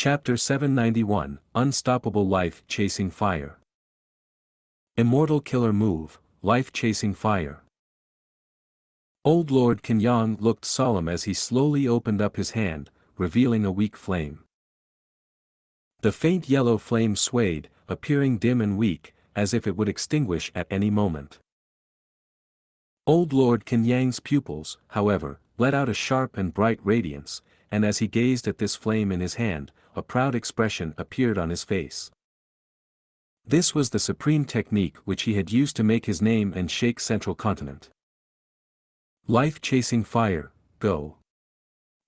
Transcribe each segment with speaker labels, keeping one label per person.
Speaker 1: Chapter 791, Unstoppable Life Chasing Fire. Immortal Killer Move, Life Chasing Fire. Old Lord Xianxia looked solemn as he slowly opened up his hand, revealing a weak flame. The faint yellow flame swayed, appearing dim and weak, as if it would extinguish at any moment. Old Lord Xianxia's pupils, however, let out a sharp and bright radiance, and as he gazed at this flame in his hand, a proud expression appeared on his face. This was the supreme technique which he had used to make his name and shake Central Continent. Life-chasing fire, go.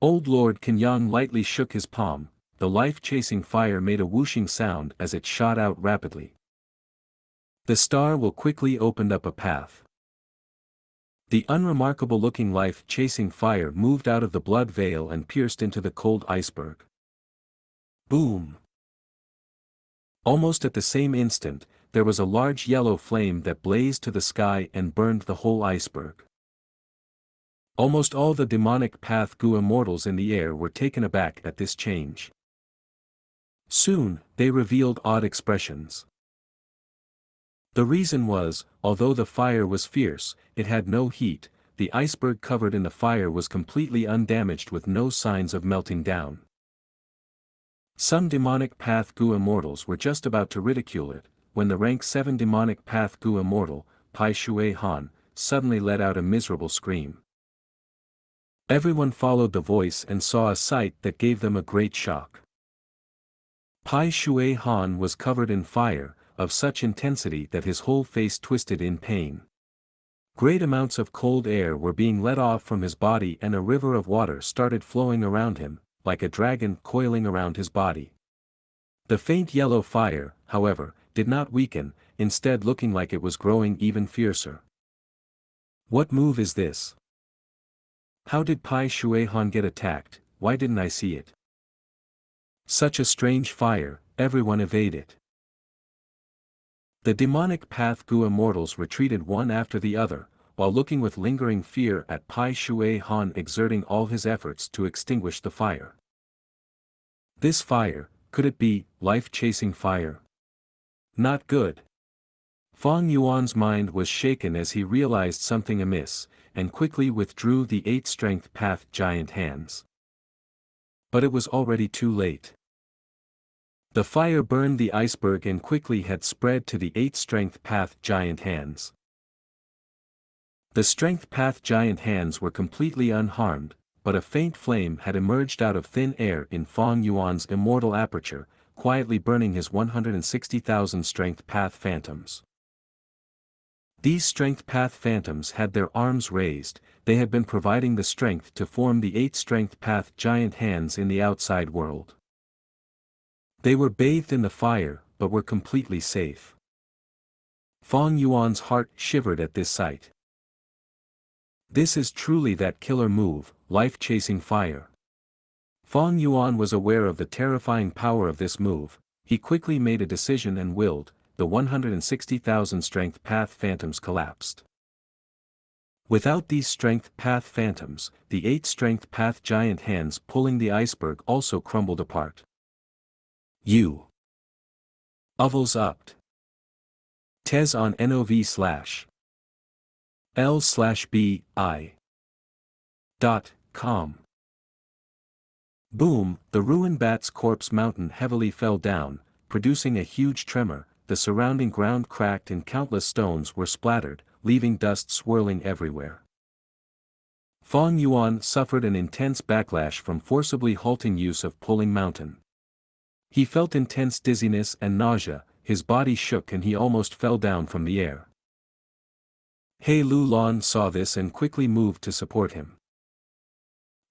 Speaker 1: Old Lord Xianxia lightly shook his palm. The life-chasing fire made a whooshing sound as it shot out rapidly. The star will quickly opened up a path. The unremarkable-looking life-chasing fire moved out of the blood veil and pierced into the cold iceberg. Boom! Almost at the same instant, there was a large yellow flame that blazed to the sky and burned the whole iceberg. Almost all the demonic Path Gu immortals in the air were taken aback at this change. Soon, they revealed odd expressions. The reason was, although the fire was fierce, it had no heat. The iceberg covered in the fire was completely undamaged with no signs of melting down. Some demonic Path Gu immortals were just about to ridicule it, when the rank 7 demonic Path Gu immortal, Pai Shui Han, suddenly let out a miserable scream. Everyone followed the voice and saw a sight that gave them a great shock. Pai Shui Han was covered in fire, of such intensity that his whole face twisted in pain. Great amounts of cold air were being let off from his body and a river of water started flowing around him, like a dragon coiling around his body. The faint yellow fire, however, did not weaken, instead looking like it was growing even fiercer. What move is this? How did Pai Shui Han get attacked? Why didn't I see it? Such a strange fire, everyone evade it. The demonic Path Gu immortals retreated one after the other, while looking with lingering fear at Pai Shui Han exerting all his efforts to extinguish the fire. This fire, could it be, life-chasing fire? Not good. Fang Yuan's mind was shaken as he realized something amiss, and quickly withdrew the 8-strength Path Giant hands. But it was already too late. The fire burned the iceberg and quickly had spread to the 8-strength Path Giant hands. The strength Path Giant hands were completely unharmed, but a faint flame had emerged out of thin air in Fang Yuan's immortal aperture, quietly burning his 160,000 strength Path Phantoms. These strength Path Phantoms had their arms raised, they had been providing the strength to form the 8-strength Path Giant hands in the outside world. They were bathed in the fire, but were completely safe. Fang Yuan's heart shivered at this sight. This is truly that killer move, life-chasing fire. Fang Yuan was aware of the terrifying power of this move. He quickly made a decision and willed. The 160,000 strength Path Phantoms collapsed. Without these strength Path Phantoms, the 8-strength Path Giant hands pulling the iceberg also crumbled apart. U. Uvels upped. Tez on NOV/L/BI.com. Boom, the ruined bat's corpse mountain heavily fell down, producing a huge tremor. The surrounding ground cracked and countless stones were splattered, leaving dust swirling everywhere. Fang Yuan suffered an intense backlash from forcibly halting use of pulling mountain. He felt intense dizziness and nausea, his body shook and he almost fell down from the air. He Lu Lan saw this and quickly moved to support him.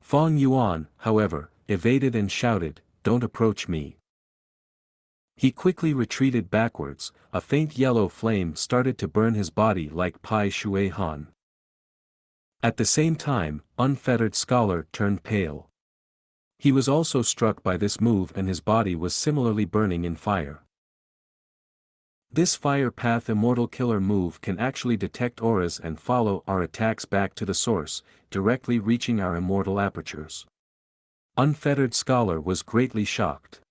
Speaker 1: Fang Yuan, however, evaded and shouted, "Don't approach me." He quickly retreated backwards. A faint yellow flame started to burn his body like Pai Shui Han. At the same time, Unfettered Scholar turned pale. He was also struck by this move and his body was similarly burning in fire. This Fire Path Immortal Killer move can actually detect auras and follow our attacks back to the source, directly reaching our immortal apertures. Unfettered Scholar was greatly shocked.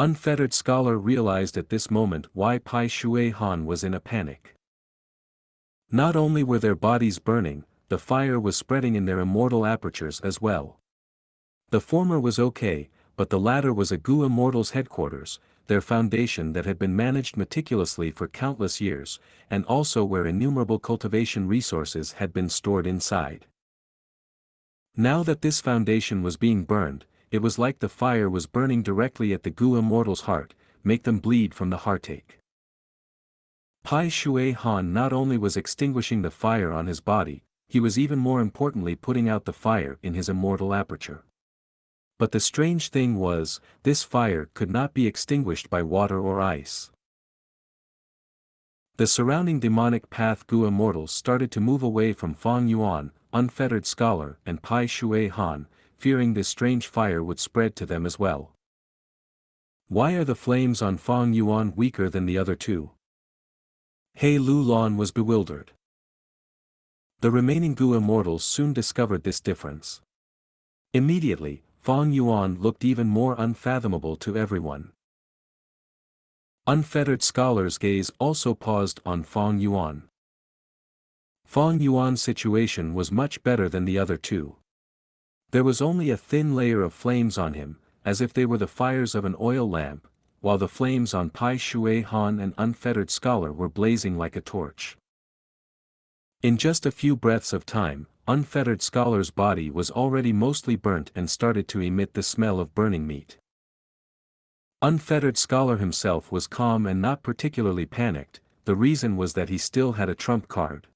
Speaker 1: Unfettered Scholar realized at this moment why Pai Shui Han was in a panic. Not only were their bodies burning, the fire was spreading in their immortal apertures as well. The former was okay, but the latter was a Gu Immortals headquarters, their foundation that had been managed meticulously for countless years, and also where innumerable cultivation resources had been stored inside. Now that this foundation was being burned, it was like the fire was burning directly at the Gu Immortals' heart, make them bleed from the heartache. Pai Shui Han not only was extinguishing the fire on his body, he was even more importantly putting out the fire in his immortal aperture. But the strange thing was, this fire could not be extinguished by water or ice. The surrounding demonic path Gu Immortals started to move away from Fang Yuan, Unfettered Scholar, and Pai Shui Han, fearing this strange fire would spread to them as well. Why are the flames on Fang Yuan weaker than the other two? He Lulan was bewildered. The remaining Gu Immortals soon discovered this difference. Immediately, Fang Yuan looked even more unfathomable to everyone. Unfettered Scholar's gaze also paused on Fang Yuan. Fang Yuan's situation was much better than the other two. There was only a thin layer of flames on him, as if they were the fires of an oil lamp, while the flames on Pai Shui Han and Unfettered Scholar were blazing like a torch. In just a few breaths of time, Unfettered Scholar's body was already mostly burnt and started to emit the smell of burning meat. Unfettered Scholar himself was calm and not particularly panicked, the reason was that he still had a trump card.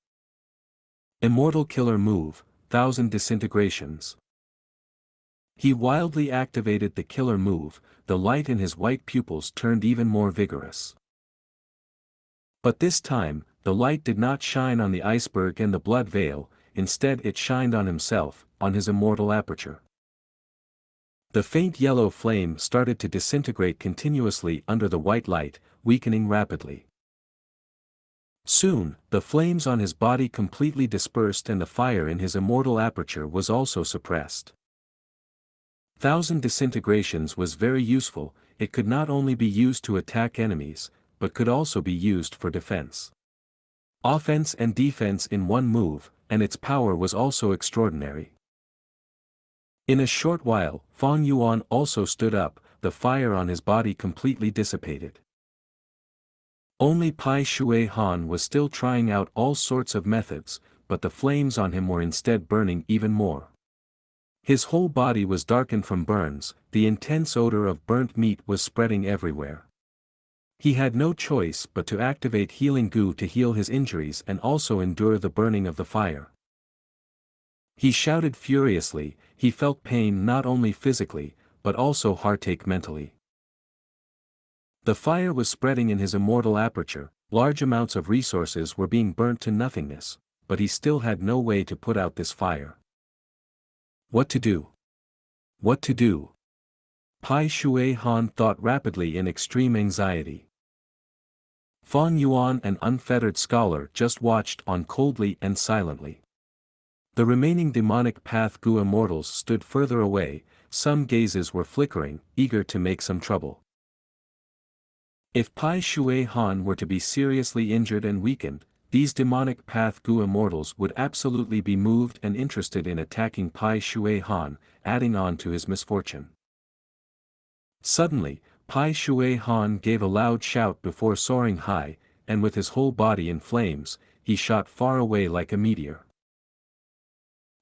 Speaker 1: Immortal Killer Move, 1000 Disintegrations. He wildly activated the killer move, the light in his white pupils turned even more vigorous. But this time, the light did not shine on the iceberg and the blood veil, instead it shined on himself, on his immortal aperture. The faint yellow flame started to disintegrate continuously under the white light, weakening rapidly. Soon, the flames on his body completely dispersed and the fire in his immortal aperture was also suppressed. 1000 Disintegrations was very useful, it could not only be used to attack enemies, but could also be used for defense. Offense and defense in one move, and its power was also extraordinary. In a short while, Fang Yuan also stood up, the fire on his body completely dissipated. Only Pai Shui Han was still trying out all sorts of methods, but the flames on him were instead burning even more. His whole body was darkened from burns, the intense odor of burnt meat was spreading everywhere. He had no choice but to activate Healing Gu to heal his injuries and also endure the burning of the fire. He shouted furiously, he felt pain not only physically, but also heartache mentally. The fire was spreading in his immortal aperture, large amounts of resources were being burnt to nothingness, but he still had no way to put out this fire. What to do? What to do? Pai Shui Han thought rapidly in extreme anxiety. Fang Yuan and Unfettered Scholar just watched on coldly and silently. The remaining demonic path Gu Immortals stood further away, some gazes were flickering, eager to make some trouble. If Pai Shui Han were to be seriously injured and weakened, these demonic path Gu Immortals would absolutely be moved and interested in attacking Pai Shui Han, adding on to his misfortune. Suddenly, Pai Shui Han gave a loud shout before soaring high, and with his whole body in flames, he shot far away like a meteor.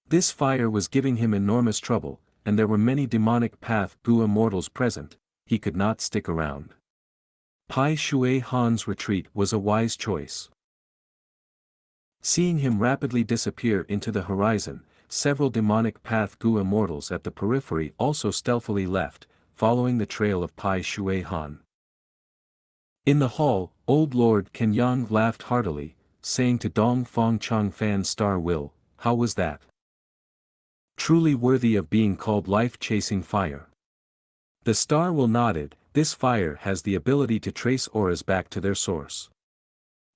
Speaker 1: This fire was giving him enormous trouble, and there were many demonic path Gu Immortals present, he could not stick around. Pai Shui Han's retreat was a wise choice. Seeing him rapidly disappear into the horizon, several demonic path Gu Immortals at the periphery also stealthily left, following the trail of Pai Shui Han. In the hall, old Lord Kenyang laughed heartily, saying to Dong Fong Chang Fan's star will, "How was that? Truly worthy of being called life-chasing fire." The star will nodded, this fire has the ability to trace auras back to their source.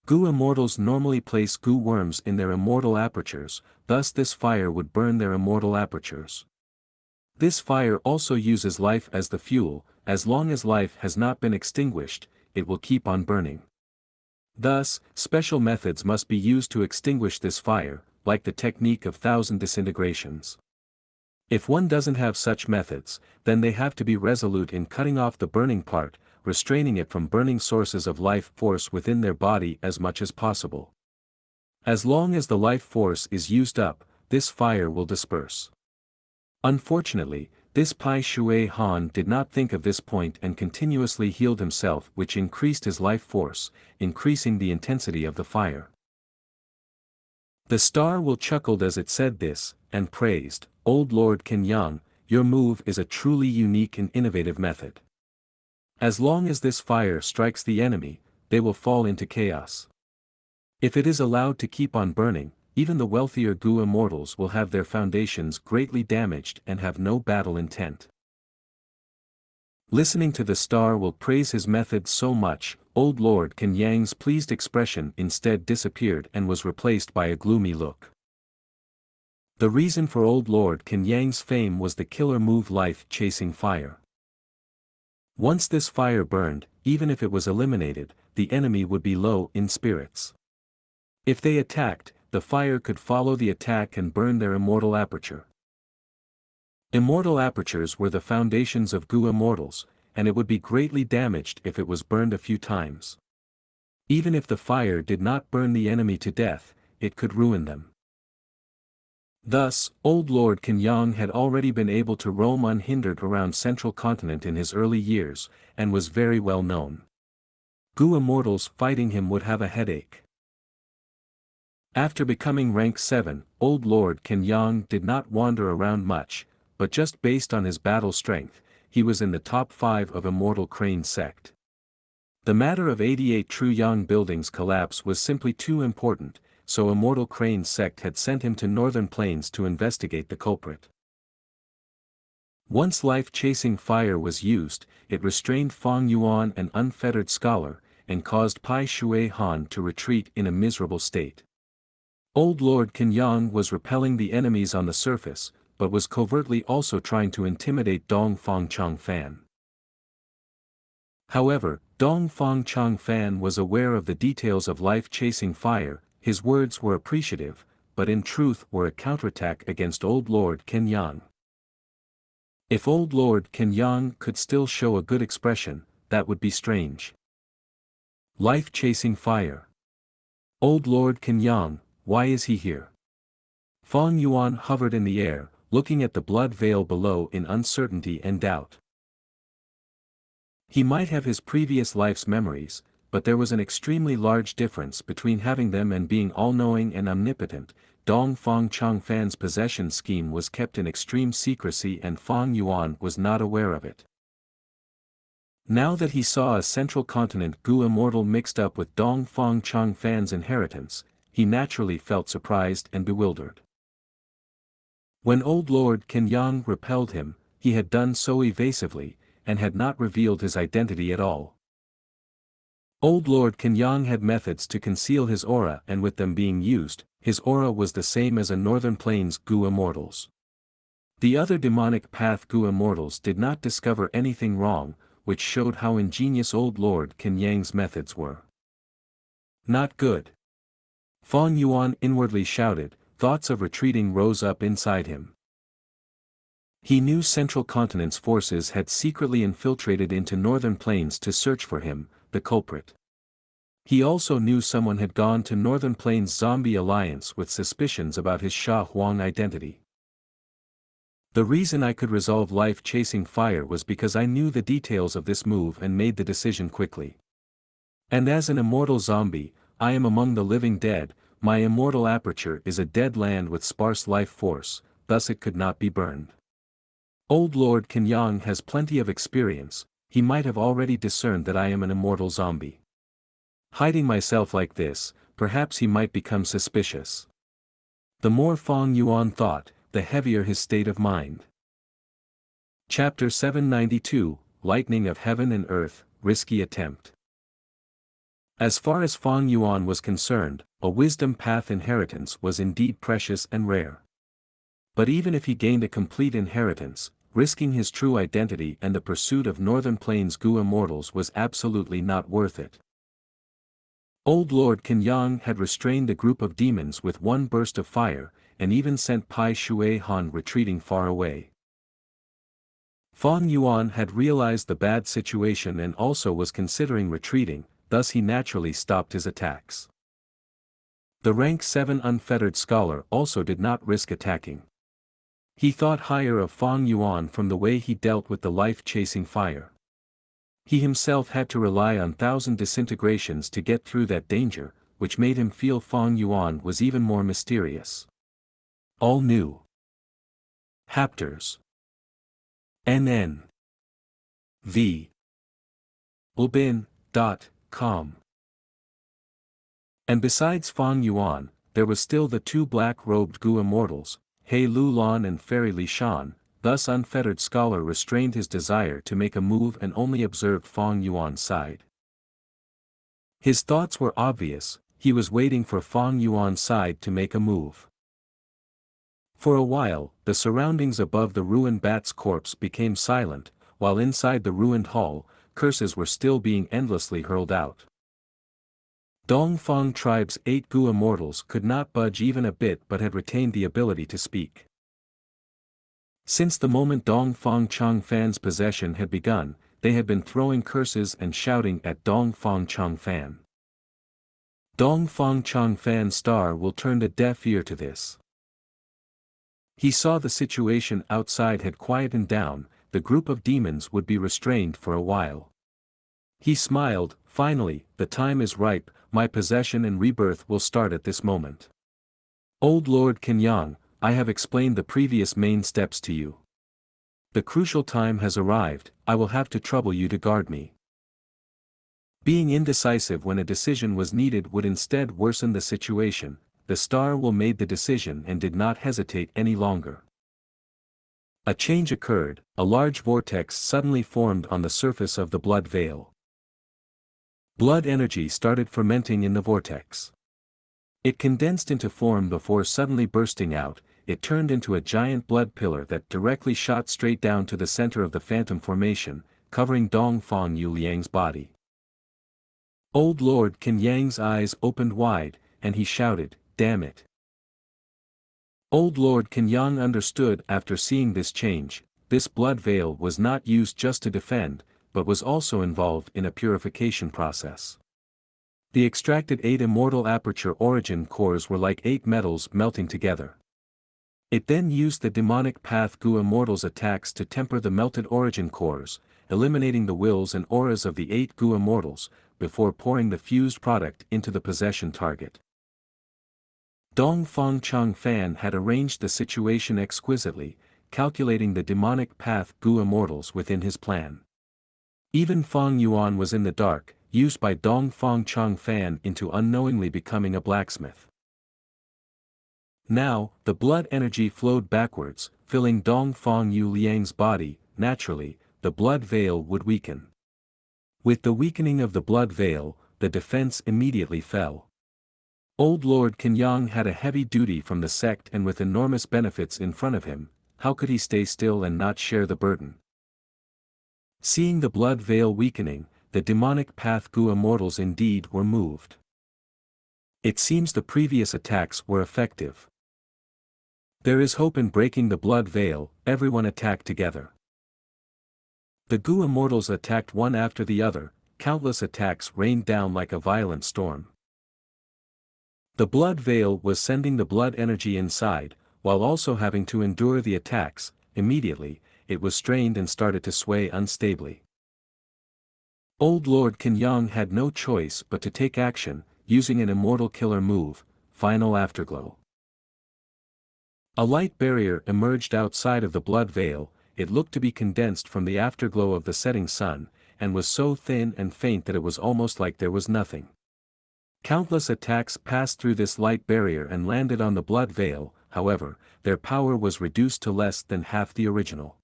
Speaker 1: Gu Immortals normally place Gu worms in their immortal apertures, thus this fire would burn their immortal apertures. This fire also uses life as the fuel. As long as life has not been extinguished, it will keep on burning. Thus, special methods must be used to extinguish this fire, like the technique of 1,000 disintegrations. If one doesn't have such methods, then they have to be resolute in cutting off the burning part, restraining it from burning sources of life force within their body as much as possible. As long as the life force is used up, this fire will disperse. Unfortunately, this Pai Shui Han did not think of this point and continuously healed himself, which increased his life force, increasing the intensity of the fire. The star will chuckled as it said this, and praised, "Old Lord Kenyang, your move is a truly unique and innovative method. As long as this fire strikes the enemy, they will fall into chaos. If it is allowed to keep on burning, even the wealthier Gu immortals will have their foundations greatly damaged and have no battle intent." Listening to the star will praise his method so much, Old Lord Kenyang's pleased expression instead disappeared and was replaced by a gloomy look. The reason for Old Lord Kenyang's fame was the killer move life-chasing fire. Once this fire burned, even if it was eliminated, the enemy would be low in spirits. If they attacked, the fire could follow the attack and burn their immortal aperture. Immortal apertures were the foundations of Gu immortals, and it would be greatly damaged if it was burned a few times. Even if the fire did not burn the enemy to death, it could ruin them. Thus, Old Lord Kenyang had already been able to roam unhindered around Central Continent in his early years, and was very well known. Gu immortals fighting him would have a headache. After becoming rank 7, Old Lord Kenyang did not wander around much, but just based on his battle strength, he was in the top 5 of Immortal Crane sect. The matter of 88 True Yang buildings collapse was simply too important, so Immortal Crane sect had sent him to Northern Plains to investigate the culprit. Once life-chasing fire was used, it restrained Fang Yuan, an unfettered scholar, and caused Pai Shui Han to retreat in a miserable state. Old Lord Kenyang was repelling the enemies on the surface, but was covertly also trying to intimidate Dong Fang Chang Fan. However, Dong Fang Chang Fan was aware of the details of life-chasing fire. His words were appreciative, but in truth were a counterattack against Old Lord Kenyang. If Old Lord Kenyang could still show a good expression, that would be strange. Life-chasing fire. Old Lord Kenyang, why is he here? Fang Yuan hovered in the air, looking at the blood veil below in uncertainty and doubt. He might have his previous life's memories, but there was an extremely large difference between having them and being all-knowing and omnipotent. Dong Fang Chang Fan's possession scheme was kept in extreme secrecy and Fang Yuan was not aware of it. Now that he saw a Central Continent Gu immortal mixed up with Dong Fang Chang Fan's inheritance, he naturally felt surprised and bewildered. When Old Lord Kenyang repelled him, he had done so evasively, and had not revealed his identity at all. Old Lord Kenyang had methods to conceal his aura, and with them being used, his aura was the same as a Northern Plains Gu immortals. The other demonic path Gu immortals did not discover anything wrong, which showed how ingenious Old Lord Kenyang's methods were. Not good. Fang Yuan inwardly shouted, thoughts of retreating rose up inside him. He knew Central Continent's forces had secretly infiltrated into Northern Plains to search for him, the culprit. He also knew someone had gone to Northern Plains Zombie Alliance with suspicions about his Sha Huang identity. The reason I could resolve life-chasing fire was because I knew the details of this move and made the decision quickly. And as an immortal zombie, I am among the living dead. My immortal aperture is a dead land with sparse life force, thus it could not be burned. Old Lord Kenyang has plenty of experience, he might have already discerned that I am an immortal zombie. Hiding myself like this, perhaps he might become suspicious. The more Fang Yuan thought, the heavier his state of mind. Chapter 792, Lightning of Heaven and Earth, Risky Attempt. As far as Fang Yuan was concerned, a wisdom path inheritance was indeed precious and rare. But even if he gained a complete inheritance, risking his true identity and the pursuit of Northern Plains Gu immortals was absolutely not worth it. Old Lord Kenyang had restrained a group of demons with one burst of fire, and even sent Pai Shui Han retreating far away. Fang Yuan had realized the bad situation and also was considering retreating, thus he naturally stopped his attacks. The rank 7 unfettered scholar also did not risk attacking. He thought higher of Fang Yuan from the way he dealt with the life-chasing fire. He himself had to rely on 1,000 disintegrations to get through that danger, which made him feel Fang Yuan was even more mysterious. All new. Hapters. NN. V. Ulbin.com. And besides Fang Yuan, there was still the two black-robed Gu immortals, He Lu Lan and Fairy Li Shan. Thus unfettered scholar restrained his desire to make a move and only observed Fang Yuan's side. His thoughts were obvious, he was waiting for Fang Yuan's side to make a move. For a while, the surroundings above the ruined bat's corpse became silent, while inside the ruined hall, curses were still being endlessly hurled out. Dongfang tribe's 8 Gu immortals could not budge even a bit but had retained the ability to speak. Since the moment Dongfang Changfan's possession had begun, they had been throwing curses and shouting at Dongfang Changfan. Dongfang Changfan's star will turn a deaf ear to this. He saw the situation outside had quietened down, the group of demons would be restrained for a while. He smiled, finally, the time is ripe, my possession and rebirth will start at this moment. Old Lord Kenyang, I have explained the previous main steps to you. The crucial time has arrived, I will have to trouble you to guard me. Being indecisive when a decision was needed would instead worsen the situation. The star will made the decision and did not hesitate any longer. A change occurred, a large vortex suddenly formed on the surface of the blood veil. Blood energy started fermenting in the vortex. It condensed into form before suddenly bursting out, it turned into a giant blood pillar that directly shot straight down to the center of the phantom formation, covering Dongfang Yuliang's body. Old Lord Kenyang's eyes opened wide, and he shouted, "Damn it!" Old Lord Kenyang understood after seeing this change, this blood veil was not used just to defend, but was also involved in a purification process. The extracted 8 immortal aperture origin cores were like 8 metals melting together. It then used the demonic path Gu immortals attacks to temper the melted origin cores, eliminating the wills and auras of the 8 Gu immortals, before pouring the fused product into the possession target. Dongfang Changfan had arranged the situation exquisitely, calculating the demonic path Gu immortals within his plan. Even Fang Yuan was in the dark, used by Dongfang Changfan into unknowingly becoming a blacksmith. Now, the blood energy flowed backwards, filling Dongfang Yuliang's body. Naturally, the blood veil would weaken. With the weakening of the blood veil, the defense immediately fell. Old Lord Kenyang had a heavy duty from the sect and with enormous benefits in front of him, how could he stay still and not share the burden? Seeing the blood veil weakening, the demonic path Gu immortals indeed were moved. It seems the previous attacks were effective. There is hope in breaking the blood veil, everyone attacked together. The Gu immortals attacked one after the other, countless attacks rained down like a violent storm. The blood veil was sending the blood energy inside, while also having to endure the attacks. Immediately, it was strained and started to sway unstably. Old Lord Kenyang had no choice but to take action, using an immortal killer move, Final Afterglow. A light barrier emerged outside of the blood veil, it looked to be condensed from the afterglow of the setting sun, and was so thin and faint that it was almost like there was nothing. Countless attacks passed through this light barrier and landed on the blood veil, however, their power was reduced to less than half the original.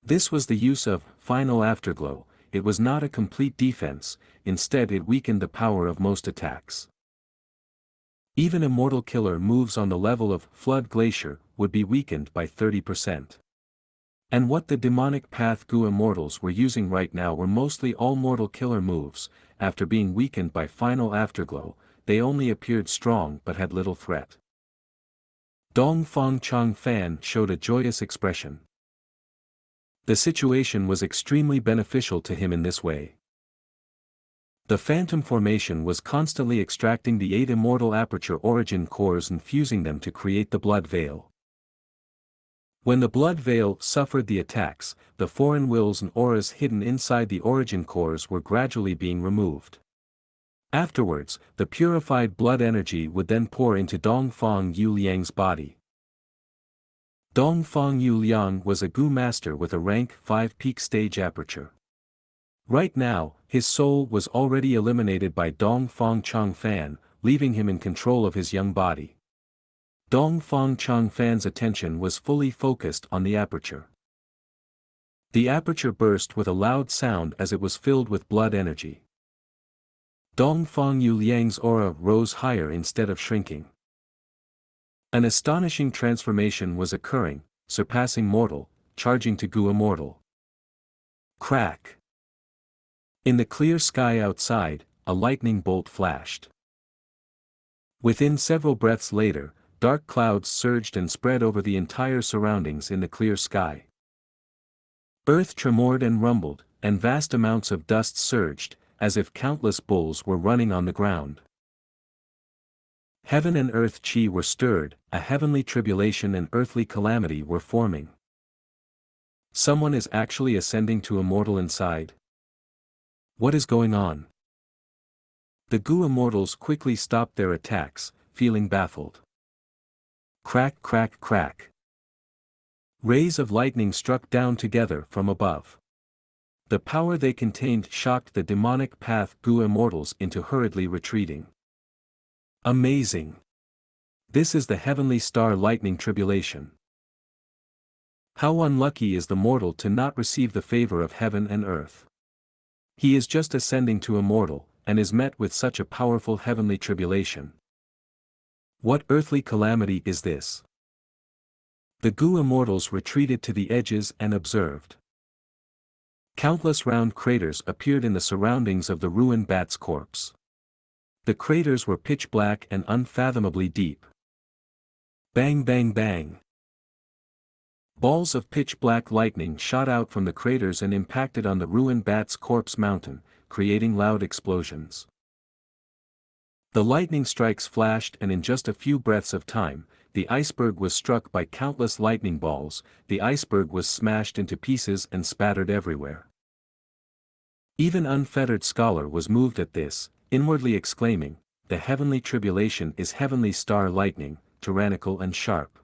Speaker 1: This was the use of Final Afterglow. It was not a complete defense, instead it weakened the power of most attacks. Even immortal killer moves on the level of Flood Glacier would be weakened by 30%. And what the demonic Path Gu immortals were using right now were mostly all mortal killer moves. After being weakened by final afterglow, they only appeared strong but had little threat. Dong Fang Chang Fan showed a joyous expression. The situation was extremely beneficial to him in this way. The phantom formation was constantly extracting the 8 immortal aperture origin cores and fusing them to create the blood veil. When the blood veil suffered the attacks, the foreign wills and auras hidden inside the origin cores were gradually being removed. Afterwards, the purified blood energy would then pour into Dongfang Yu Liang's body. Dongfang Yu Liang was a Gu master with a rank 5 peak stage aperture. Right now, his soul was already eliminated by Dongfang Changfan, leaving him in control of his young body. Dongfang Changfan's attention was fully focused on the aperture. The aperture burst with a loud sound as it was filled with blood energy. Dongfang Yu Liang's aura rose higher instead of shrinking. An astonishing transformation was occurring, surpassing mortal, charging to Gu immortal. Crack! In the clear sky outside, a lightning bolt flashed. Within several breaths later, dark clouds surged and spread over the entire surroundings in the clear sky. Earth tremored and rumbled, and vast amounts of dust surged, as if countless bulls were running on the ground. Heaven and earth chi were stirred, a heavenly tribulation and earthly calamity were forming. Someone is actually ascending to immortal inside. What is going on? The Gu immortals quickly stopped their attacks, feeling baffled. Crack, crack, crack. Rays of lightning struck down together from above. The power they contained shocked the demonic Path Gu immortals into hurriedly retreating. Amazing! This is the heavenly star lightning tribulation. How unlucky is the mortal to not receive the favor of heaven and earth. He is just ascending to immortal, and is met with such a powerful heavenly tribulation. What earthly calamity is this? The Gu immortals retreated to the edges and observed. Countless round craters appeared in the surroundings of the ruined bat's corpse. The craters were pitch black and unfathomably deep. Bang bang bang. Balls of pitch-black lightning shot out from the craters and impacted on the ruined bat's corpse mountain, creating loud explosions. The lightning strikes flashed and in just a few breaths of time, the iceberg was struck by countless lightning balls, the iceberg was smashed into pieces and spattered everywhere. Even unfettered scholar was moved at this, inwardly exclaiming, "The heavenly tribulation is heavenly star lightning, tyrannical and sharp.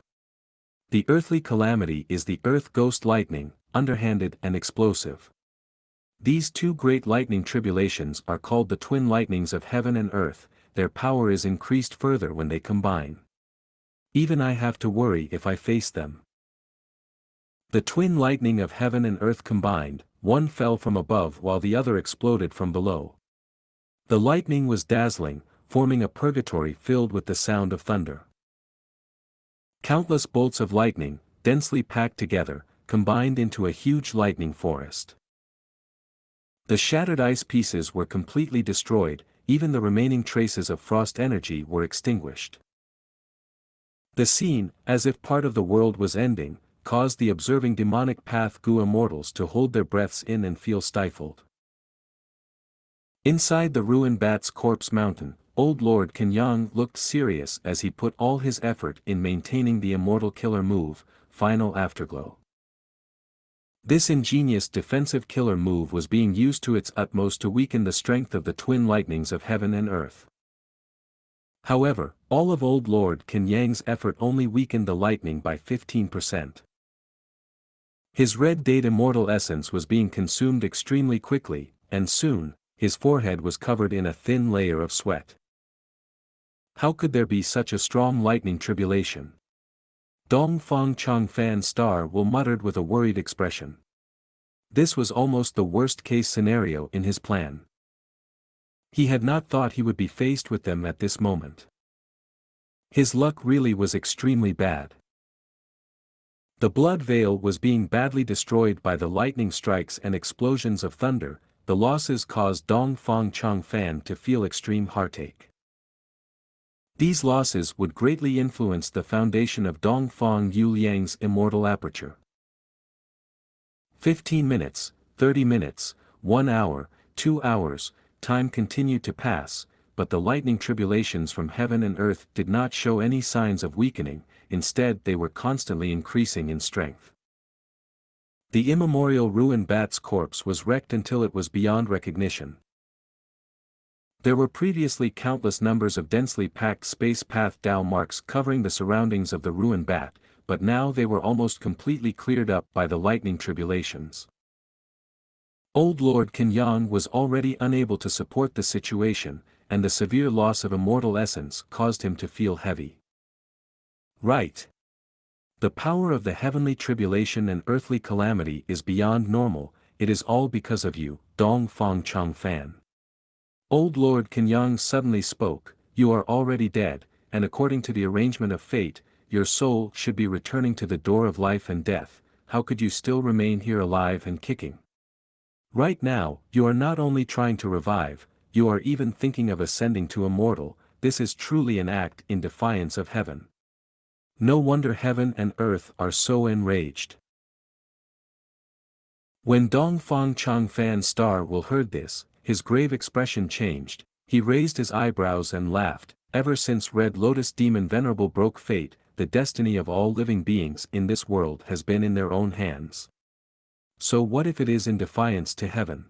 Speaker 1: The earthly calamity is the earth ghost lightning, underhanded and explosive. These two great lightning tribulations are called the twin lightnings of heaven and earth, their power is increased further when they combine. Even I have to worry if I face them." The twin lightning of heaven and earth combined, one fell from above while the other exploded from below. The lightning was dazzling, forming a purgatory filled with the sound of thunder. Countless bolts of lightning, densely packed together, combined into a huge lightning forest. The shattered ice pieces were completely destroyed, even the remaining traces of frost energy were extinguished. The scene, as if part of the world was ending, caused the observing demonic Path Gu immortals to hold their breaths in and feel stifled. Inside the ruined bat's corpse mountain, Old Lord Kenyang looked serious as he put all his effort in maintaining the immortal killer move, Final Afterglow. This ingenious defensive killer move was being used to its utmost to weaken the strength of the twin lightnings of heaven and earth. However, all of Old Lord Kenyang's effort only weakened the lightning by 15%. His red date immortal essence was being consumed extremely quickly, and soon, his forehead was covered in a thin layer of sweat. How could there be such a strong lightning tribulation? Dongfang Changfan Star Will muttered with a worried expression. This was almost the worst-case scenario in his plan. He had not thought he would be faced with them at this moment. His luck really was extremely bad. The blood veil was being badly destroyed by the lightning strikes and explosions of thunder. The losses caused Dongfang Changfan to feel extreme heartache. These losses would greatly influence the foundation of Dongfang Yuliang's immortal aperture. 15 minutes, 30 minutes, 1 hour, 2 hours, time continued to pass, but the lightning tribulations from heaven and earth did not show any signs of weakening, instead they were constantly increasing in strength. The immemorial ruined bat's corpse was wrecked until it was beyond recognition. There were previously countless numbers of densely packed space path Dao marks covering the surroundings of the ruined bat, but now they were almost completely cleared up by the lightning tribulations. Old Lord Qinyang was already unable to support the situation, and the severe loss of immortal essence caused him to feel heavy. Right. The power of the heavenly tribulation and earthly calamity is beyond normal, it is all because of you, Dongfang Changfan. Old Lord Qinyang suddenly spoke, you are already dead, and according to the arrangement of fate, your soul should be returning to the door of life and death. How could you still remain here alive and kicking? Right now, you are not only trying to revive, you are even thinking of ascending to immortal. This is truly an act in defiance of heaven. No wonder heaven and earth are so enraged. When Dongfang Changfan's star will heard this, his grave expression changed, he raised his eyebrows and laughed. Ever since Red Lotus Demon Venerable broke fate, the destiny of all living beings in this world has been in their own hands. So what if it is in defiance to heaven?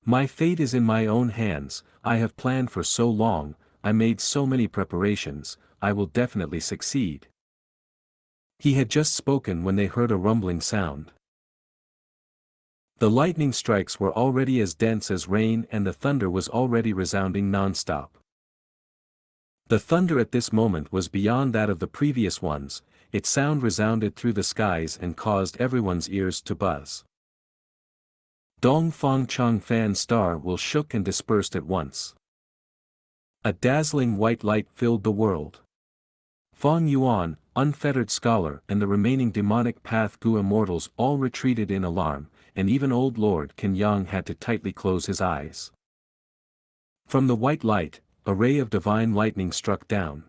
Speaker 1: My fate is in my own hands, I have planned for so long, I made so many preparations, I will definitely succeed. He had just spoken when they heard a rumbling sound. The lightning strikes were already as dense as rain and the thunder was already resounding non-stop. The thunder at this moment was beyond that of the previous ones, its sound resounded through the skies and caused everyone's ears to buzz. Dongfang Changfan's star will shook and dispersed at once. A dazzling white light filled the world. Fang Yuan, unfettered scholar and the remaining demonic path Gu immortals all retreated in alarm, and even old Lord Qinyang had to tightly close his eyes. From the white light, a ray of divine lightning struck down.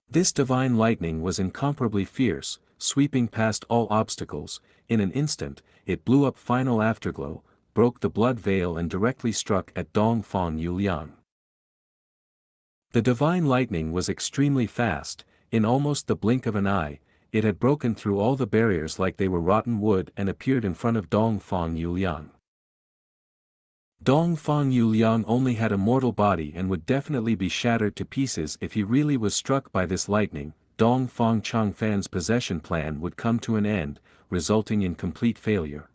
Speaker 1: This divine lightning was incomparably fierce, sweeping past all obstacles. In an instant, it blew up final afterglow, broke the blood veil and directly struck at Dongfang Yuliang. The divine lightning was extremely fast, in almost the blink of an eye, it had broken through all the barriers like they were rotten wood and appeared in front of Dongfang Yuliang. Dongfang Yuliang only had a mortal body and would definitely be shattered to pieces if he really was struck by this lightning. Dongfang Changfan's possession plan would come to an end, resulting in complete failure.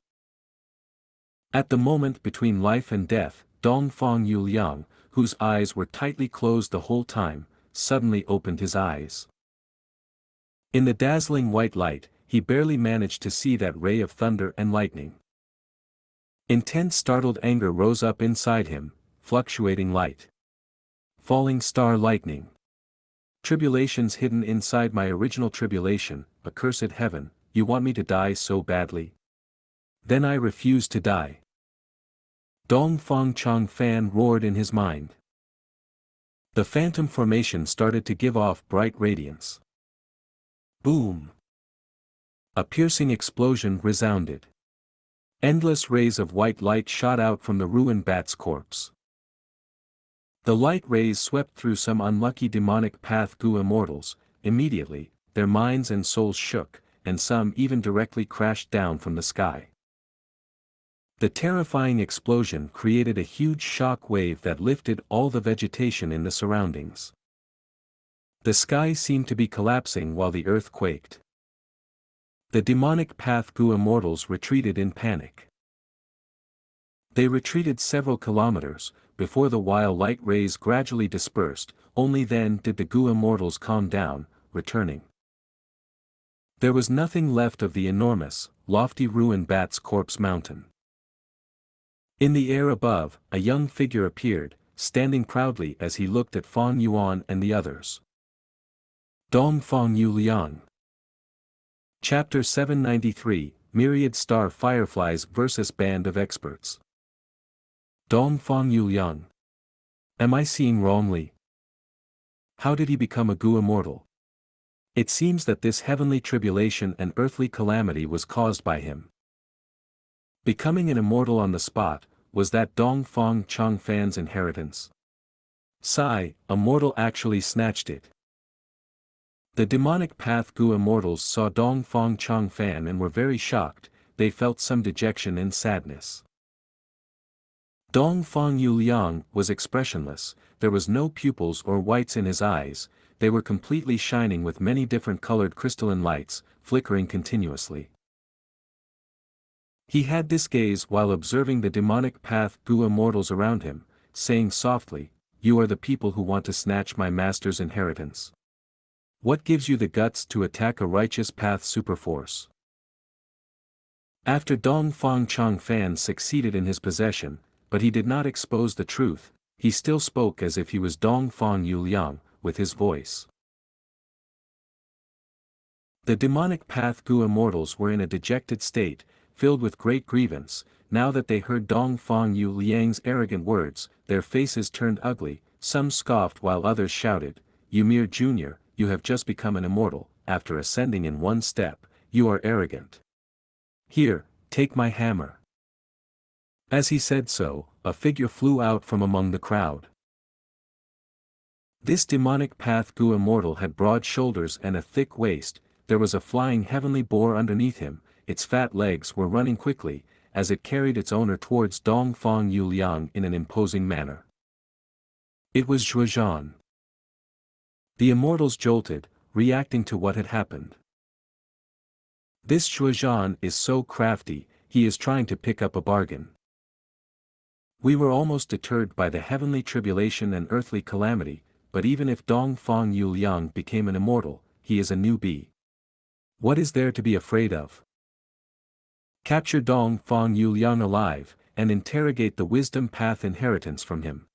Speaker 1: At the moment between life and death, Dongfang Yuliang, whose eyes were tightly closed the whole time, suddenly opened his eyes. In the dazzling white light, he barely managed to see that ray of thunder and lightning. Intense startled anger rose up inside him, fluctuating light. Falling star lightning. Tribulations hidden inside my original tribulation, accursed heaven, you want me to die so badly? Then I refuse to die. Dongfang Changfan roared in his mind. The phantom formation started to give off bright radiance. Boom! A piercing explosion resounded. Endless rays of white light shot out from the ruined bat's corpse. The light rays swept through some unlucky demonic path Gu immortals. Immediately, their minds and souls shook, and some even directly crashed down from the sky. The terrifying explosion created a huge shock wave that lifted all the vegetation in the surroundings. The sky seemed to be collapsing while the earth quaked. The demonic path Gu immortals retreated in panic. They retreated several kilometers, before the while light rays gradually dispersed, only then did the Gu immortals calm down, returning. There was nothing left of the enormous, lofty ruined bat's corpse mountain. In the air above, a young figure appeared, standing proudly as he looked at Fang Yuan and the others. Dongfang Yuliang. Chapter 793, Myriad Star Fireflies vs. Band of Experts. Dongfang Yuliang. Am I seeing wrongly? How did he become a Gu immortal? It seems that this heavenly tribulation and earthly calamity was caused by him. Becoming an immortal on the spot, was that Dongfang Changfan's inheritance? Sigh, a mortal actually snatched it. The demonic path Gu immortals saw Dongfang Changfan and were very shocked, they felt some dejection and sadness. Dongfang Yuliang was expressionless, there was no pupils or whites in his eyes, they were completely shining with many different colored crystalline lights, flickering continuously. He had this gaze while observing the demonic path Gu immortals around him, saying softly, "You are the people who want to snatch my master's inheritance. What gives you the guts to attack a righteous path superforce?" After Dongfang Changfan succeeded in his possession, but he did not expose the truth, he still spoke as if he was Dongfang Yuliang, with his voice. The demonic path Gu immortals were in a dejected state, filled with great grievance. Now that they heard Dongfang Yuliang's arrogant words, their faces turned ugly, some scoffed while others shouted, "Ymir Jr., you have just become an immortal, after ascending in one step, you are arrogant. Here, take my hammer." As he said so, a figure flew out from among the crowd. This demonic path Gu immortal had broad shoulders and a thick waist, there was a flying heavenly boar underneath him, its fat legs were running quickly, as it carried its owner towards Dongfang Yuliang in an imposing manner. It was Zhuozhan. The immortals jolted, reacting to what had happened. This Zhuozhan is so crafty, he is trying to pick up a bargain. We were almost deterred by the heavenly tribulation and earthly calamity, but even if Dongfang Yuliang became an immortal, he is a newbie. What is there to be afraid of? Capture Dongfang Yuliang alive, and interrogate the wisdom path inheritance from him.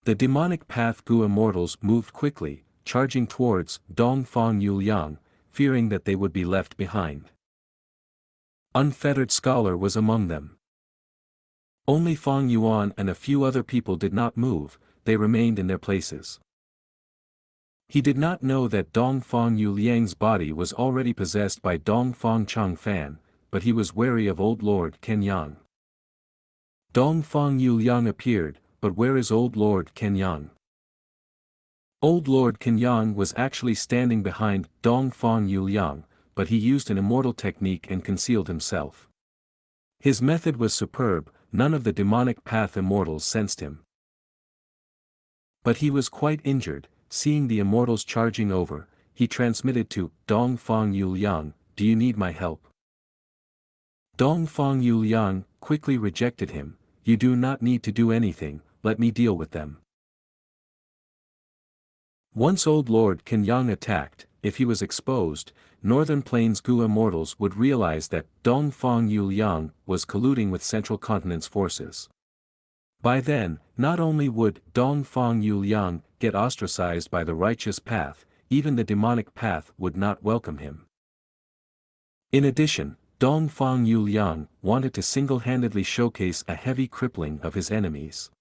Speaker 1: The demonic path Gu immortals moved quickly, charging towards Dongfang Yuliang, fearing that they would be left behind. Unfettered Scholar was among them. Only Fang Yuan and a few other people did not move, they remained in their places. He did not know that Dongfang Yuliang's body was already possessed by Dongfang Changfan, but he was wary of Old Lord Kenyang. Dongfang Yuliang appeared, but where is Old Lord Kenyang? Old Lord Kenyang was actually standing behind Dongfang Yuliang, but he used an immortal technique and concealed himself. His method was superb, none of the demonic path immortals sensed him. But he was quite injured, seeing the immortals charging over, he transmitted to Dongfang Yuliang, "Do you need my help?" Dongfang Yuliang quickly rejected him, "You do not need to do anything, let me deal with them." Once Old Lord Kenyang attacked, if he was exposed, Northern Plains Gu immortals would realize that Dongfang Yuliang was colluding with Central Continent's forces. By then, not only would Dongfang Yuliang get ostracized by the righteous path, even the demonic path would not welcome him. In addition, Dongfang Yuliang wanted to single-handedly showcase a heavy crippling of his enemies.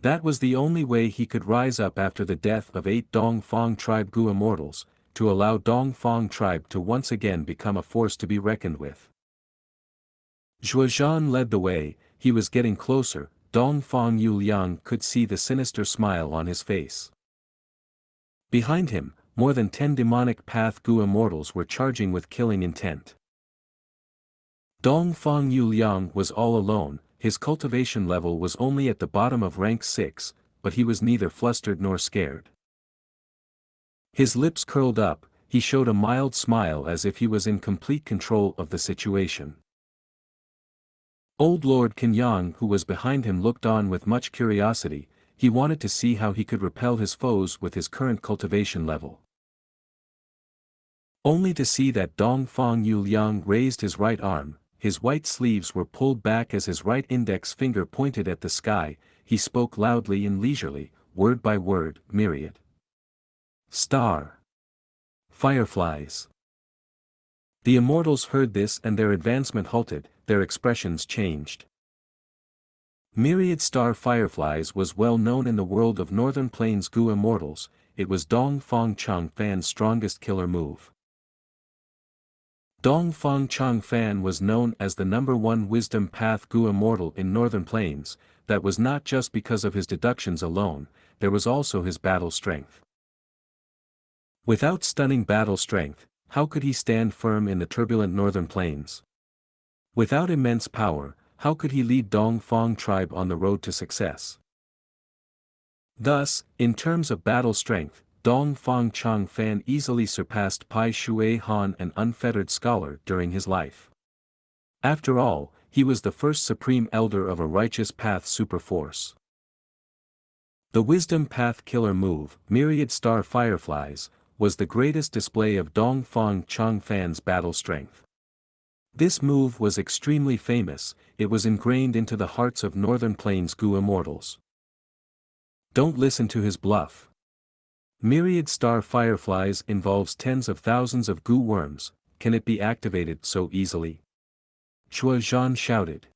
Speaker 1: That was the only way he could rise up after the death of 8 Dongfang tribe Gu immortals, to allow Dongfang tribe to once again become a force to be reckoned with. Zhuozhan led the way, he was getting closer, Dongfang Yuliang could see the sinister smile on his face. Behind him, more than 10 demonic path Gu immortals were charging with killing intent. Dongfang Yuliang was all alone, his cultivation level was only at the bottom of rank 6, but he was neither flustered nor scared. His lips curled up, he showed a mild smile as if he was in complete control of the situation. Old Lord Kenyang who was behind him looked on with much curiosity, he wanted to see how he could repel his foes with his current cultivation level. Only to see that Dongfang Yuliang raised his right arm, his white sleeves were pulled back as his right index finger pointed at the sky, he spoke loudly and leisurely, word by word, "Myriad Star Fireflies The immortals heard this and their advancement halted, their expressions changed. Myriad Star Fireflies was well known in the world of Northern Plains Gu immortals. It was Dong Fang Chang Fan's strongest killer move. Dong Fang Chang Fan was known as the #1 Wisdom Path Gu immortal in Northern Plains. That was not just because of his deductions alone, there was also his battle strength. Without stunning battle strength, how could he stand firm in the turbulent Northern Plains? Without immense power, how could he lead Dong Fang tribe on the road to success? Thus, in terms of battle strength, Dong Fang Chang Fan easily surpassed Pai Shui Han, an unfettered scholar, during his life. After all, he was the first supreme elder of a righteous path superforce. The Wisdom Path killer move, Myriad Star Fireflies, was the greatest display of Dong Fang Chang Fan's battle strength. This move was extremely famous, it was ingrained into the hearts of Northern Plains Gu immortals. Don't listen to his bluff. Myriad Star Fireflies involves tens of thousands of Gu worms, can it be activated so easily? Zhuozhan shouted.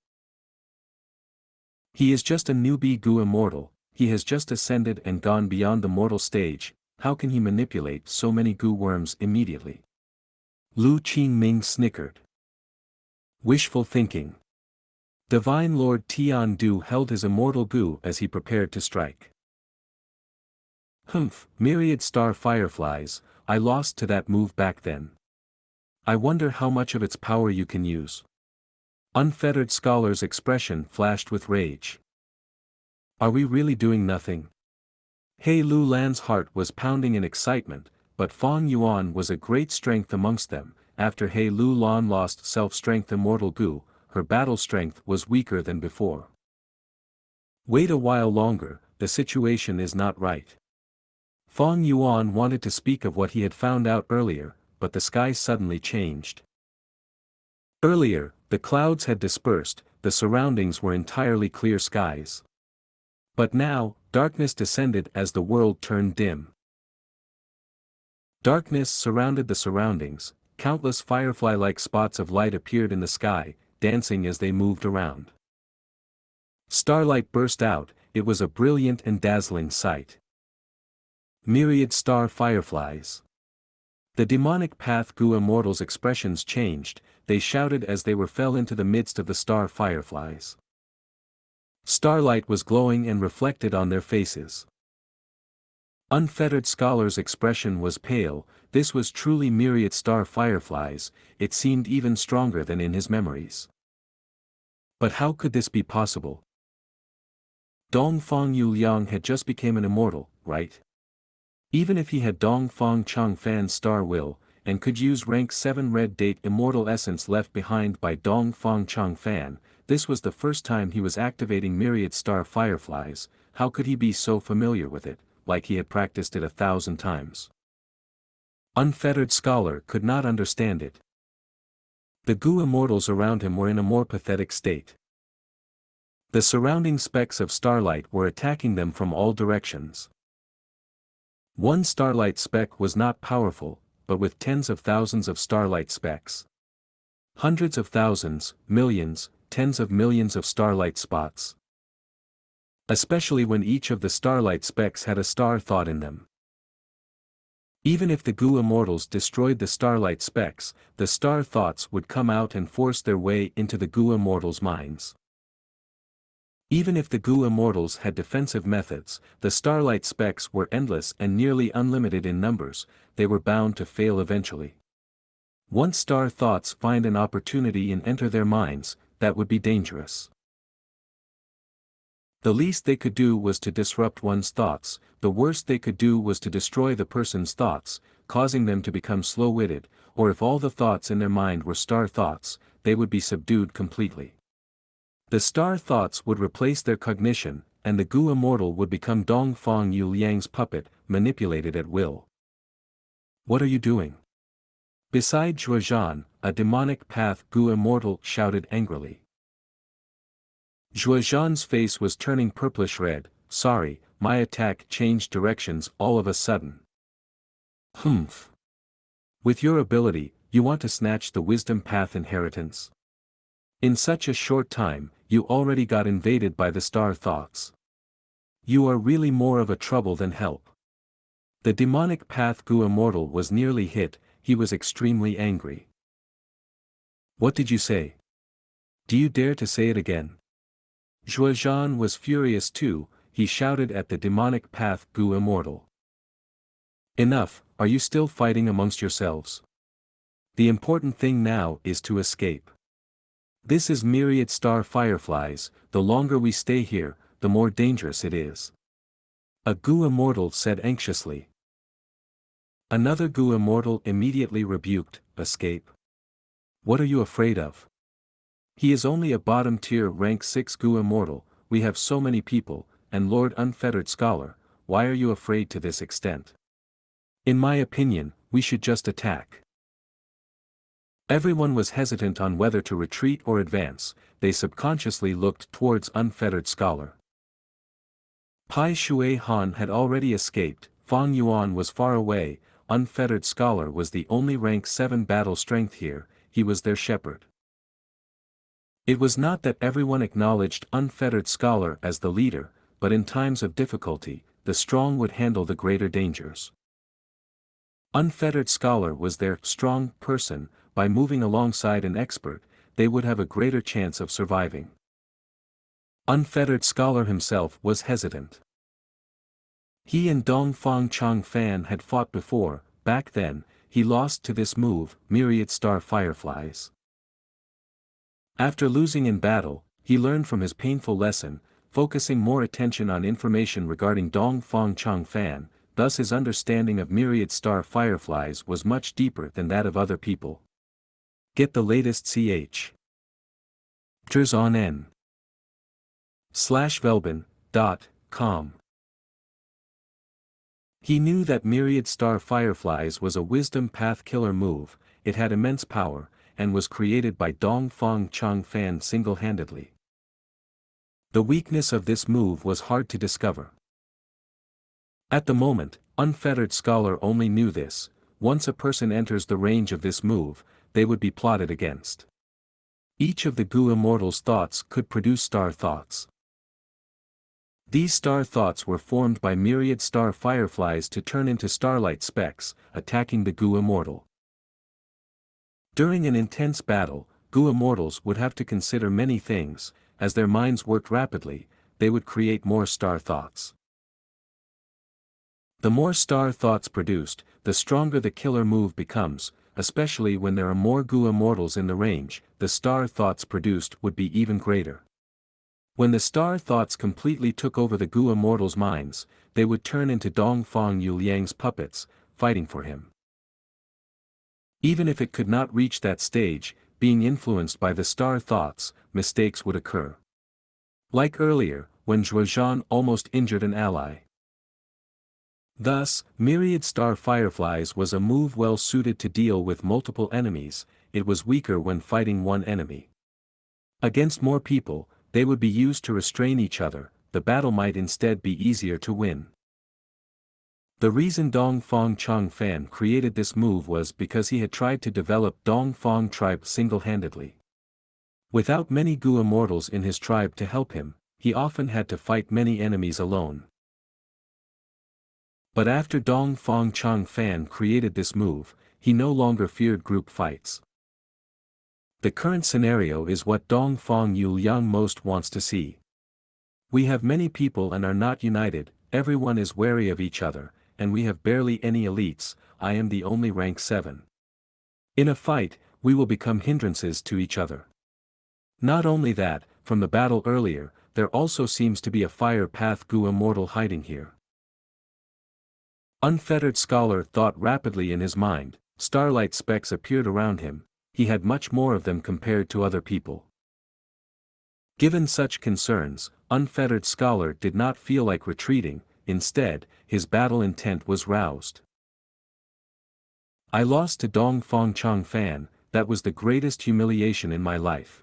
Speaker 1: He is just a newbie Gu immortal, he has just ascended and gone beyond the mortal stage, how can he manipulate so many Gu worms immediately? Lu Qingming snickered. Wishful thinking. Divine Lord Tian Du held his immortal Gu as he prepared to strike. Humph, Myriad Star Fireflies, I lost to that move back then. I wonder how much of its power you can use. Unfettered Scholar's expression flashed with rage. Are we really doing nothing? He Lu Lan's heart was pounding in excitement, but Fang Yuan was a great strength amongst them. After He Lu Lan lost self-strength immortal Gu, her battle strength was weaker than before. Wait a while longer, the situation is not right. Fang Yuan wanted to speak of what he had found out earlier, but the sky suddenly changed. Earlier, the clouds had dispersed, the surroundings were entirely clear skies. But now, darkness descended as the world turned dim. Darkness surrounded the surroundings, countless firefly-like spots of light appeared in the sky, dancing as they moved around. Starlight burst out, it was a brilliant and dazzling sight. Myriad Star Fireflies. The demonic path Gu immortals' expressions changed, they shouted as they fell into the midst of the star fireflies. Starlight was glowing and reflected on their faces. Unfettered Scholar's expression was pale, this was truly Myriad Star Fireflies, it seemed even stronger than in his memories. But how could this be possible? Dong Fang Yuliang had just become an immortal, right? Even if he had Dong Fang Chang Fan's star will, and could use rank 7 red date immortal essence left behind by Dong Fang Chang Fan, this was the first time he was activating Myriad Star Fireflies, how could he be so familiar with it, like he had practiced it 1,000 times? Unfettered Scholar could not understand it. The Gu immortals around him were in a more pathetic state. The surrounding specks of starlight were attacking them from all directions. One starlight speck was not powerful, but with tens of thousands of starlight specks. Hundreds of thousands, millions, tens of millions of starlight spots. Especially when each of the starlight specks had a star thought in them. Even if the Gu immortals destroyed the starlight specks, the star thoughts would come out and force their way into the Gu immortals' minds. Even if the Gu immortals had defensive methods, the starlight specks were endless and nearly unlimited in numbers, they were bound to fail eventually. Once star thoughts find an opportunity and enter their minds, that would be dangerous. The least they could do was to disrupt one's thoughts, the worst they could do was to destroy the person's thoughts, causing them to become slow-witted, or if all the thoughts in their mind were star thoughts, they would be subdued completely. The star thoughts would replace their cognition, and the Gu immortal would become Dong Fang Yuliang's puppet, manipulated at will. What are you doing? Beside Zhuozhan, a demonic path Gu immortal shouted angrily. Zhuozhan's face was turning purplish red, sorry, my attack changed directions all of a sudden. Humph. With your ability, You want to snatch the wisdom path inheritance? In such a short time, you already got invaded by the star thoughts. You are really more of a trouble than help. The demonic path Gu immortal was nearly hit, he was extremely angry. What did you say? Do you dare to say it again? Zhuozhan was furious too, he shouted at the demonic path Gu immortal. Enough, are you still fighting amongst yourselves? The important thing now is to escape. This is myriad star fireflies, the longer we stay here, the more dangerous it is. A Gu immortal said anxiously. Another Gu immortal immediately rebuked, escape? What are you afraid of? He is only a bottom tier rank 6 Gu immortal, we have so many people, and Lord Unfettered Scholar, why are you afraid to this extent? In my opinion, we should just attack. Everyone was hesitant on whether to retreat or advance, they subconsciously looked towards Unfettered Scholar. Pai Shui Han had already escaped, Fang Yuan was far away, Unfettered Scholar was the only rank 7 battle strength here, he was their shepherd. It was not that everyone acknowledged Unfettered Scholar as the leader, but in times of difficulty, the strong would handle the greater dangers. Unfettered Scholar was their strong person, by moving alongside an expert, they would have a greater chance of surviving. Unfettered Scholar himself was hesitant. He and Dongfang Changfan had fought before, back then, he lost to this move, myriad star fireflies. After losing in battle, he learned from his painful lesson, focusing more attention on information regarding Dongfang Changfan, thus his understanding of myriad star fireflies was much deeper than that of other people. Get the latest ch. Ters on n. /velben.com. He knew that myriad star fireflies was a wisdom path killer move, it had immense power, and was created by Dongfang Changfan single-handedly. The weakness of this move was hard to discover. At the moment, Unfettered Scholar only knew this, once a person enters the range of this move, they would be plotted against. Each of the Gu immortals' thoughts could produce star thoughts. These star thoughts were formed by myriad star fireflies to turn into starlight specks, attacking the Gu immortal. During an intense battle, Gu immortals would have to consider many things, as their minds worked rapidly, they would create more star thoughts. The more star thoughts produced, the stronger the killer move becomes, especially when there are more Gu immortals in the range, the star thoughts produced would be even greater. When the star thoughts completely took over the Gu immortals' minds, they would turn into Dongfang Yuliang's puppets, fighting for him. Even if it could not reach that stage, being influenced by the star thoughts, mistakes would occur. Like earlier, when Zhuozhan almost injured an ally. Thus, myriad star fireflies was a move well suited to deal with multiple enemies, it was weaker when fighting one enemy. Against more people, they would be used to restrain each other, the battle might instead be easier to win. The reason Dongfang Changfan created this move was because he had tried to develop Dongfang tribe single-handedly. Without many Gu immortals in his tribe to help him, he often had to fight many enemies alone. But after Dongfang Changfan created this move, he no longer feared group fights. The current scenario is what Dongfang Yuliang most wants to see. We have many people and are not united, everyone is wary of each other, and we have barely any elites, I am the only rank 7. In a fight, we will become hindrances to each other. Not only that, from the battle earlier, there also seems to be a fire path Gu immortal hiding here. Unfettered Scholar thought rapidly in his mind, starlight specks appeared around him, he had much more of them compared to other people. Given such concerns, Unfettered Scholar did not feel like retreating, instead, his battle intent was roused. I lost to Dongfang Changfan, that was the greatest humiliation in my life.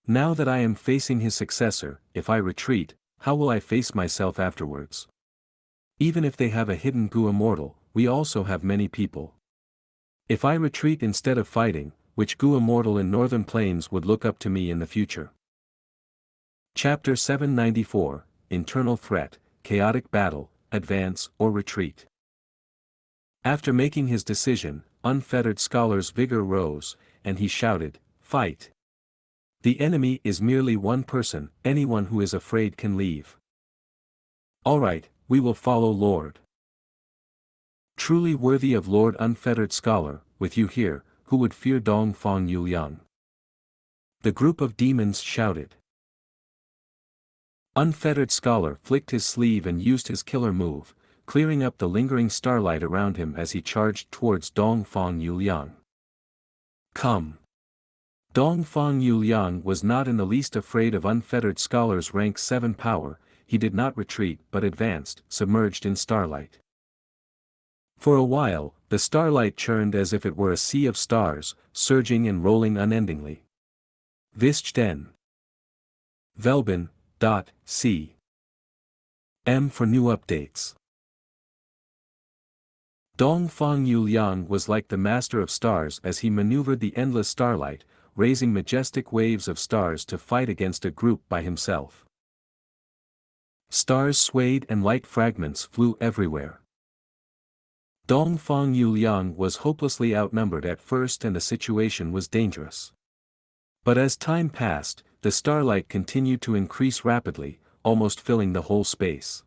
Speaker 1: Now that I am facing his successor, if I retreat, how will I face myself afterwards? Even if they have a hidden Gu immortal, we also have many people. If I retreat instead of fighting, which Gu immortal in northern plains would look up to me in the future? Chapter 794, Internal Threat, Chaotic Battle, Advance or Retreat. After making his decision, Unfettered Scholar's vigor rose, and he shouted, "Fight! The enemy is merely one person, anyone who is afraid can leave." "All right, we will follow Lord." "Truly worthy of Lord Unfettered Scholar, with you here, who would fear Dongfang Yuliang?" The group of demons shouted. Unfettered Scholar flicked his sleeve and used his killer move, clearing up the lingering starlight around him as he charged towards Dongfang Yuliang. "Come!" Dongfang Yuliang was not in the least afraid of Unfettered Scholar's rank 7 power. He did not retreat but advanced, submerged in starlight. For a while, the starlight churned as if it were a sea of stars, surging and rolling unendingly. Vischten. Velbin. C. M for new updates. Dongfang Yuliang was like the master of stars as he maneuvered the endless starlight, raising majestic waves of stars to fight against a group by himself. Stars swayed and light fragments flew everywhere. Dongfang Yuliang was hopelessly outnumbered at first and the situation was dangerous. But as time passed, the starlight continued to increase rapidly, almost filling the whole space.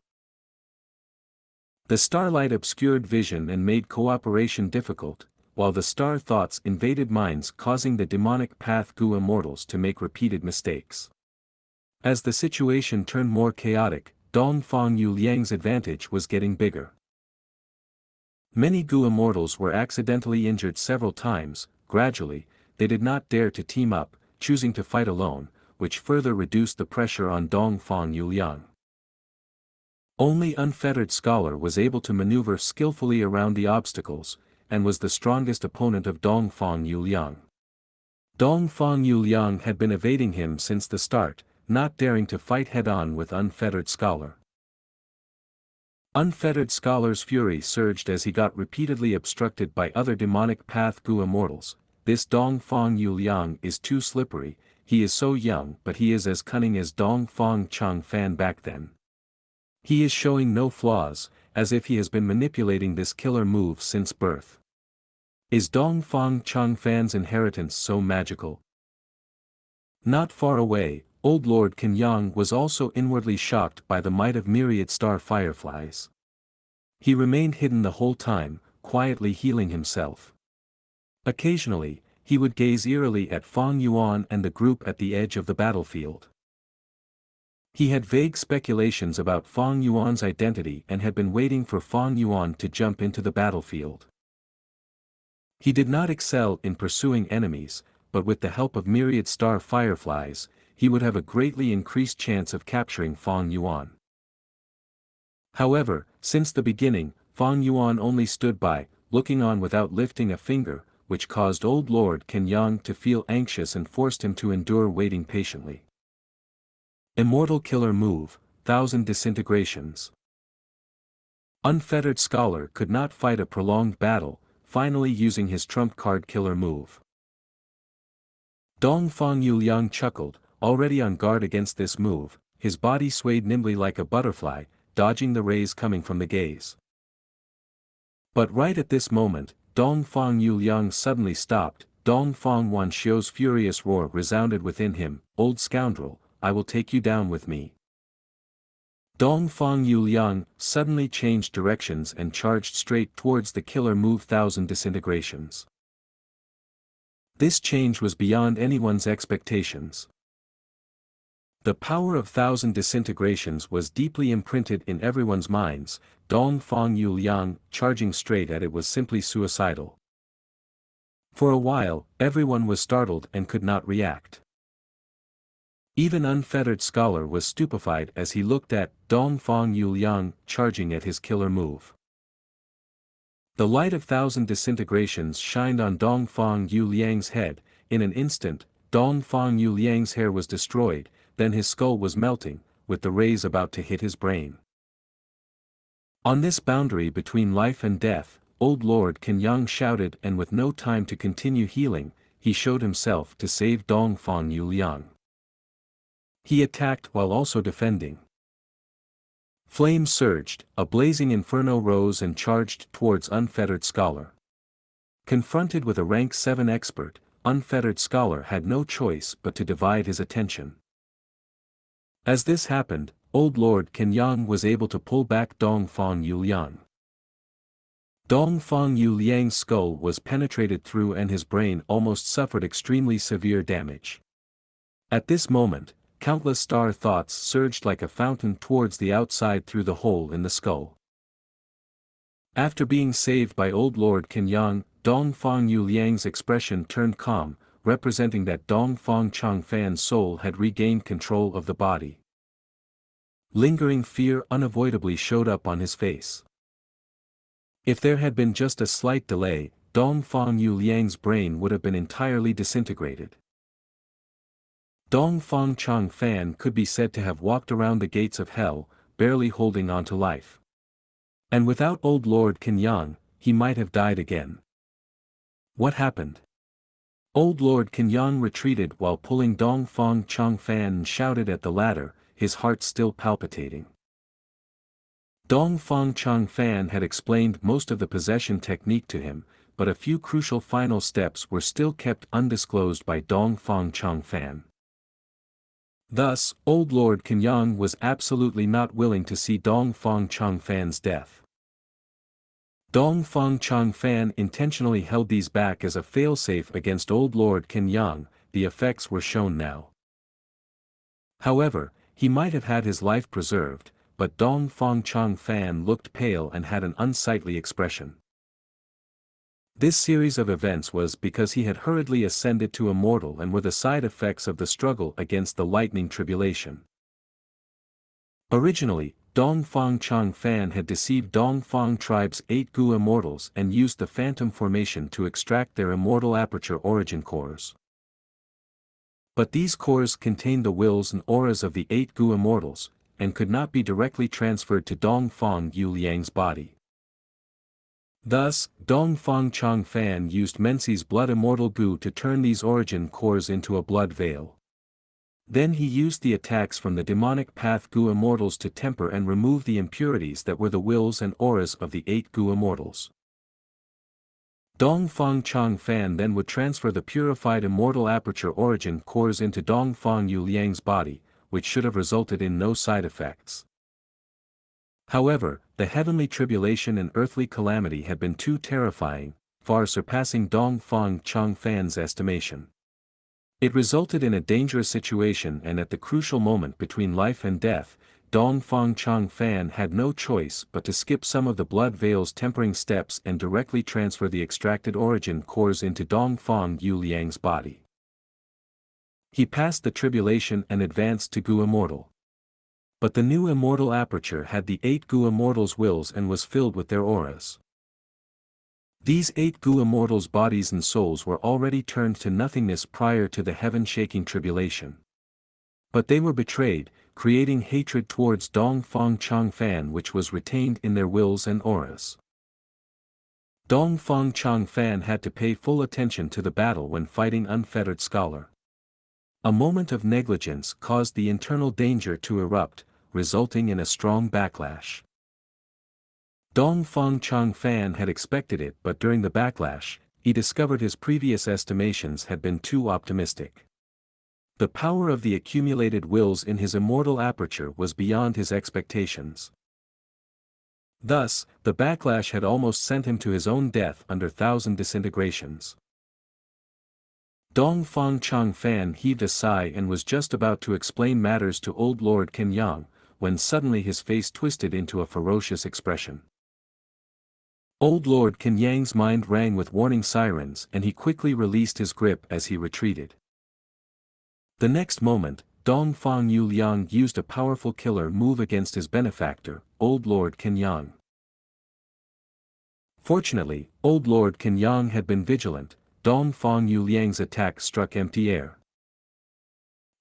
Speaker 1: The starlight obscured vision and made cooperation difficult, while the star thoughts invaded minds, causing the demonic Path Gu immortals to make repeated mistakes. As the situation turned more chaotic, Dongfang Yuliang's advantage was getting bigger. Many Gu immortals were accidentally injured several times. Gradually, they did not dare to team up, choosing to fight alone, which further reduced the pressure on Dongfang Yuliang. Only Unfettered Scholar was able to maneuver skillfully around the obstacles, and was the strongest opponent of Dongfang Yuliang. Dongfang Yuliang had been evading him since the start, not daring to fight head-on with Unfettered Scholar. Unfettered Scholar's fury surged as he got repeatedly obstructed by other demonic Path Gu immortals. "This Dongfang Yuliang is too slippery. He is so young but he is as cunning as Dongfang Changfan back then. He is showing no flaws, as if he has been manipulating this killer move since birth. Is Dongfang Changfan's inheritance so magical?" Not far away, Old Lord Kenyang was also inwardly shocked by the might of myriad star fireflies. He remained hidden the whole time, quietly healing himself. Occasionally, he would gaze eerily at Fang Yuan and the group at the edge of the battlefield. He had vague speculations about Fang Yuan's identity and had been waiting for Fang Yuan to jump into the battlefield. He did not excel in pursuing enemies, but with the help of myriad star fireflies, he would have a greatly increased chance of capturing Fang Yuan. However, since the beginning, Fang Yuan only stood by, looking on without lifting a finger, which caused Old Lord Kenyang to feel anxious and forced him to endure waiting patiently. Immortal Killer Move, 1000 Disintegrations. Unfettered Scholar could not fight a prolonged battle, finally using his trump card Killer Move. Dongfang Yuliang chuckled, already on guard against this move. His body swayed nimbly like a butterfly, dodging the rays coming from the gaze. But right at this moment, Dongfang Yuliang suddenly stopped. Dongfang Wanxiu's furious roar resounded within him. "Old scoundrel, I will take you down with me." Dongfang Yuliang suddenly changed directions and charged straight towards the killer move 1000 Disintegrations. This change was beyond anyone's expectations. The power of 1000 Disintegrations was deeply imprinted in everyone's minds. Dongfang Yuliang charging straight at it was simply suicidal. For a while, everyone was startled and could not react. Even Unfettered Scholar was stupefied as he looked at Dongfang Yuliang charging at his killer move. The light of 1000 Disintegrations shined on Dongfang Yuliang's head. In an instant, Dongfang Yuliang's hair was destroyed, then his skull was melting, with the rays about to hit his brain. On this boundary between life and death, Old Lord Kenyang shouted, and with no time to continue healing, he showed himself to save Dongfang Yuliang. He attacked while also defending. Flames surged, a blazing inferno rose and charged towards Unfettered Scholar. Confronted with a rank 7 expert, Unfettered Scholar had no choice but to divide his attention. As this happened, Old Lord Kenyang was able to pull back Dongfang Yuliang. Dongfang Yuliang's skull was penetrated through and his brain almost suffered extremely severe damage. At this moment, countless star thoughts surged like a fountain towards the outside through the hole in the skull. After being saved by Old Lord Kenyang, Dongfang Yuliang's expression turned calm, representing that Dongfang Changfan's soul had regained control of the body. Lingering fear unavoidably showed up on his face. If there had been just a slight delay, Dongfang Yuliang's brain would have been entirely disintegrated. Dongfang Changfan could be said to have walked around the gates of hell, barely holding on to life. And without Old Lord Kenyang, he might have died again. What happened? Old Lord Kenyang retreated while pulling Dongfang Changfan and shouted at the latter, his heart still palpitating. Dongfang Changfan had explained most of the possession technique to him, but a few crucial final steps were still kept undisclosed by Dongfang Changfan. Thus, Old Lord Kenyang was absolutely not willing to see Dongfang Changfan's death. Dongfang Changfan intentionally held these back as a failsafe against Old Lord Kenyang. The effects were shown now. However, he might have had his life preserved, but Dongfang Changfan looked pale and had an unsightly expression. This series of events was because he had hurriedly ascended to immortal and were the side effects of the struggle against the lightning tribulation. Originally, Dongfang Changfan had deceived Dongfang tribe's 8 Gu immortals and used the phantom formation to extract their immortal aperture origin cores. But these cores contained the wills and auras of the 8 Gu immortals, and could not be directly transferred to Dongfang Yuliang's body. Thus, Dongfang Changfan used Mensi's blood immortal Gu to turn these origin cores into a blood veil. Then he used the attacks from the demonic path Gu immortals to temper and remove the impurities that were the wills and auras of the 8 Gu immortals. Dongfang Changfan then would transfer the purified immortal aperture origin cores into Dongfang Yuliang's body, which should have resulted in no side effects. However, the heavenly tribulation and earthly calamity had been too terrifying, far surpassing Dongfang Changfan's estimation. It resulted in a dangerous situation, and at the crucial moment between life and death, Dongfang Changfan had no choice but to skip some of the blood veil's tempering steps and directly transfer the extracted origin cores into Dongfang Yuliang's body. He passed the tribulation and advanced to Gu Immortal. But the new immortal aperture had the 8 Gu immortals' wills and was filled with their auras. These 8 Gu immortals' bodies and souls were already turned to nothingness prior to the heaven-shaking tribulation. But they were betrayed, creating hatred towards Dongfang Changfan, which was retained in their wills and auras. Dongfang Changfan had to pay full attention to the battle when fighting Unfettered Scholar. A moment of negligence caused the internal danger to erupt, resulting in a strong backlash. Dongfang Changfan had expected it, but during the backlash, he discovered his previous estimations had been too optimistic. The power of the accumulated wills in his immortal aperture was beyond his expectations. Thus, the backlash had almost sent him to his own death under 1,000 disintegrations. Dongfang Changfan heaved a sigh and was just about to explain matters to Old Lord Kenyang, when suddenly his face twisted into a ferocious expression. Old Lord Kenyang's mind rang with warning sirens, and he quickly released his grip as he retreated. The next moment, Dongfang Yuliang used a powerful killer move against his benefactor, Old Lord Kenyang. Fortunately, Old Lord Kenyang had been vigilant. Dongfang Yuliang's attack struck empty air.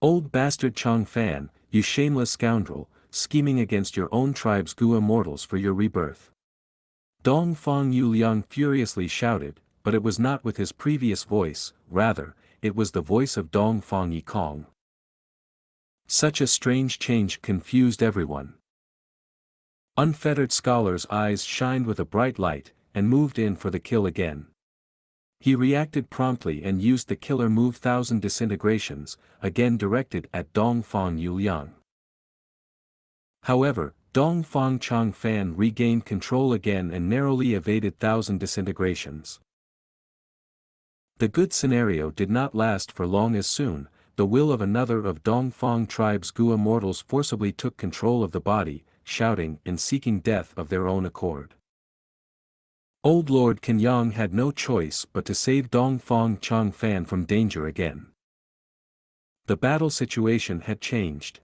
Speaker 1: Old bastard Changfan, you shameless scoundrel, scheming against your own tribe's Gu immortals for your rebirth. Dong Fang Yuliang furiously shouted, but it was not with his previous voice, rather, it was the voice of Dong Fang Yikong. Such a strange change confused everyone. Unfettered Scholar's eyes shined with a bright light, and moved in for the kill again. He reacted promptly and used the killer move 1,000 disintegrations, again directed at Dong Fang Yuliang. However, Dong Fang Changfan regained control again and narrowly evaded 1,000 disintegrations. The good scenario did not last for long as soon, the will of another of Dong Fang tribe's Gu immortals forcibly took control of the body, shouting and seeking death of their own accord. Old Lord Kenyang had no choice but to save Dong Fang Changfan from danger again. The battle situation had changed.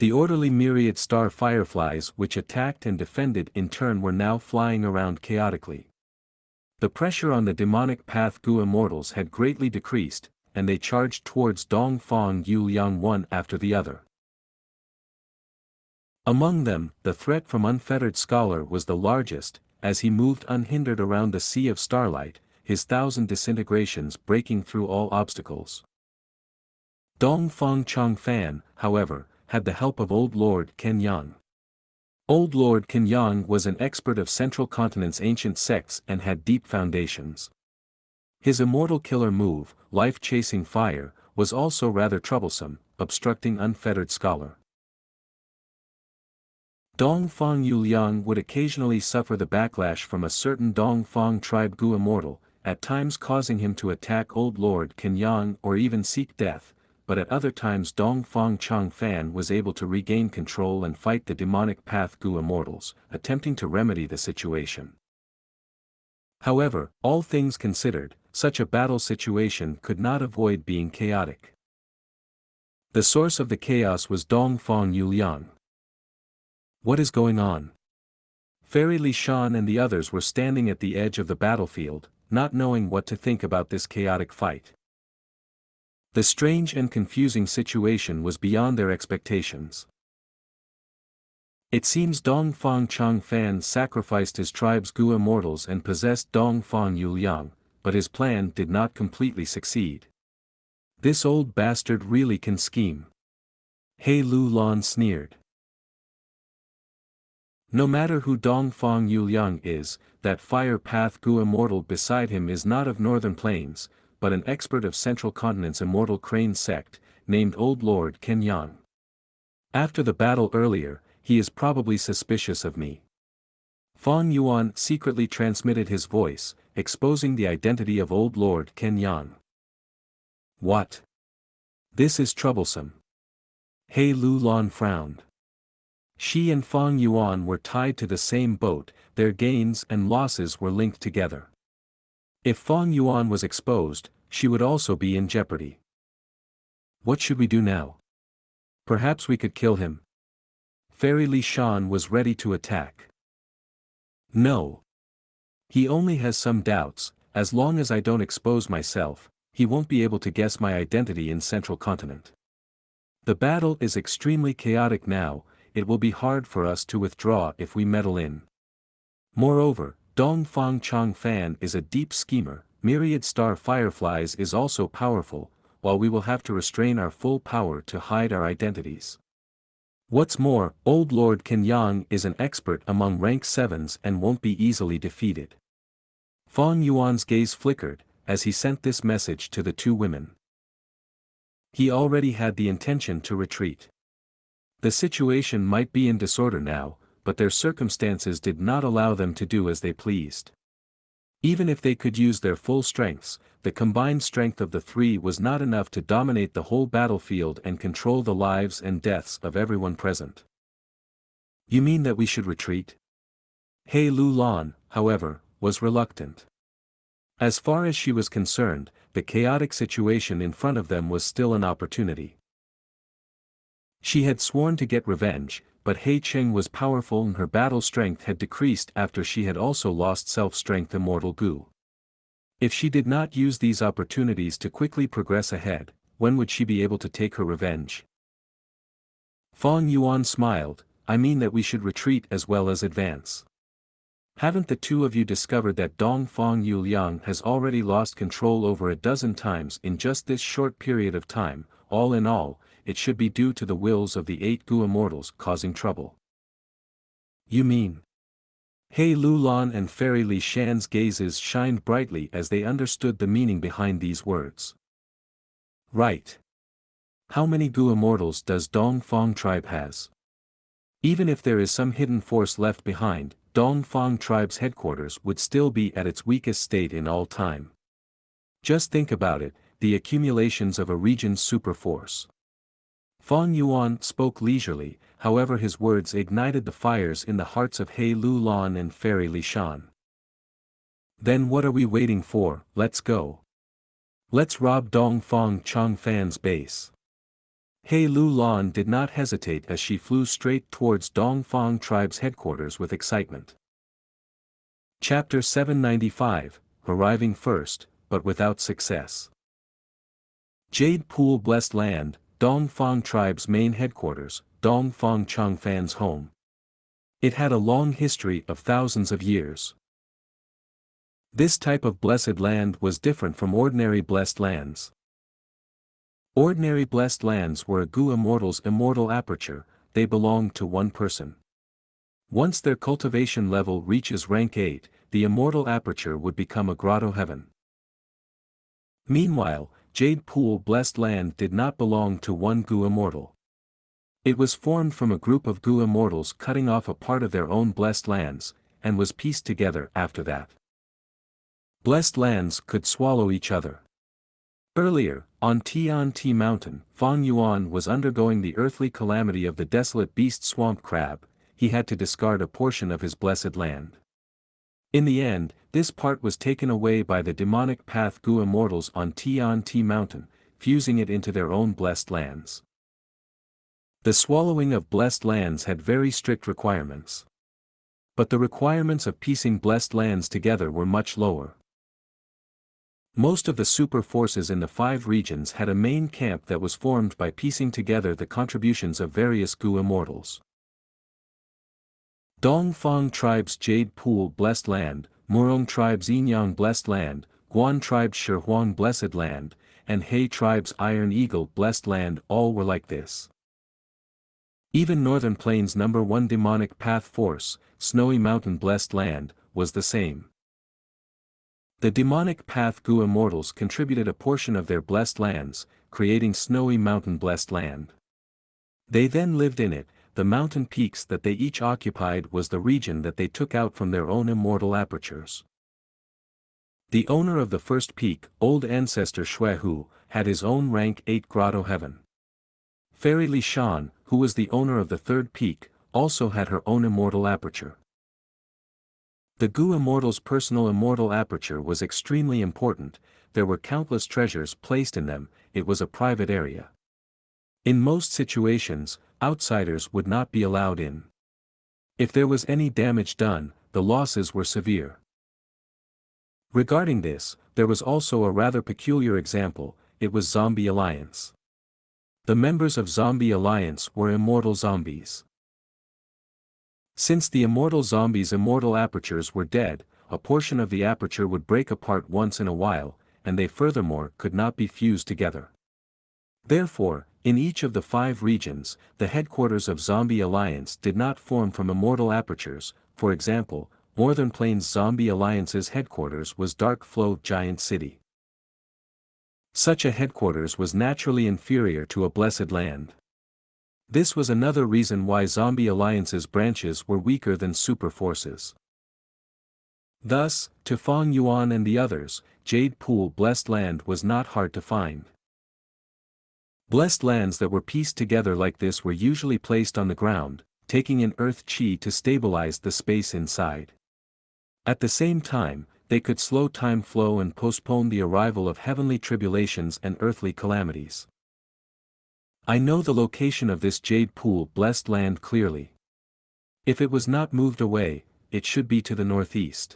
Speaker 1: The orderly myriad star fireflies which attacked and defended in turn were now flying around chaotically. The pressure on the demonic path Gu immortals had greatly decreased, and they charged towards Dong Fang Yuliang one after the other. Among them, the threat from Unfettered Scholar was the largest, as he moved unhindered around the sea of starlight, his 1,000 disintegrations breaking through all obstacles. Dong Fang Changfan, however, had the help of Old Lord Kenyang. Old Lord Kenyang was an expert of Central Continent's ancient sects and had deep foundations. His immortal killer move, life-chasing fire, was also rather troublesome, obstructing Unfettered Scholar. Dong Fang Yuliang would occasionally suffer the backlash from a certain Dong Fang tribe Gu immortal, at times causing him to attack Old Lord Kenyang or even seek death, but at other times Dong Fang Changfan was able to regain control and fight the demonic path Gu immortals, attempting to remedy the situation. However, all things considered, such a battle situation could not avoid being chaotic. The source of the chaos was Dong Fang Yuliang. What is going on? Fairy Li Shan and the others were standing at the edge of the battlefield, not knowing what to think about this chaotic fight. The strange and confusing situation was beyond their expectations. It seems Dong Fang Changfan sacrificed his tribe's Gu immortals and possessed Dong Fang Yuliang, but his plan did not completely succeed. This old bastard really can scheme. He Lu Lan sneered. No matter who Dong Fang Yuliang is, that fire path Gu immortal beside him is not of Northern Plains, but an expert of Central Continent's immortal crane sect, named Old Lord Kenyang. After the battle earlier, he is probably suspicious of me. Fang Yuan secretly transmitted his voice, exposing the identity of Old Lord Kenyang. What? This is troublesome. He Lu Lan frowned. She and Fang Yuan were tied to the same boat, their gains and losses were linked together. If Fang Yuan was exposed, she would also be in jeopardy. What should we do now? Perhaps we could kill him. Fairy Li Shan was ready to attack. No. He only has some doubts, as long as I don't expose myself, he won't be able to guess my identity in Central Continent. The battle is extremely chaotic now, it will be hard for us to withdraw if we meddle in. Moreover, Dong Fang Changfan is a deep schemer, myriad star fireflies is also powerful, while we will have to restrain our full power to hide our identities. What's more, Old Lord Kenyang is an expert among rank 7s and won't be easily defeated. Fang Yuan's gaze flickered, as he sent this message to the two women. He already had the intention to retreat. The situation might be in disorder now, but their circumstances did not allow them to do as they pleased. Even if they could use their full strengths, the combined strength of the three was not enough to dominate the whole battlefield and control the lives and deaths of everyone present. You mean that we should retreat? He Lu Lan, however, was reluctant. As far as she was concerned, the chaotic situation in front of them was still an opportunity. She had sworn to get revenge, but He Cheng was powerful and her battle strength had decreased after she had also lost self-strength Immortal Gu. If she did not use these opportunities to quickly progress ahead, when would she be able to take her revenge? Fang Yuan smiled, I mean that we should retreat as well as advance. Haven't the two of you discovered that Dongfang Yuliang has already lost control over a dozen times in just this short period of time? All in all, it should be due to the wills of the 8 Gu immortals causing trouble. You mean? He Lulan and Fairy Li Shan's gazes shined brightly as they understood the meaning behind these words. Right. How many Gu immortals does Dongfang tribe has? Even if there is some hidden force left behind, Dongfang tribe's headquarters would still be at its weakest state in all time. Just think about it, the accumulations of a region's superforce. Fang Yuan spoke leisurely, however his words ignited the fires in the hearts of He Lulan and Fairy Li Shan. Then what are we waiting for? Let's go. Let's rob Dongfang Changfan's base. He Lulan did not hesitate as she flew straight towards Dongfang tribe's headquarters with excitement. Chapter 795, Arriving First, but without success. Jade Pool Blessed Land, Dongfang tribe's main headquarters, Dongfang Changfan's home. It had a long history of thousands of years. This type of blessed land was different from ordinary blessed lands. Ordinary blessed lands were a Gu immortal's immortal aperture, they belonged to one person. Once their cultivation level reaches rank 8, the immortal aperture would become a grotto heaven. Meanwhile, Jade Pool Blessed Land did not belong to one Gu immortal. It was formed from a group of Gu immortals cutting off a part of their own blessed lands, and was pieced together after that. Blessed lands could swallow each other. Earlier, on Tianti Mountain, Fang Yuan was undergoing the earthly calamity of the desolate beast swamp crab. He had to discard a portion of his blessed land. In the end, this part was taken away by the demonic path Gu immortals on Tianti Mountain, fusing it into their own blessed lands. The swallowing of blessed lands had very strict requirements. But the requirements of piecing blessed lands together were much lower. Most of the super forces in the 5 regions had a main camp that was formed by piecing together the contributions of various Gu immortals. Dongfang tribe's Jade Pool Blessed Land, Murong tribe's Yinyang Blessed Land, Guan tribe's Shihuang Blessed Land, and He tribe's Iron Eagle Blessed Land all were like this. Even Northern Plains No. 1 demonic path force, Snowy Mountain Blessed Land, was the same. The demonic path Gu immortals contributed a portion of their blessed lands, creating Snowy Mountain Blessed Land. They then lived in it. The mountain peaks that they each occupied was the region that they took out from their own immortal apertures. The owner of the first peak, Old Ancestor Xuehu, had his own rank 8 grotto heaven. Fairy Li Shan, who was the owner of the third peak, also had her own immortal aperture. The Gu immortal's personal immortal aperture was extremely important, there were countless treasures placed in them, it was a private area. In most situations, outsiders would not be allowed in. If there was any damage done, the losses were severe. Regarding this, there was also a rather peculiar example, it was Zombie Alliance. The members of Zombie Alliance were immortal zombies. Since the immortal zombies' immortal apertures were dead, a portion of the aperture would break apart once in a while, and they furthermore could not be fused together. Therefore, in each of the 5 regions, the headquarters of Zombie Alliance did not form from immortal apertures. For example, Northern Plains Zombie Alliance's headquarters was Dark Flow Giant City. Such a headquarters was naturally inferior to a blessed land. This was another reason why Zombie Alliance's branches were weaker than super forces. Thus, to Fang Yuan and the others, Jade Pool Blessed Land was not hard to find. Blessed lands that were pieced together like this were usually placed on the ground, taking in earth chi to stabilize the space inside. At the same time, they could slow time flow and postpone the arrival of heavenly tribulations and earthly calamities. I know the location of this Jade Pool Blessed Land clearly. If it was not moved away, it should be to the northeast.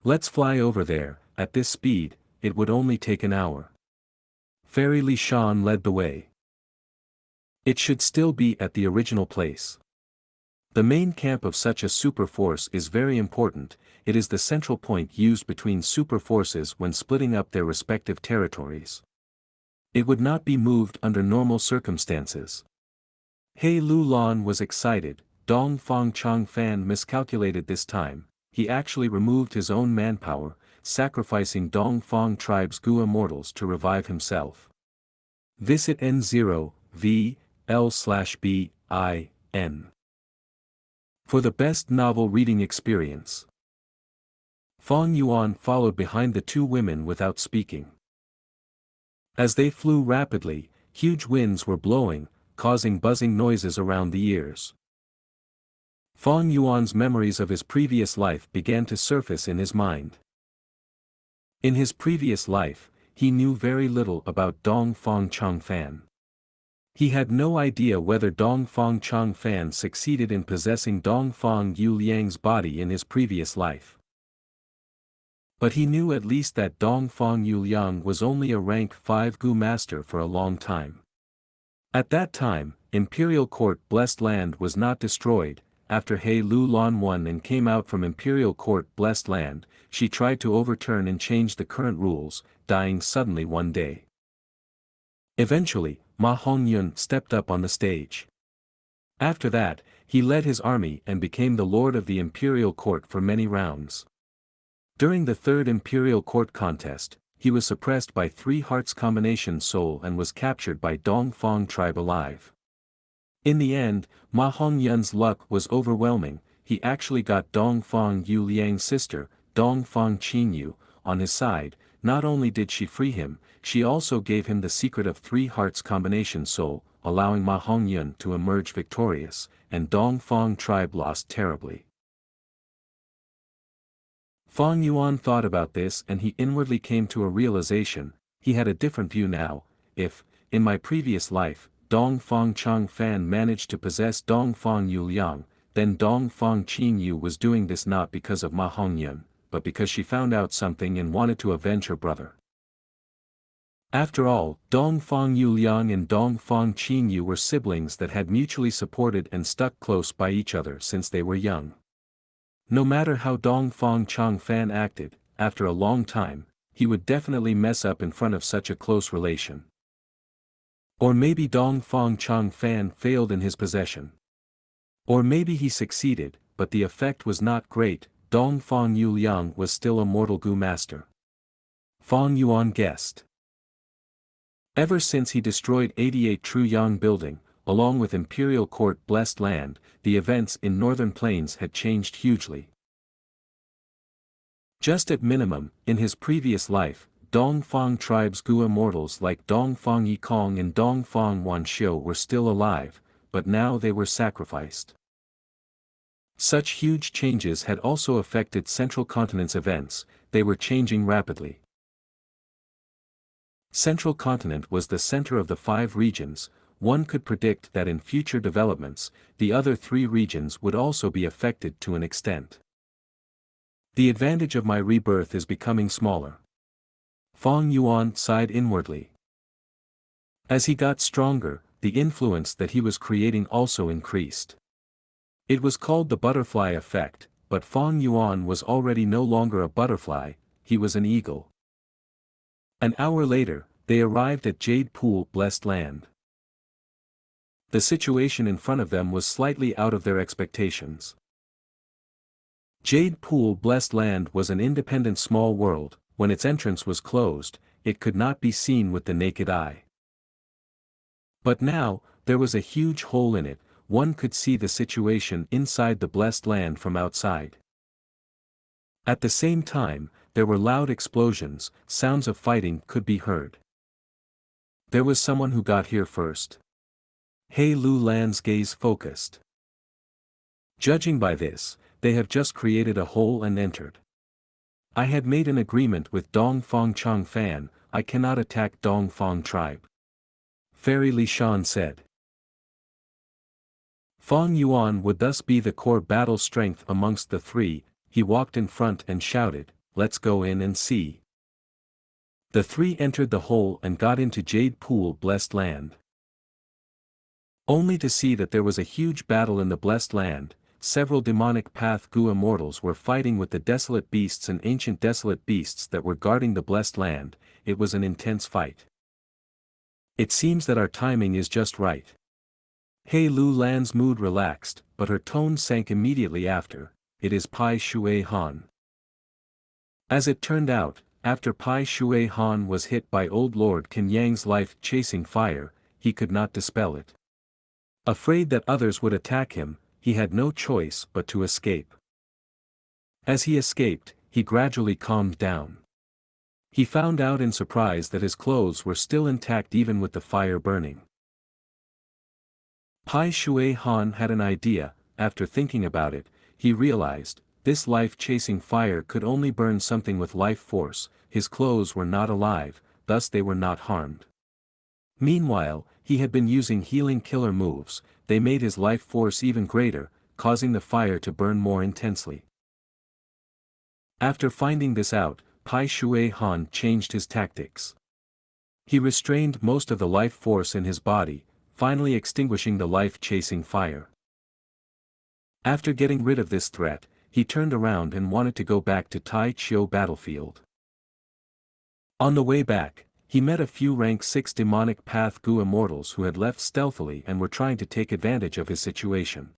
Speaker 1: Let's fly over there. At this speed, it would only take an hour. Fairy Li Shan led the way. It should still be at the original place. The main camp of such a super force is very important, it is the central point used between super forces when splitting up their respective territories. It would not be moved under normal circumstances. He Lu Lan was excited. Dong Fang Chang Fan miscalculated this time, he actually removed his own manpower, sacrificing Dong Fang tribe's Gu immortals to revive himself. Visit N0, V, L/B, I, N. For the best novel reading experience. Fang Yuan followed behind the two women without speaking. As they flew rapidly, huge winds were blowing, causing buzzing noises around the ears. Fang Yuan's memories of his previous life began to surface in his mind. In his previous life, he knew very little about Dong Fang Chang Fan. He had no idea whether Dong Fang Chang Fan succeeded in possessing Dong Fang Yu Liang's body in his previous life. But he knew at least that Dong Fang Yu Liang was only a rank 5 Gu master for a long time. At that time, Imperial Court Blessed Land was not destroyed. After He Lu Lan won and came out from Imperial Court Blessed Land, she tried to overturn and change the current rules, dying suddenly one day. Eventually, Ma Hongyun stepped up on the stage. After that, he led his army and became the lord of the Imperial Court for many rounds. During the third Imperial Court contest, he was suppressed by 3 hearts combination soul and was captured by Dong Fang tribe alive. In the end, Ma Hongyun's luck was overwhelming, he actually got Dong Fang Yu Liang's sister, Dong Fang Qinyu, on his side. Not only did she free him, she also gave him the secret of 3 hearts combination soul, allowing Ma Hongyun to emerge victorious, and Dong Fang tribe lost terribly. Fang Yuan thought about this and he inwardly came to a realization, he had a different view now. If, in my previous life, Dong Fang Chang Fan managed to possess Dong Fang Yu Liang, then Dong Fang Qinyu was doing this not because of Ma Hongyun, but because she found out something and wanted to avenge her brother. After all, Dong Fang Yu Liang and Dong Fang Qinyu were siblings that had mutually supported and stuck close by each other since they were young. No matter how Dong Fang Chang Fan acted, after a long time, he would definitely mess up in front of such a close relation. Or maybe Dong Fang Chang Fan failed in his possession. Or maybe he succeeded, but the effect was not great. Dong Fang Yu Liang was still a mortal Gu master. Fang Yuan guessed. Ever since he destroyed 88 True Yang building, along with Imperial Court Blessed Land, the events in Northern Plains had changed hugely. Just at minimum, in his previous life, Dong Fang tribe's Gu immortals like Dong Fang Yikong and Dong Fang Wanxiu were still alive, but now they were sacrificed. Such huge changes had also affected Central Continent's events, they were changing rapidly. Central Continent was the center of the 5 regions, one could predict that in future developments, the other 3 regions would also be affected to an extent. The advantage of my rebirth is becoming smaller. Fang Yuan sighed inwardly. As he got stronger, the influence that he was creating also increased. It was called the butterfly effect, but Fang Yuan was already no longer a butterfly, he was an eagle. An hour later, they arrived at Jade Pool Blessed Land. The situation in front of them was slightly out of their expectations. Jade Pool Blessed Land was an independent small world, when its entrance was closed, it could not be seen with the naked eye. But now, there was a huge hole in it, one could see the situation inside the Blessed Land from outside. At the same time, there were loud explosions, sounds of fighting could be heard. There was someone who got here first. He Lu Lan's gaze focused. Judging by this, they have just created a hole and entered. I had made an agreement with Dong Fang Chang Fan, I cannot attack Dong Fang tribe. Fairy Li Shan said. Fang Yuan would thus be the core battle strength amongst the 3, he walked in front and shouted, let's go in and see. The 3 entered the hole and got into Jade Pool Blessed Land. Only to see that there was a huge battle in the Blessed Land, several demonic Path Gu immortals were fighting with the desolate beasts and ancient desolate beasts that were guarding the blessed land. It was an intense fight. It seems that our timing is just right. He Lu Lan's mood relaxed, but her tone sank immediately after. It is Pai Shui Han. As it turned out, after Pai Shui Han was hit by old Lord Qin Yang's life-chasing fire, he could not dispel it. Afraid that others would attack him, he had no choice but to escape. As he escaped, he gradually calmed down. He found out in surprise that his clothes were still intact even with the fire burning. Pai Shui Han had an idea. After thinking about it, he realized, this life-chasing fire could only burn something with life force. His clothes were not alive, thus they were not harmed. Meanwhile, he had been using healing killer moves. They made his life force even greater, causing the fire to burn more intensely. After finding this out, Pai Shui Han changed his tactics. He restrained most of the life force in his body, finally extinguishing the life-chasing fire. After getting rid of this threat, he turned around and wanted to go back to Tai Chiu battlefield. On the way back, he met a few rank 6 demonic Path Gu immortals who had left stealthily and were trying to take advantage of his situation.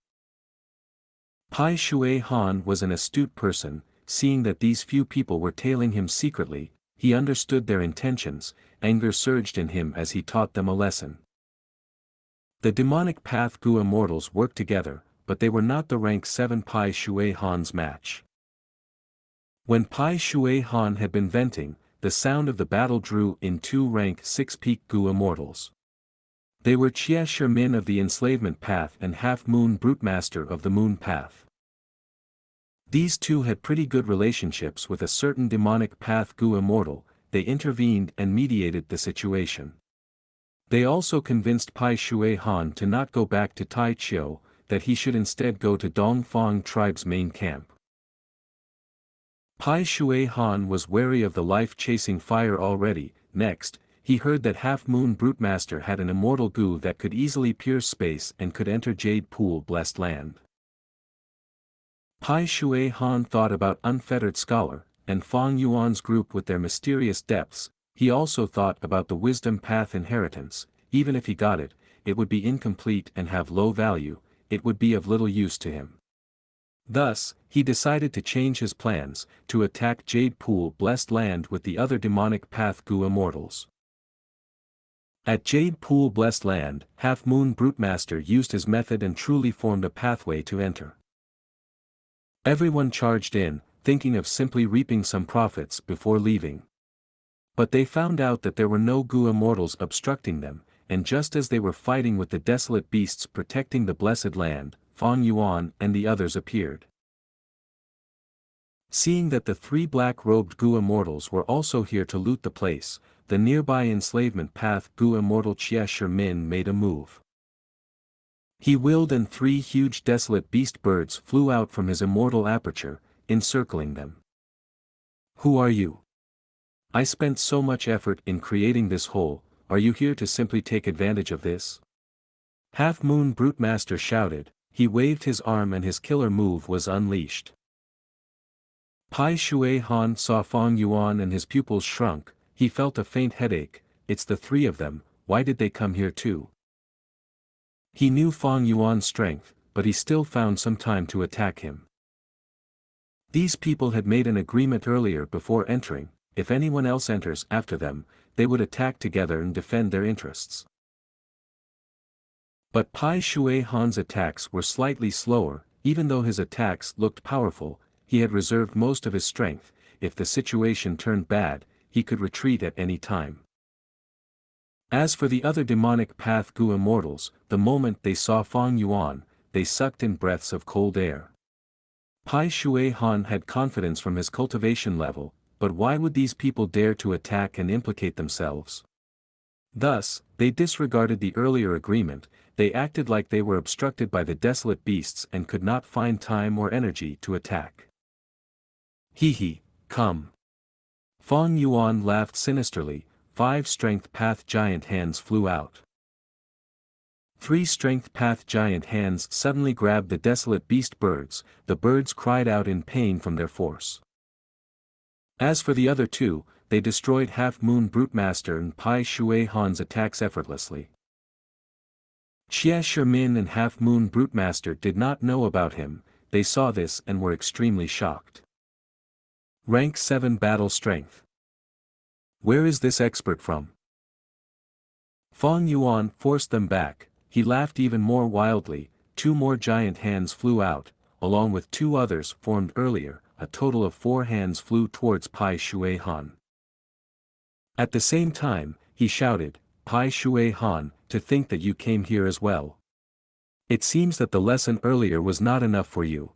Speaker 1: Pai Shui Han was an astute person. Seeing that these few people were tailing him secretly, he understood their intentions. Anger surged in him as he taught them a lesson. The demonic Path Gu immortals worked together, but they were not the rank 7 Pai Shui Han's match. When Pai Shui Han had been venting, the sound of the battle drew in 2 rank 6 Peak Gu immortals. They were Xianxia Min of the Enslavement Path and Half Moon Brutemaster of the Moon Path. These two had pretty good relationships with a certain demonic Path Gu immortal. They intervened and mediated the situation. They also convinced Pai Shui Han to not go back to Tai Chiu, that he should instead go to Dongfang tribe's main camp. Pai Shui Han was wary of the life-chasing fire already. Next, he heard that Half Moon Brutemaster had an immortal Gu that could easily pierce space and could enter Jade Pool Blessed Land. Pai Shui Han thought about Unfettered Scholar, and Fang Yuan's group with their mysterious depths. He also thought about the Wisdom Path inheritance. Even if he got it, it would be incomplete and have low value. It would be of little use to him. Thus, he decided to change his plans, to attack Jade Pool Blessed Land with the other demonic Path Gu immortals. At Jade Pool Blessed Land, Half Moon Brutemaster used his method and truly formed a pathway to enter. Everyone charged in, thinking of simply reaping some profits before leaving. But they found out that there were no Gu immortals obstructing them, and just as they were fighting with the desolate beasts protecting the blessed land, Fang Yuan and the others appeared. Seeing that the 3 black-robed Gu immortals were also here to loot the place, the nearby Enslavement Path Gu immortal Xianxia Min made a move. He willed and 3 huge desolate beast birds flew out from his immortal aperture, encircling them. Who are you? I spent so much effort in creating this hole. Are you here to simply take advantage of this? Half Moon Brutemaster shouted. He waved his arm and his killer move was unleashed. Pai Shui Han saw Fang Yuan and his pupils shrunk. He felt a faint headache. It's the 3 of them. Why did they come here too? He knew Fang Yuan's strength, but he still found some time to attack him. These people had made an agreement earlier before entering. If anyone else enters after them, they would attack together and defend their interests. But Pai Shui Han's attacks were slightly slower. Even though his attacks looked powerful, he had reserved most of his strength. If the situation turned bad, he could retreat at any time. As for the other demonic Path Gu immortals, the moment they saw Fang Yuan, they sucked in breaths of cold air. Pai Shui Han had confidence from his cultivation level, but why would these people dare to attack and implicate themselves? Thus, they disregarded the earlier agreement. They acted like they were obstructed by the desolate beasts and could not find time or energy to attack. Hee, come. Fang Yuan laughed sinisterly. 5 strength path giant hands flew out. Three strength path giant hands suddenly grabbed the desolate beast birds. The birds cried out in pain from their force. As for the other two, they destroyed Half Moon Brute Master and Pai Shui Han's attacks effortlessly. Xianxia Min and Half Moon Brute Master did not know about him. They saw this and were extremely shocked. Rank 7 Battle Strength. Where is this expert from? Fang Yuan forced them back. He laughed even more wildly. Two more giant hands flew out, along with two others formed earlier. A total of 4 hands flew towards Pai Shui Han. At the same time, he shouted, "Pai Shui Han, to think that you came here as well. It seems that the lesson earlier was not enough for you."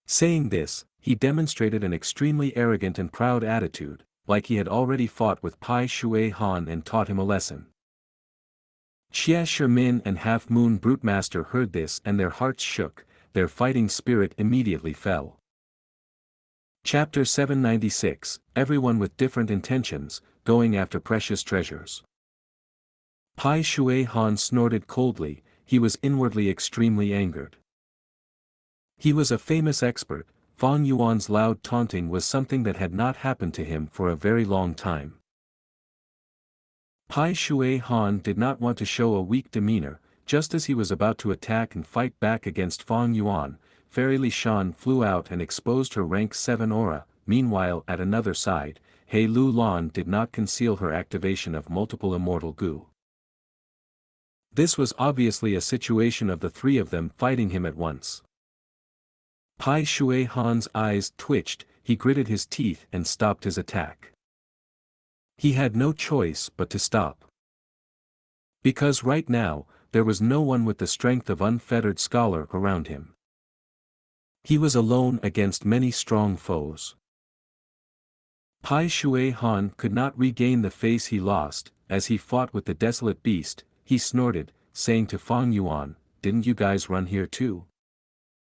Speaker 1: Saying this, he demonstrated an extremely arrogant and proud attitude, like he had already fought with Pai Shui Han and taught him a lesson. Xianxia Min and Half Moon Brute Master heard this and their hearts shook. Their fighting spirit immediately fell. Chapter 796, Everyone with Different Intentions, Going After Precious Treasures. Pai Shui Han snorted coldly. He was inwardly extremely angered. He was a famous expert. Fang Yuan's loud taunting was something that had not happened to him for a very long time. Pai Shui Han did not want to show a weak demeanor. Just as he was about to attack and fight back against Fang Yuan, Fairy Li Shan flew out and exposed her rank 7 aura. Meanwhile, at another side, He Lu Lan did not conceal her activation of multiple immortal Gu. This was obviously a situation of the three of them fighting him at once. Pai Shui Han's eyes twitched. He gritted his teeth and stopped his attack. He had no choice but to stop. Because right now, there was no one with the strength of unfettered scholar around him. He was alone against many strong foes. Pai Shui Han could not regain the face he lost. As he fought with the desolate beast, he snorted, saying to Fang Yuan, "Didn't you guys run here too?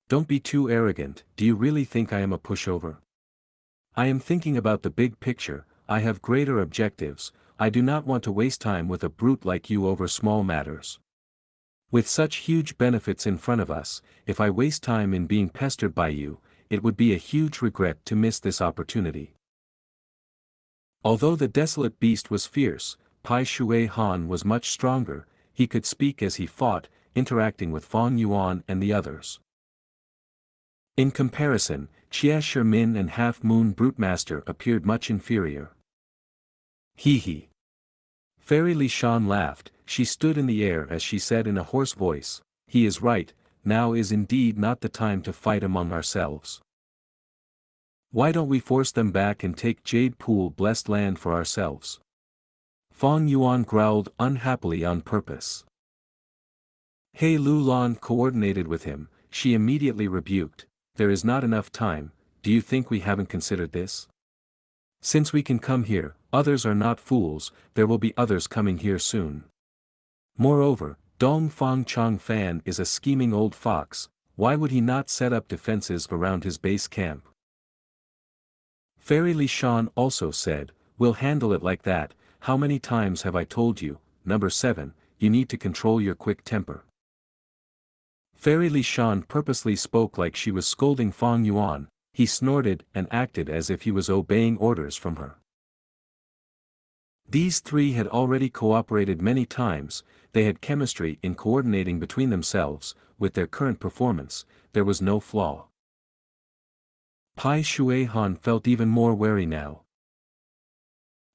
Speaker 1: Don't be too arrogant. Do you really think I am a pushover? I am thinking about the big picture. I have greater objectives. I do not want to waste time with a brute like you over small matters. With such huge benefits in front of us, if I waste time in being pestered by you, it would be a huge regret to miss this opportunity." Although the desolate beast was fierce, Pai Shui Han was much stronger. He could speak as he fought, interacting with Fang Yuan and the others. In comparison, Xianxia Min and Half Moon Brute Master appeared much inferior. Hee hee. Fairy Li Shan laughed. She stood in the air as she said in a hoarse voice, "He is right, now is indeed not the time to fight among ourselves. Why don't we force them back and take Jade Pool blessed land for ourselves?" Fang Yuan growled unhappily on purpose. He Lu Lan coordinated with him. She immediately rebuked, "There is not enough time. Do you think we haven't considered this? Since we can come here, others are not fools. There will be others coming here soon. Moreover, Dong Fang Chang Fan is a scheming old fox. Why would he not set up defenses around his base camp?" Fairy Li Shan also said, "We'll handle it like that. How many times have I told you, number 7, you need to control your quick temper." Fairy Li Shan purposely spoke like she was scolding Fang Yuan. He snorted and acted as if he was obeying orders from her. These three had already cooperated many times. They had chemistry in coordinating between themselves. With their current performance, there was no flaw. Pai Shui Han felt even more wary now.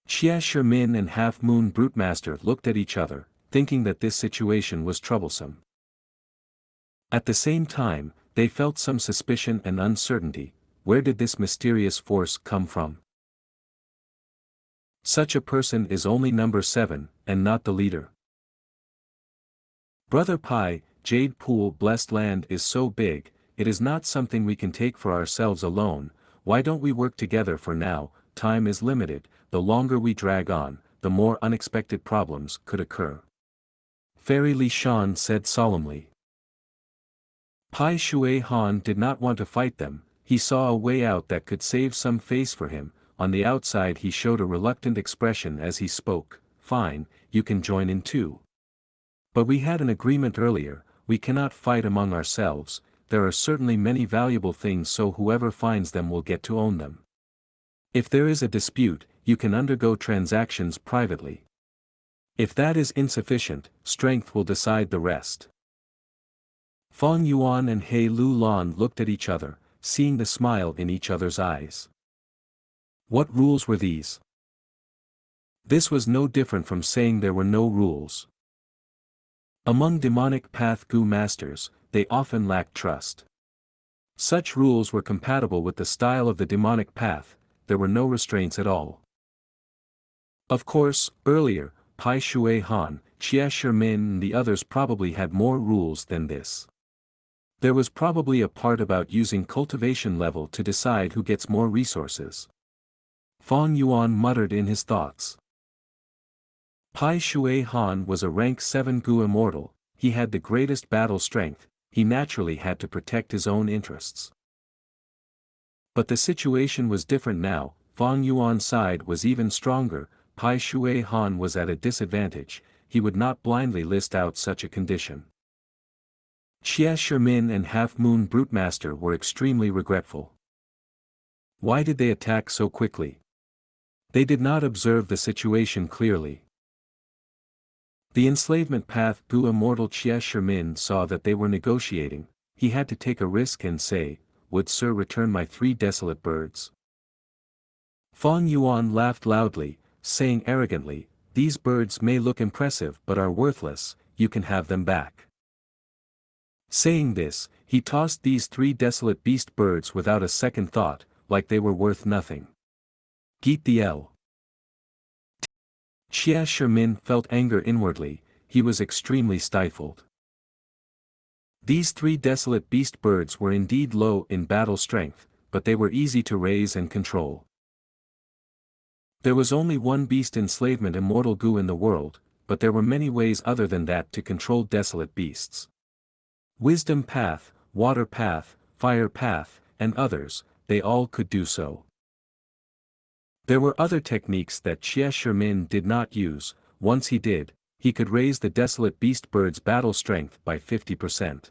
Speaker 1: Xianxia Min and Half Moon Brute Master looked at each other, thinking that this situation was troublesome. At the same time, they felt some suspicion and uncertainty. Where did this mysterious force come from? Such a person is only number 7, and not the leader. "Brother Pai, Jade Pool blessed land is so big, it is not something we can take for ourselves alone. Why don't we work together for now? Time is limited. The longer we drag on, the more unexpected problems could occur." Fairy Li Shan said solemnly. Pai Shui Han did not want to fight them. He saw a way out that could save some face for him. On the outside he showed a reluctant expression as he spoke, "Fine, you can join in too." But we had an agreement earlier, we cannot fight among ourselves, there are certainly many valuable things so whoever finds them will get to own them. If there is a dispute, you can undergo transactions privately. If that is insufficient, strength will decide the rest. Fang Yuan and He Lu Lan looked at each other, seeing the smile in each other's eyes. What rules were these? This was no different from saying there were no rules. Among demonic path Gu masters, they often lacked trust. Such rules were compatible with the style of the demonic path, there were no restraints at all. Of course, earlier, Pai Shui Han, Xie Shimin and the others probably had more rules than this. There was probably a part about using cultivation level to decide who gets more resources. Fang Yuan muttered in his thoughts. Pai Shui Han was a rank 7 Gu immortal, he had the greatest battle strength, he naturally had to protect his own interests. But the situation was different now, Fang Yuan's side was even stronger, Pai Shui Han was at a disadvantage, he would not blindly list out such a condition. Xie Shimin and Half Moon Brutemaster were extremely regretful. Why did they attack so quickly? They did not observe the situation clearly. The enslavement path Gu immortal Xie Shimin saw that they were negotiating, he had to take a risk and say, "Would Sir return my 3 desolate birds?" Fang Yuan laughed loudly, saying arrogantly, "These birds may look impressive but are worthless, you can have them back." Saying this, he tossed these 3 desolate beast birds without a second thought, like they were worth nothing. Geet the L. Xie Shimin felt anger inwardly, he was extremely stifled. These 3 desolate beast birds were indeed low in battle strength, but they were easy to raise and control. There was only one beast enslavement immortal Gu in the world, but there were many ways other than that to control desolate beasts. Wisdom path, water path, fire path, and others, they all could do so. There were other techniques that Xie Shimin did not use, once he did, he could raise the desolate beast bird's battle strength by 50%.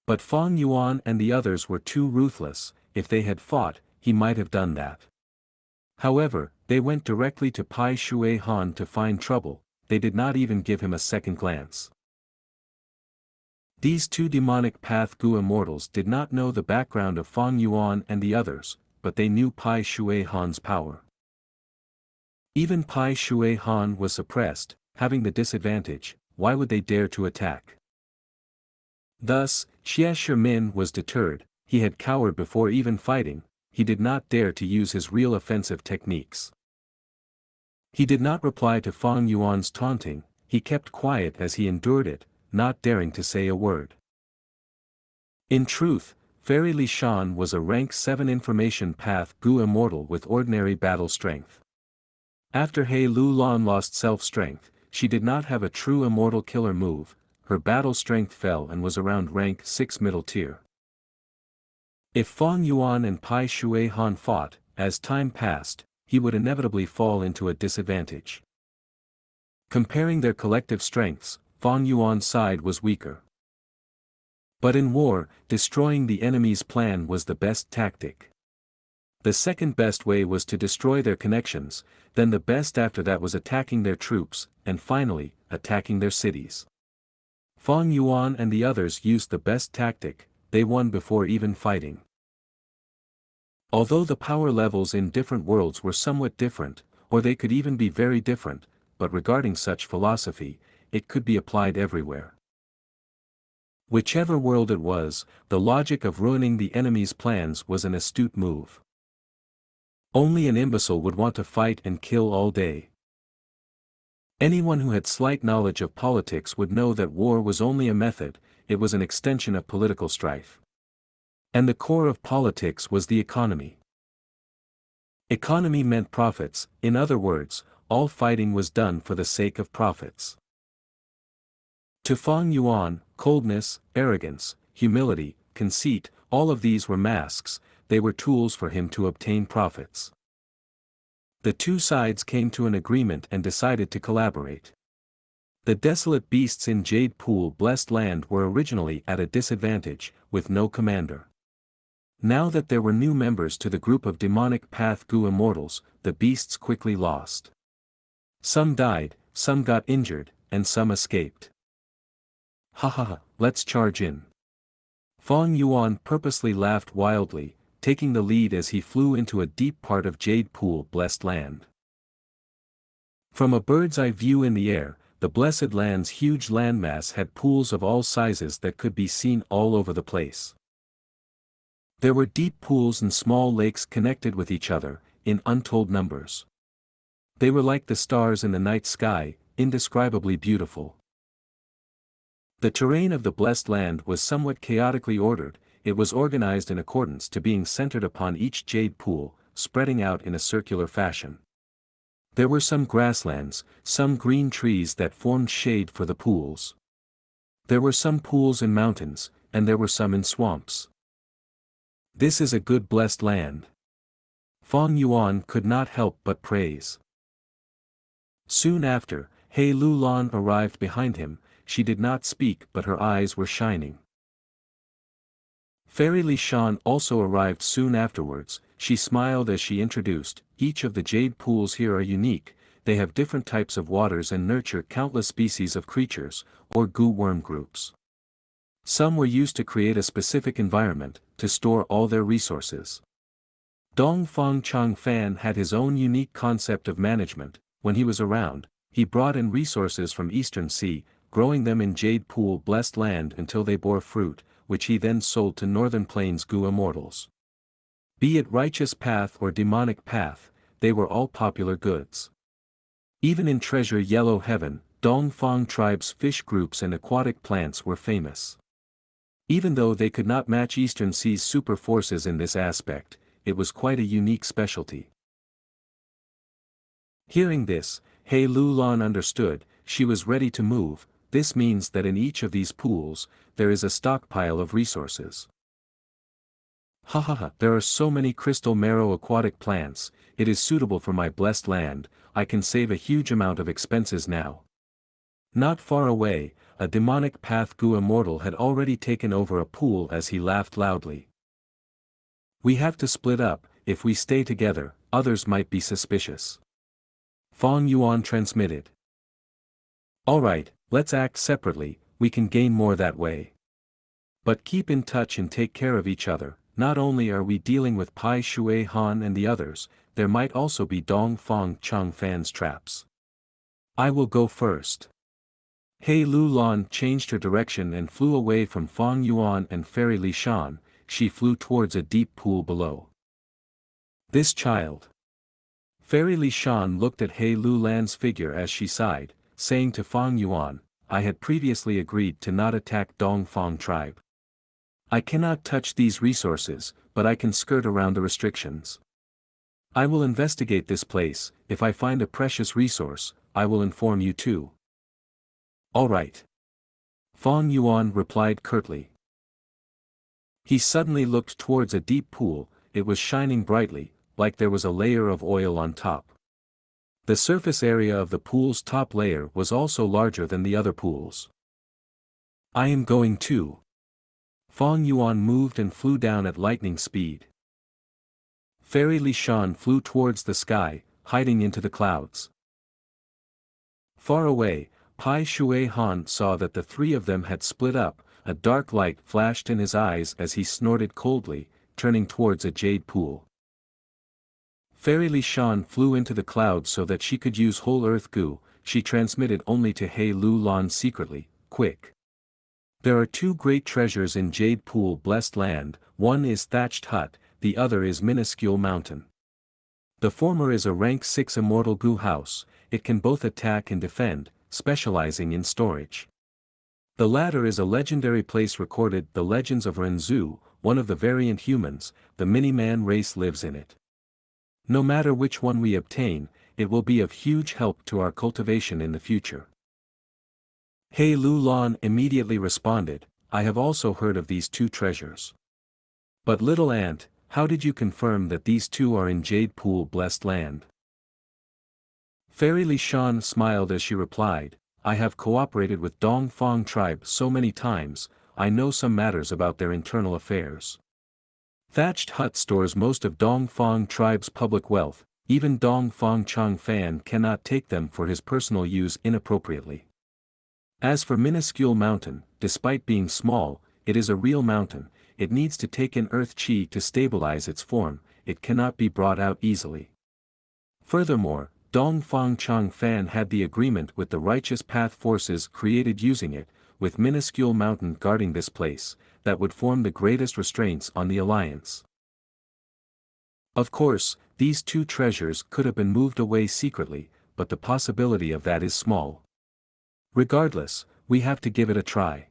Speaker 1: But Fang Yuan and the others were too ruthless, if they had fought, he might have done that. However, they went directly to Pai Shui Han to find trouble, they did not even give him a second glance. These 2 demonic path Gu immortals did not know the background of Fang Yuan and the others, but they knew Pai Shui Han's power. Even Pai Shui Han was suppressed, having the disadvantage, why would they dare to attack? Thus, Xie Shimin was deterred, he had cowered before even fighting, he did not dare to use his real offensive techniques. He did not reply to Fang Yuan's taunting, he kept quiet as he endured it, not daring to say a word. In truth, Fairy Li Shan was a rank 7 information path Gu immortal with ordinary battle strength. After He Lu Lan lost self-strength, she did not have a true immortal killer move, her battle strength fell and was around rank 6 middle tier. If Fang Yuan and Pai Shui Han fought, as time passed, he would inevitably fall into a disadvantage. Comparing their collective strengths, Fang Yuan's side was weaker. But in war, destroying the enemy's plan was the best tactic. The second best way was to destroy their connections, then the best after that was attacking their troops, and finally, attacking their cities. Fang Yuan and the others used the best tactic, they won before even fighting. Although the power levels in different worlds were somewhat different, or they could even be very different, but regarding such philosophy, it could be applied everywhere. Whichever world it was, the logic of ruining the enemy's plans was an astute move. Only an imbecile would want to fight and kill all day. Anyone who had slight knowledge of politics would know that war was only a method, it was an extension of political strife. And the core of politics was the economy. Economy meant profits, in other words, all fighting was done for the sake of profits. To Fang Yuan, coldness, arrogance, humility, conceit, all of these were masks, they were tools for him to obtain profits. The 2 sides came to an agreement and decided to collaborate. The desolate beasts in Jade Pool Blessed Land were originally at a disadvantage, with no commander. Now that there were new members to the group of demonic Path Gu immortals, the beasts quickly lost. Some died, some got injured, and some escaped. Ha ha ha, let's charge in. Fang Yuan purposely laughed wildly, taking the lead as he flew into a deep part of Jade Pool Blessed Land. From a bird's eye view in the air, the Blessed Land's huge landmass had pools of all sizes that could be seen all over the place. There were deep pools and small lakes connected with each other, in untold numbers. They were like the stars in the night sky, indescribably beautiful. The terrain of the Blessed Land was somewhat chaotically ordered. It was organized in accordance to being centered upon each jade pool, spreading out in a circular fashion. There were some grasslands, some green trees that formed shade for the pools. There were some pools in mountains, and there were some in swamps. This is a good blessed land. Fang Yuan could not help but praise. Soon after, He Lulan arrived behind him. She did not speak but her eyes were shining. Fairy Li Shan also arrived soon afterwards. She smiled as she introduced, each of the jade pools here are unique, they have different types of waters and nurture countless species of creatures, or gu worm groups. Some were used to create a specific environment, to store all their resources. Dongfang Changfan had his own unique concept of management. When he was around, he brought in resources from Eastern Sea, growing them in Jade Pool Blessed Land until they bore fruit, which he then sold to Northern Plains Gu immortals. Be it righteous path or demonic path, they were all popular goods. Even in Treasure Yellow Heaven, Dongfang tribe's fish groups and aquatic plants were famous. Even though they could not match Eastern Sea's super forces in this aspect, it was quite a unique specialty. Hearing this, He Lulan understood. She was ready to move. This means that in each of these pools, there is a stockpile of resources. Ha ha ha, there are so many crystal marrow aquatic plants, it is suitable for my blessed land, I can save a huge amount of expenses now. Not far away, a demonic Path Gu immortal had already taken over a pool as he laughed loudly. We have to split up, if we stay together, others might be suspicious. Fang Yuan transmitted. Alright, let's act separately, we can gain more that way. But keep in touch and take care of each other. Not only are we dealing with Pai Shui Han and the others, there might also be Dongfang Changfan's traps. I will go first. He Lulan changed her direction and flew away from Fang Yuan and Fairy Li Shan. She flew towards a deep pool below. This child. Fairy Li Shan looked at He Lulan's figure as she sighed, saying to Fang Yuan, I had previously agreed to not attack Dongfang tribe. I cannot touch these resources, but I can skirt around the restrictions. I will investigate this place. If I find a precious resource, I will inform you too. All right. Fang Yuan replied curtly. He suddenly looked towards a deep pool. It was shining brightly, like there was a layer of oil on top. The surface area of the pool's top layer was also larger than the other pools. I am going too. Fang Yuan moved and flew down at lightning speed. Fairy Li Shan flew towards the sky, hiding into the clouds. Far away, Pai Shui Han saw that the three of them had split up. A dark light flashed in his eyes as he snorted coldly, turning towards a jade pool. Fairy Li Shan flew into the clouds so that she could use whole earth gu. She transmitted only to He Lulan secretly, quick. There are two great treasures in Jade Pool Blessed Land, one is thatched hut, the other is minuscule mountain. The former is a rank 6 immortal gu house, it can both attack and defend, specializing in storage. The latter is a legendary place recorded, the legends of Renzu, one of the variant humans, the mini-man race lives in it. No matter which one we obtain, it will be of huge help to our cultivation in the future. He Lulan immediately responded, I have also heard of these two treasures. But little ant, how did you confirm that these two are in Jade Pool Blessed Land? Fairy Li Shan smiled as she replied, I have cooperated with Dongfang tribe so many times, I know some matters about their internal affairs. Thatched hut stores most of Dongfang tribe's public wealth, even Dongfang Changfan cannot take them for his personal use inappropriately. As for minuscule mountain, despite being small, it is a real mountain, it needs to take in earth chi to stabilize its form, it cannot be brought out easily. Furthermore, Dongfang Changfan had the agreement with the righteous path forces created using it, with minuscule mountain guarding this place, that would form the greatest restraints on the alliance. Of course, these two treasures could have been moved away secretly, but the possibility of that is small. Regardless, we have to give it a try.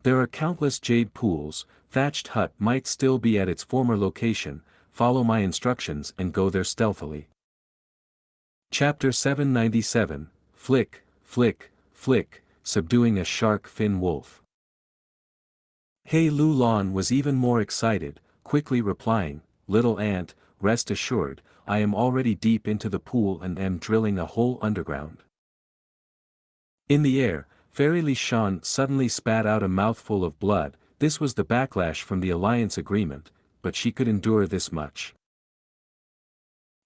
Speaker 1: There are countless jade pools, thatched hut might still be at its former location, follow my instructions and go there stealthily. Chapter 797, Flick, Flick, Flick, Subduing a Shark Fin Wolf. He Lulan was even more excited, quickly replying, "Little ant, rest assured, I am already deep into the pool and am drilling a hole underground." In the air, Fairy Li Shan suddenly spat out a mouthful of blood. This was the backlash from the alliance agreement, but she could endure this much.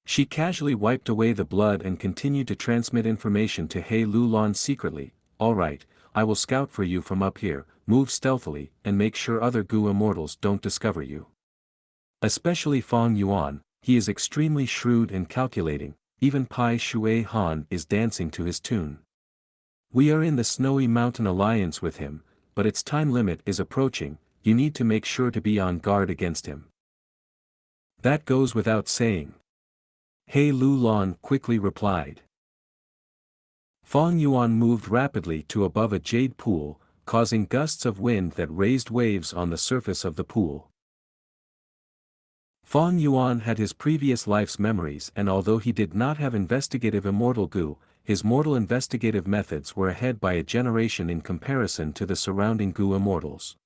Speaker 1: She casually wiped away the blood and continued to transmit information to He Lulan secretly. "All right, I will scout for you from up here, move stealthily, and make sure other Gu immortals don't discover you. Especially Fang Yuan, he is extremely shrewd and calculating, even Pai Shui Han is dancing to his tune. We are in the Snowy Mountain Alliance with him, but its time limit is approaching, you need to make sure to be on guard against him." "That goes without saying," He Lulan quickly replied. Fang Yuan moved rapidly to above a jade pool, causing gusts of wind that raised waves on the surface of the pool. Fang Yuan had his previous life's memories, and although he did not have investigative immortal Gu, his mortal investigative methods were ahead by a generation in comparison to the surrounding Gu immortals.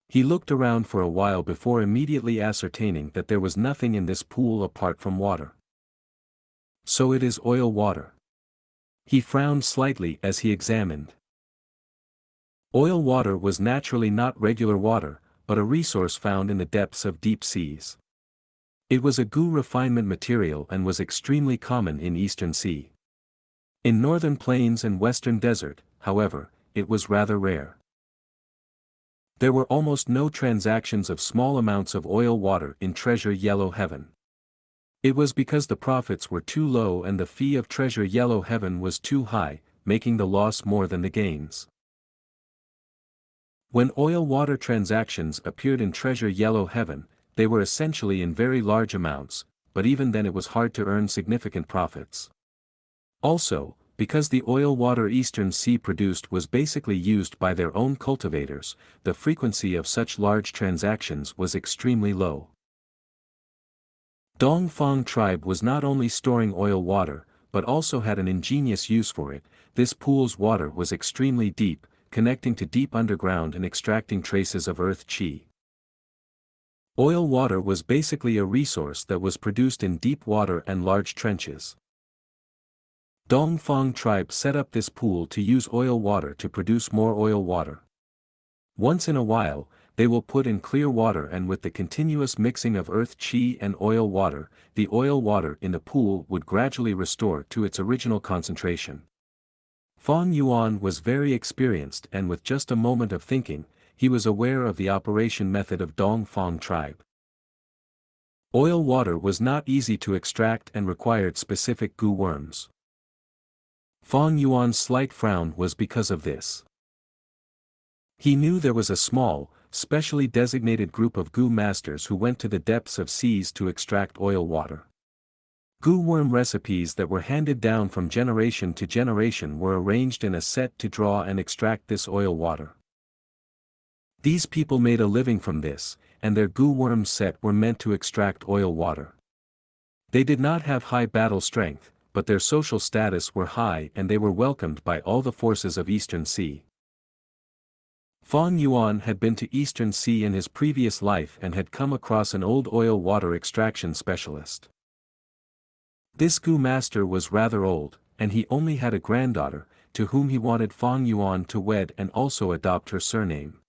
Speaker 1: He looked around for a while before immediately ascertaining that there was nothing in this pool apart from water. So it is oil water. He frowned slightly as he examined. Oil water was naturally not regular water, but a resource found in the depths of deep seas. It was a Gu refinement material and was extremely common in Eastern Sea. In northern plains and western desert, however, it was rather rare. There were almost no transactions of small amounts of oil water in Treasure Yellow Heaven. It was because the profits were too low and the fee of Treasure Yellow Heaven was too high, making the loss more than the gains. When oil-water transactions appeared in Treasure Yellow Heaven, they were essentially in very large amounts, but even then it was hard to earn significant profits. Also, because the oil-water Eastern Sea produced was basically used by their own cultivators, the frequency of such large transactions was extremely low. Dongfang tribe was not only storing oil water, but also had an ingenious use for it. This pool's water was extremely deep, connecting to deep underground and extracting traces of earth chi. Oil water was basically a resource that was produced in deep water and large trenches. Dongfang tribe set up this pool to use oil water to produce more oil water. Once in a while, they will put in clear water, and with the continuous mixing of earth chi and oil water, the oil water in the pool would gradually restore to its original concentration. Fang Yuan was very experienced, and with just a moment of thinking, he was aware of the operation method of Dongfang tribe. Oil water was not easy to extract and required specific Gu worms. Fang Yuan's slight frown was because of this. He knew there was a small, specially designated group of Gu masters who went to the depths of seas to extract oil water. Gu worm recipes that were handed down from generation to generation were arranged in a set to draw and extract this oil water. These people made a living from this, and their Gu worm set were meant to extract oil water. They did not have high battle strength, but their social status were high and they were welcomed by all the forces of Eastern Sea. Fang Yuan had been to Eastern Sea in his previous life and had come across an old oil water extraction specialist. This Gu master was rather old, and he only had a granddaughter, to whom he wanted Fang Yuan to wed and also adopt her surname.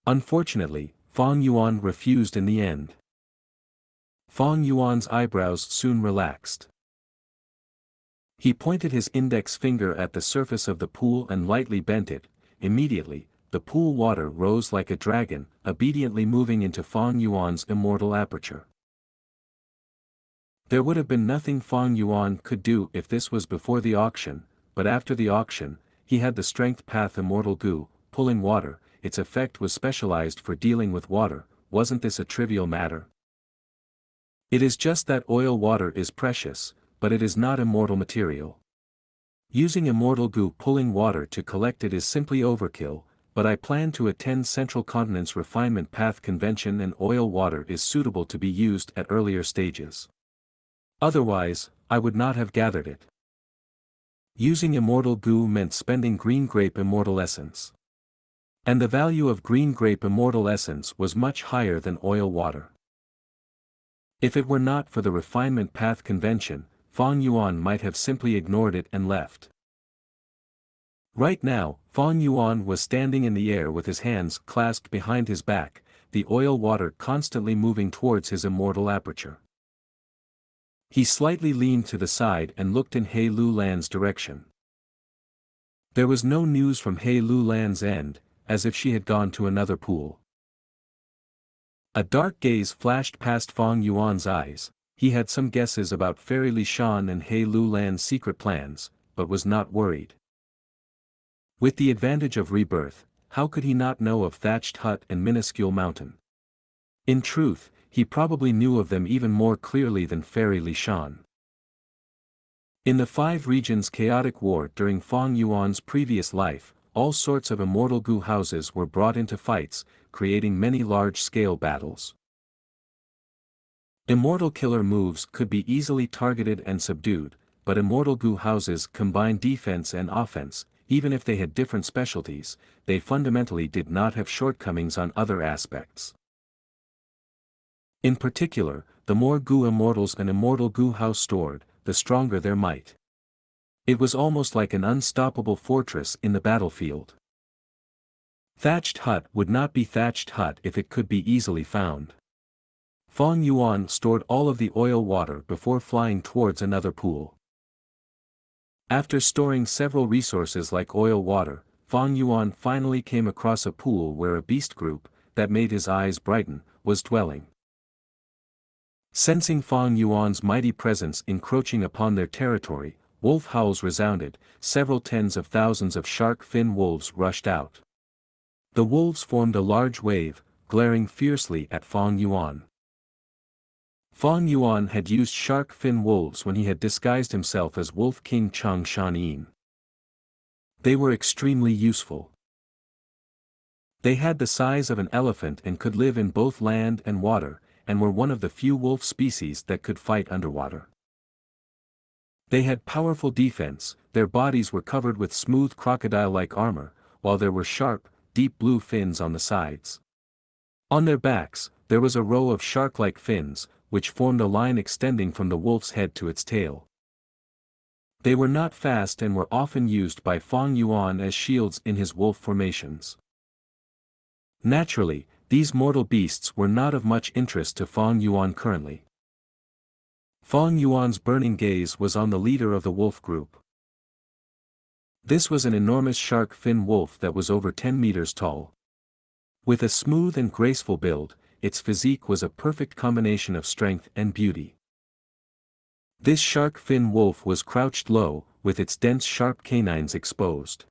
Speaker 1: Unfortunately, Fang Yuan refused in the end. Fang Yuan's eyebrows soon relaxed. He pointed his index finger at the surface of the pool and lightly bent it. Immediately, the pool water rose like a dragon, obediently moving into Fang Yuan's immortal aperture. There would have been nothing Fang Yuan could do if this was before the auction, but after the auction, he had the strength path Immortal Gu, pulling water. Its effect was specialized for dealing with water. Wasn't this a trivial matter? It is just that oil water is precious, but it is not immortal material. Using Immortal Gu pulling water to collect it is simply overkill, but I plan to attend Central Continent's Refinement Path Convention and oil water is suitable to be used at earlier stages. Otherwise, I would not have gathered it. Using Immortal Gu meant spending green grape immortal essence. And the value of green grape immortal essence was much higher than oil water. If it were not for the Refinement Path Convention, Fang Yuan might have simply ignored it and left. Right now, Fang Yuan was standing in the air with his hands clasped behind his back, the oil water constantly moving towards his immortal aperture. He slightly leaned to the side and looked in He Lu Lan's direction. There was no news from He Lu Lan's end, as if she had gone to another pool. A dark gaze flashed past Fang Yuan's eyes. He had some guesses about Fairy Li Shan and He Lu Lan's secret plans, but was not worried. With the advantage of rebirth, how could he not know of Thatched Hut and Minuscule Mountain? In truth, he probably knew of them even more clearly than Fairy Li Shan. In the 5 regions chaotic war during Fang Yuan's previous life, all sorts of Immortal Gu houses were brought into fights, creating many large-scale battles. Immortal killer moves could be easily targeted and subdued, but Immortal Gu houses combined defense and offense. Even if they had different specialties, they fundamentally did not have shortcomings on other aspects. In particular, the more Gu immortals an Immortal Gu house stored, the stronger their might. It was almost like an unstoppable fortress in the battlefield. Thatched Hut would not be Thatched Hut if it could be easily found. Fang Yuan stored all of the oil water before flying towards another pool. After storing several resources like oil water, Fang Yuan finally came across a pool where a beast group, that made his eyes brighten, was dwelling. Sensing Fang Yuan's mighty presence encroaching upon their territory, wolf howls resounded. Several tens of thousands of shark fin wolves rushed out. The wolves formed a large wave, glaring fiercely at Fang Yuan. Fang Yuan had used shark fin wolves when he had disguised himself as Wolf King Chang Shanyin. They were extremely useful. They had the size of an elephant and could live in both land and water, and were one of the few wolf species that could fight underwater. They had powerful defense, their bodies were covered with smooth crocodile-like armor, while there were sharp, deep blue fins on the sides. On their backs, there was a row of shark-like fins, which formed a line extending from the wolf's head to its tail. They were not fast and were often used by Fang Yuan as shields in his wolf formations. Naturally, these mortal beasts were not of much interest to Fang Yuan currently. Fang Yuan's burning gaze was on the leader of the wolf group. This was an enormous shark fin wolf that was over 10 meters tall. With a smooth and graceful build, its physique was a perfect combination of strength and beauty. This shark fin wolf was crouched low, with its dense sharp canines exposed.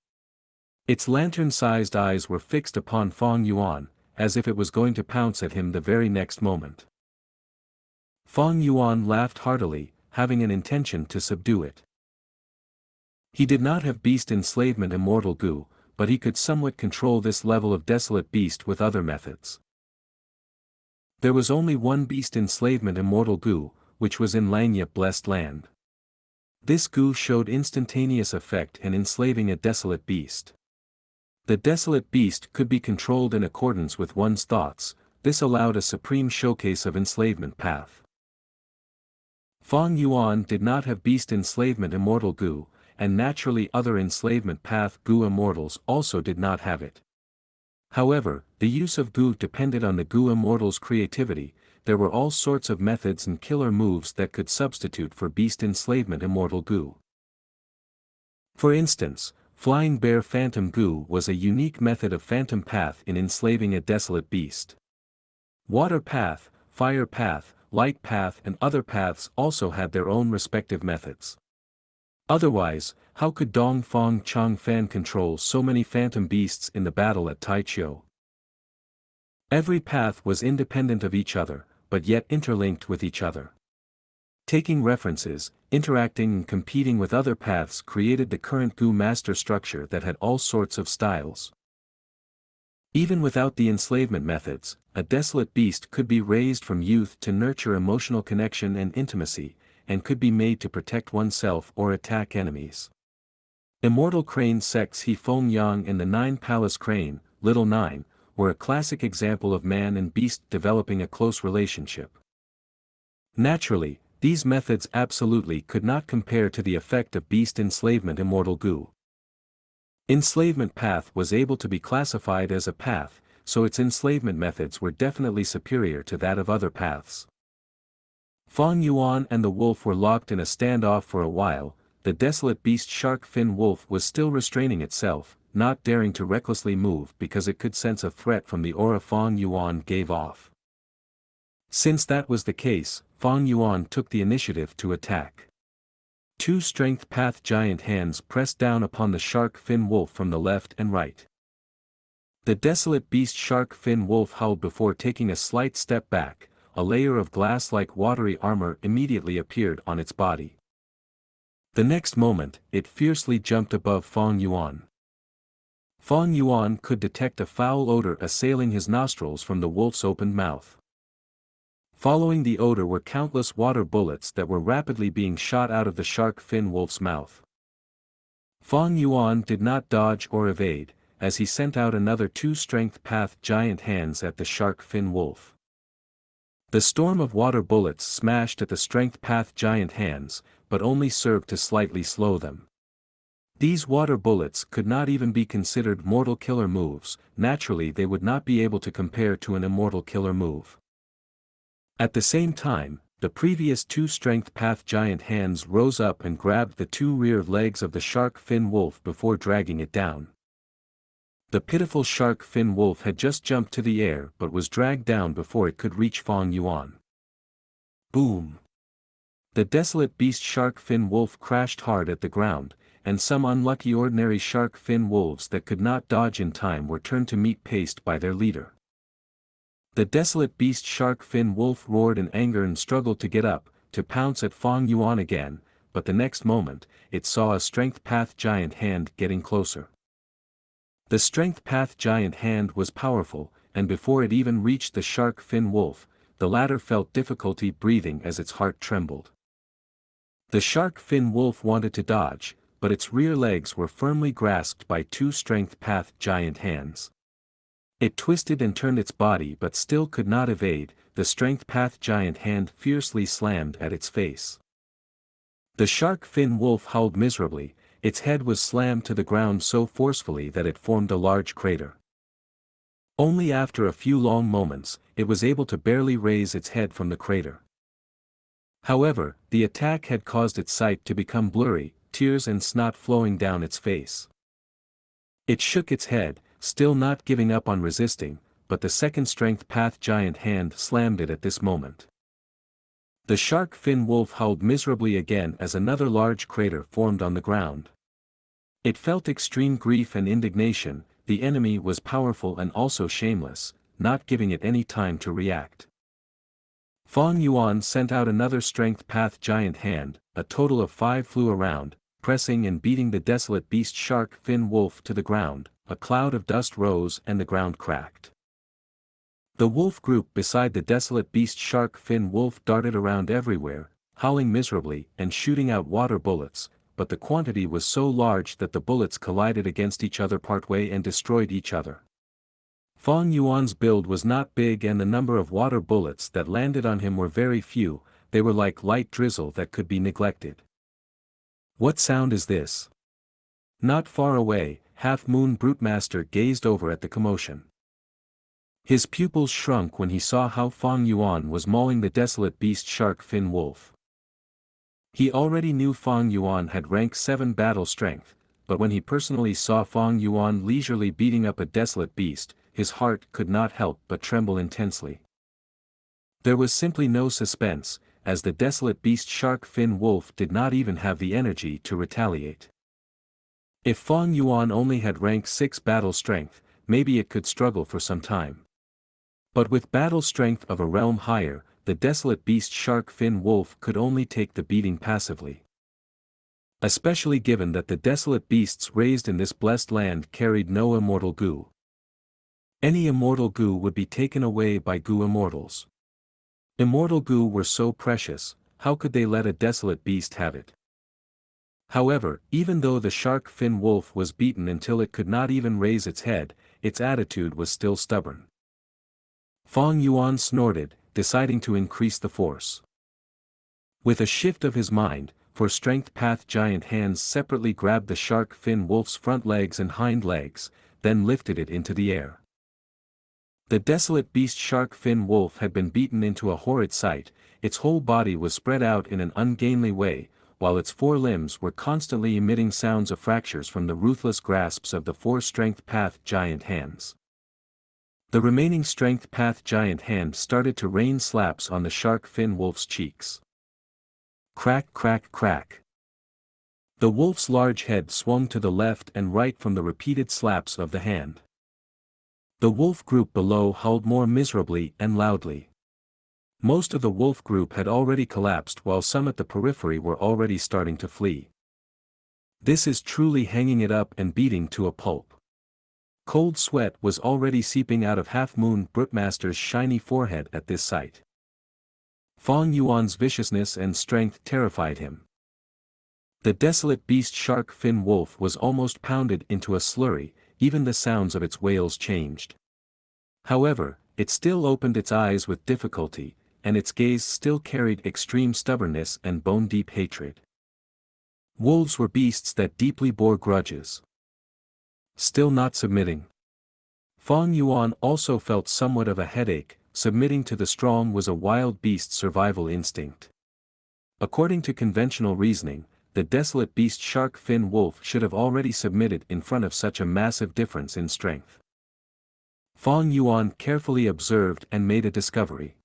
Speaker 1: Its lantern-sized eyes were fixed upon Fang Yuan, as if it was going to pounce at him the very next moment. Fang Yuan laughed heartily, having an intention to subdue it. He did not have beast enslavement Immortal Gu, but he could somewhat control this level of desolate beast with other methods. There was only one beast enslavement Immortal Gu, which was in Langya Blessed Land. This Gu showed instantaneous effect in enslaving a desolate beast. The desolate beast could be controlled in accordance with one's thoughts. This allowed a supreme showcase of enslavement path. Fang Yuan did not have beast enslavement Immortal Gu, and naturally other enslavement path Gu immortals also did not have it. However, the use of Gu depended on the Gu immortals' creativity. There were all sorts of methods and killer moves that could substitute for beast enslavement immortal Gu. For instance, Flying Bear Phantom Gu was a unique method of phantom path in enslaving a desolate beast. Water path, fire path, light path and other paths also had their own respective methods. Otherwise, how could Dong Fong Chang Fan control so many phantom beasts in the battle at Taichou? Every path was independent of each other, but yet interlinked with each other. Taking references, interacting and competing with other paths created the current Gu master structure that had all sorts of styles. Even without the enslavement methods, a desolate beast could be raised from youth to nurture emotional connection and intimacy, and could be made to protect oneself or attack enemies. Immortal crane sects He Feng Yang and the Nine Palace Crane, Little Nine, were a classic example of man and beast developing a close relationship. Naturally, these methods absolutely could not compare to the effect of beast enslavement immortal Gu. Enslavement path was able to be classified as a path, so its enslavement methods were definitely superior to that of other paths. Fang Yuan and the wolf were locked in a standoff for a while. The desolate beast shark fin wolf was still restraining itself, not daring to recklessly move because it could sense a threat from the aura Fang Yuan gave off. Since that was the case, Fang Yuan took the initiative to attack. Two strength path giant hands pressed down upon the shark fin wolf from the left and right. The desolate beast shark fin wolf howled before taking a slight step back. A layer of glass-like watery armor immediately appeared on its body. The next moment, it fiercely jumped above Fang Yuan. Fang Yuan could detect a foul odor assailing his nostrils from the wolf's opened mouth. Following the odor were countless water bullets that were rapidly being shot out of the shark fin wolf's mouth. Fang Yuan did not dodge or evade, as he sent out another two strength path giant hands at the shark fin wolf. The storm of water bullets smashed at the strength path giant hands, but only served to slightly slow them. These water bullets could not even be considered mortal killer moves. Naturally they would not be able to compare to an immortal killer move. At the same time, the previous two strength path giant hands rose up and grabbed the two rear legs of the shark fin wolf before dragging it down. The pitiful shark fin wolf had just jumped to the air but was dragged down before it could reach Fang Yuan. Boom! The desolate beast shark fin wolf crashed hard at the ground, and some unlucky ordinary shark fin wolves that could not dodge in time were turned to meat paste by their leader. The desolate beast shark fin wolf roared in anger and struggled to get up, to pounce at Fang Yuan again, but the next moment, it saw a strength path giant hand getting closer. The strength path giant hand was powerful, and before it even reached the shark fin wolf, the latter felt difficulty breathing as its heart trembled. The shark fin wolf wanted to dodge, but its rear legs were firmly grasped by two strength path giant hands. It twisted and turned its body but still could not evade. The strength path giant hand fiercely slammed at its face. The shark fin wolf howled miserably. Its head was slammed to the ground so forcefully that it formed a large crater. Only after a few long moments, it was able to barely raise its head from the crater. However, the attack had caused its sight to become blurry, tears and snot flowing down its face. It shook its head, still not giving up on resisting, but the second strength path giant hand slammed it at this moment. The shark fin wolf howled miserably again as another large crater formed on the ground. It felt extreme grief and indignation. The enemy was powerful and also shameless, not giving it any time to react. Fang Yuan sent out another strength path giant hand. A total of 5 flew around, pressing and beating the desolate beast shark fin wolf to the ground. A cloud of dust rose and the ground cracked. The wolf group beside the desolate beast shark fin wolf darted around everywhere, howling miserably and shooting out water bullets, but the quantity was so large that the bullets collided against each other partway and destroyed each other. Fang Yuan's build was not big and the number of water bullets that landed on him were very few. They were like light drizzle that could be neglected. What sound is this? Not far away, Half Moon Brutemaster gazed over at the commotion. His pupils shrunk when he saw how Fang Yuan was mauling the desolate beast shark fin wolf. He already knew Fang Yuan had rank 7 battle strength, but when he personally saw Fang Yuan leisurely beating up a desolate beast, his heart could not help but tremble intensely. There was simply no suspense, as the desolate beast shark fin wolf did not even have the energy to retaliate. If Fang Yuan only had rank 6 battle strength, maybe it could struggle for some time. But with battle strength of a realm higher, the desolate beast shark fin wolf could only take the beating passively. Especially given that the desolate beasts raised in this blessed land carried no immortal Gu. Any immortal Gu would be taken away by Gu immortals. Immortal Gu were so precious, how could they let a desolate beast have it? However, even though the shark fin wolf was beaten until it could not even raise its head, its attitude was still stubborn. Fang Yuan snorted, deciding to increase the force. With a shift of his mind, for strength path giant hands separately grabbed the shark fin wolf's front legs and hind legs, then lifted it into the air. The desolate beast shark fin wolf had been beaten into a horrid sight, its whole body was spread out in an ungainly way, while its 4 limbs were constantly emitting sounds of fractures from the ruthless grasps of the 4 strength path giant hands. The remaining strength path giant hand started to rain slaps on the shark fin wolf's cheeks. Crack, crack, crack. The wolf's large head swung to the left and right from the repeated slaps of the hand. The wolf group below howled more miserably and loudly. Most of the wolf group had already collapsed while some at the periphery were already starting to flee. This is truly hanging it up and beating to a pulp. Cold sweat was already seeping out of Half Moon Brutemaster's shiny forehead at this sight. Fang Yuan's viciousness and strength terrified him. The desolate beast shark fin wolf was almost pounded into a slurry, even the sounds of its wails changed. However, it still opened its eyes with difficulty, and its gaze still carried extreme stubbornness and bone-deep hatred. Wolves were beasts that deeply bore grudges. Still not submitting. Fang Yuan also felt somewhat of a headache. Submitting to the strong was a wild beast's survival instinct. According to conventional reasoning, the desolate beast shark fin wolf should have already submitted in front of such a massive difference in strength. Fang Yuan carefully observed and made a discovery.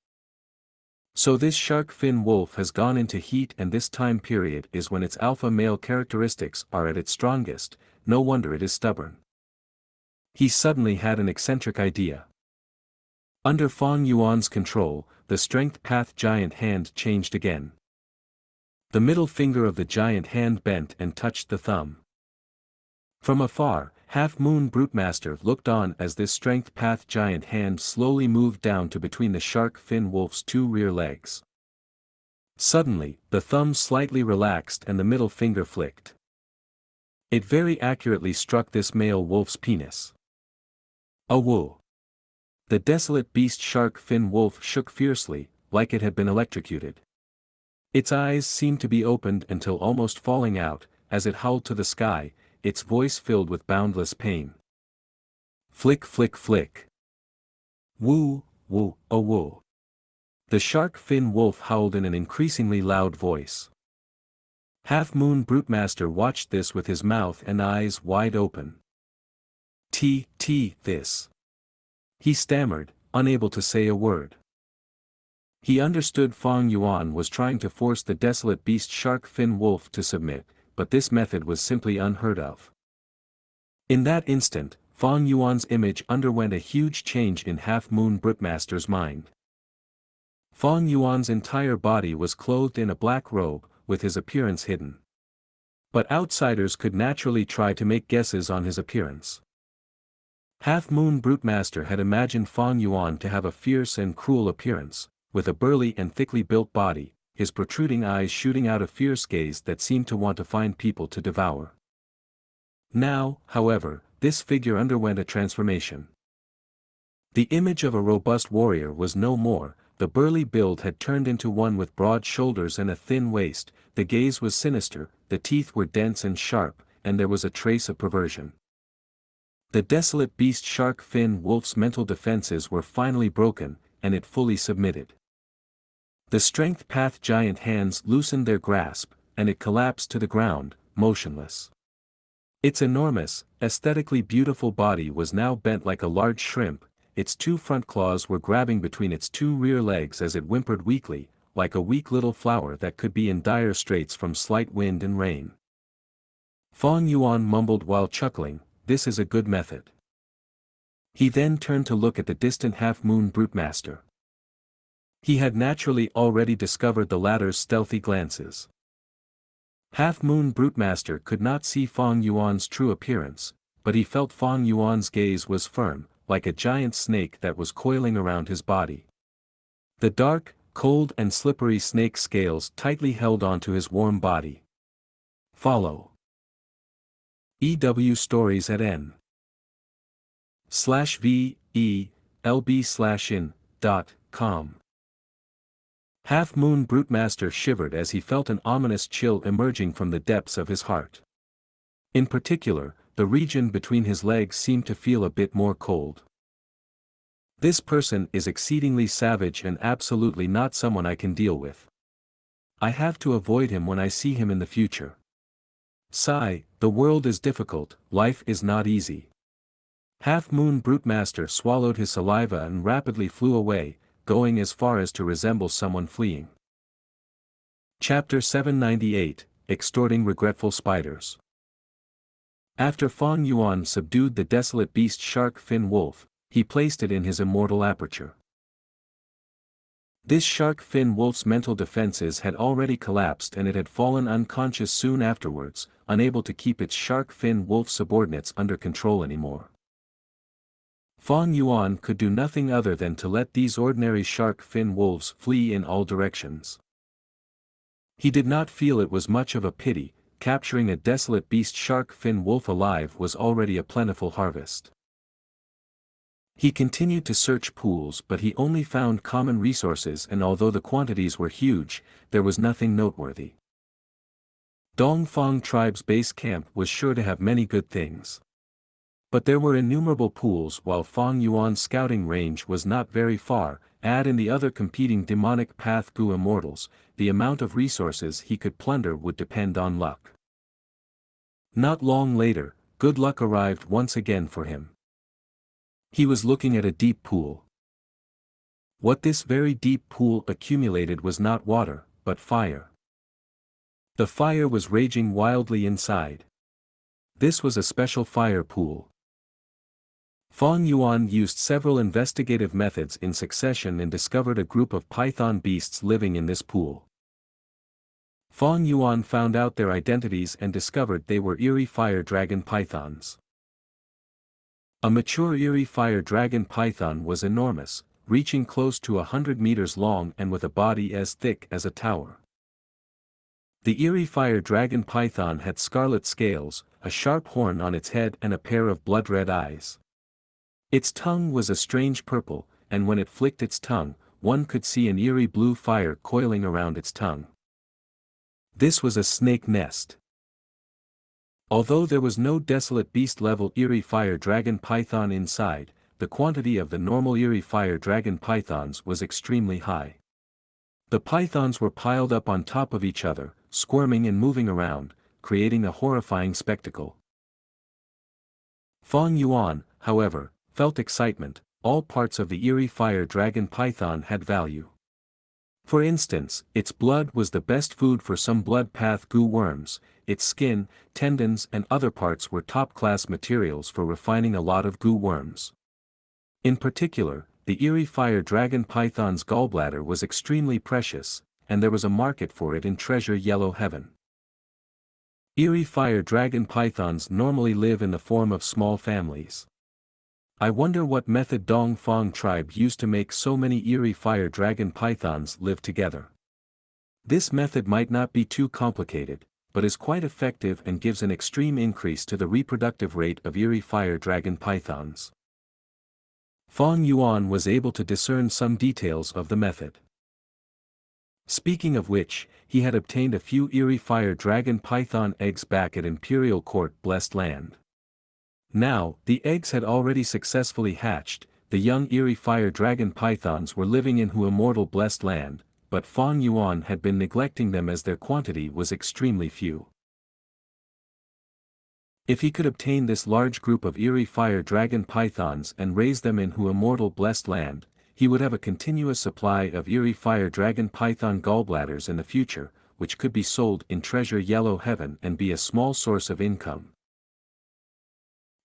Speaker 1: So this shark fin wolf has gone into heat, and this time period is when its alpha male characteristics are at its strongest, no wonder it is stubborn. He suddenly had an eccentric idea. Under Fang Yuan's control, the strength path giant hand changed again. The middle finger of the giant hand bent and touched the thumb. From afar, Half Moon Brutemaster looked on as this strength path giant hand slowly moved down to between the shark fin wolf's 2 rear legs. Suddenly, the thumb slightly relaxed and the middle finger flicked. It very accurately struck this male wolf's penis. A woo! The desolate beast shark fin wolf shook fiercely, like it had been electrocuted. Its eyes seemed to be opened until almost falling out, as it howled to the sky, its voice filled with boundless pain. Flick, flick, flick. Woo, woo, oh woo. The shark fin wolf howled in an increasingly loud voice. Half Moon Brutemaster watched this with his mouth and eyes wide open. This. He stammered, unable to say a word. He understood Fang Yuan was trying to force the desolate beast shark fin wolf to submit, but this method was simply unheard of. In that instant, Fang Yuan's image underwent a huge change in Half Moon Brutemaster's mind. Fang Yuan's entire body was clothed in a black robe, with his appearance hidden. But outsiders could naturally try to make guesses on his appearance. Half Moon Brutemaster had imagined Fang Yuan to have a fierce and cruel appearance, with a burly and thickly built body, his protruding eyes shooting out a fierce gaze that seemed to want to find people to devour. Now, however, this figure underwent a transformation. The image of a robust warrior was no more, the burly build had turned into one with broad shoulders and a thin waist, the gaze was sinister, the teeth were dense and sharp, and there was a trace of perversion. The desolate beast shark fin wolf's mental defenses were finally broken, and it fully submitted. The strength path giant hands loosened their grasp, and it collapsed to the ground, motionless. Its enormous, aesthetically beautiful body was now bent like a large shrimp, its two front claws were grabbing between its two rear legs as it whimpered weakly, like a weak little flower that could be in dire straits from slight wind and rain. Fong Yuan mumbled while chuckling, "This is a good method." He then turned to look at the distant half-moon brutemaster. He had naturally already discovered the latter's stealthy glances. Half-moon brutemaster could not see Fong Yuan's true appearance, but he felt Fong Yuan's gaze was firm, like a giant snake that was coiling around his body. The dark, cold and slippery snake scales tightly held onto his warm body. Follow EW Stories at n/VELB/in.com. Half-moon brutemaster shivered as he felt an ominous chill emerging from the depths of his heart. In particular, the region between his legs seemed to feel a bit more cold. This person is exceedingly savage and absolutely not someone I can deal with. I have to avoid him when I see him in the future. Sigh, the world is difficult, life is not easy. Half-moon brutemaster swallowed his saliva and rapidly flew away, going as far as to resemble someone fleeing. Chapter 798, Extorting Regretful Spiders. After Fong Yuan subdued the desolate beast shark fin wolf, he placed it in his immortal aperture. This shark fin wolf's mental defenses had already collapsed and it had fallen unconscious soon afterwards, unable to keep its shark fin wolf subordinates under control anymore. Fong Yuan could do nothing other than to let these ordinary shark fin wolves flee in all directions. He did not feel it was much of a pity, capturing a desolate beast shark fin wolf alive was already a plentiful harvest. He continued to search pools but he only found common resources, and although the quantities were huge, there was nothing noteworthy. Dongfang tribe's base camp was sure to have many good things. But there were innumerable pools while Fong Yuan's scouting range was not very far. Add in the other competing demonic path Gu immortals, the amount of resources he could plunder would depend on luck. Not long later, good luck arrived once again for him. He was looking at a deep pool. What this very deep pool accumulated was not water, but fire. The fire was raging wildly inside. This was a special fire pool. Fong Yuan used several investigative methods in succession and discovered a group of python beasts living in this pool. Fong Yuan found out their identities and discovered they were eerie fire dragon pythons. A mature eerie fire dragon python was enormous, reaching close to 100 meters long and with a body as thick as a tower. The eerie fire dragon python had scarlet scales, a sharp horn on its head and a pair of blood-red eyes. Its tongue was a strange purple, and when it flicked its tongue, one could see an eerie blue fire coiling around its tongue. This was a snake nest. Although there was no desolate beast-level eerie fire dragon python inside, the quantity of the normal eerie fire dragon pythons was extremely high. The pythons were piled up on top of each other, squirming and moving around, creating a horrifying spectacle. Fong Yuan, however, felt excitement. All parts of the eerie fire dragon python had value. For instance, its blood was the best food for some blood path Gu worms, its skin, tendons and other parts were top-class materials for refining a lot of Gu worms. In particular, the eerie fire dragon python's gallbladder was extremely precious, and there was a market for it in Treasure Yellow Heaven. Eerie fire dragon pythons normally live in the form of small families. I wonder what method Dongfang tribe used to make so many eerie fire dragon pythons live together. This method might not be too complicated, but is quite effective and gives an extreme increase to the reproductive rate of eerie fire dragon pythons. Fong Yuan was able to discern some details of the method. Speaking of which, he had obtained a few eerie fire dragon python eggs back at Imperial Court Blessed Land. Now, the eggs had already successfully hatched, the young eerie fire dragon pythons were living in Hu Immortal Blessed Land, but Fang Yuan had been neglecting them as their quantity was extremely few. If he could obtain this large group of eerie fire dragon pythons and raise them in Hu Immortal Blessed Land, he would have a continuous supply of eerie fire dragon python gallbladders in the future, which could be sold in Treasure Yellow Heaven and be a small source of income.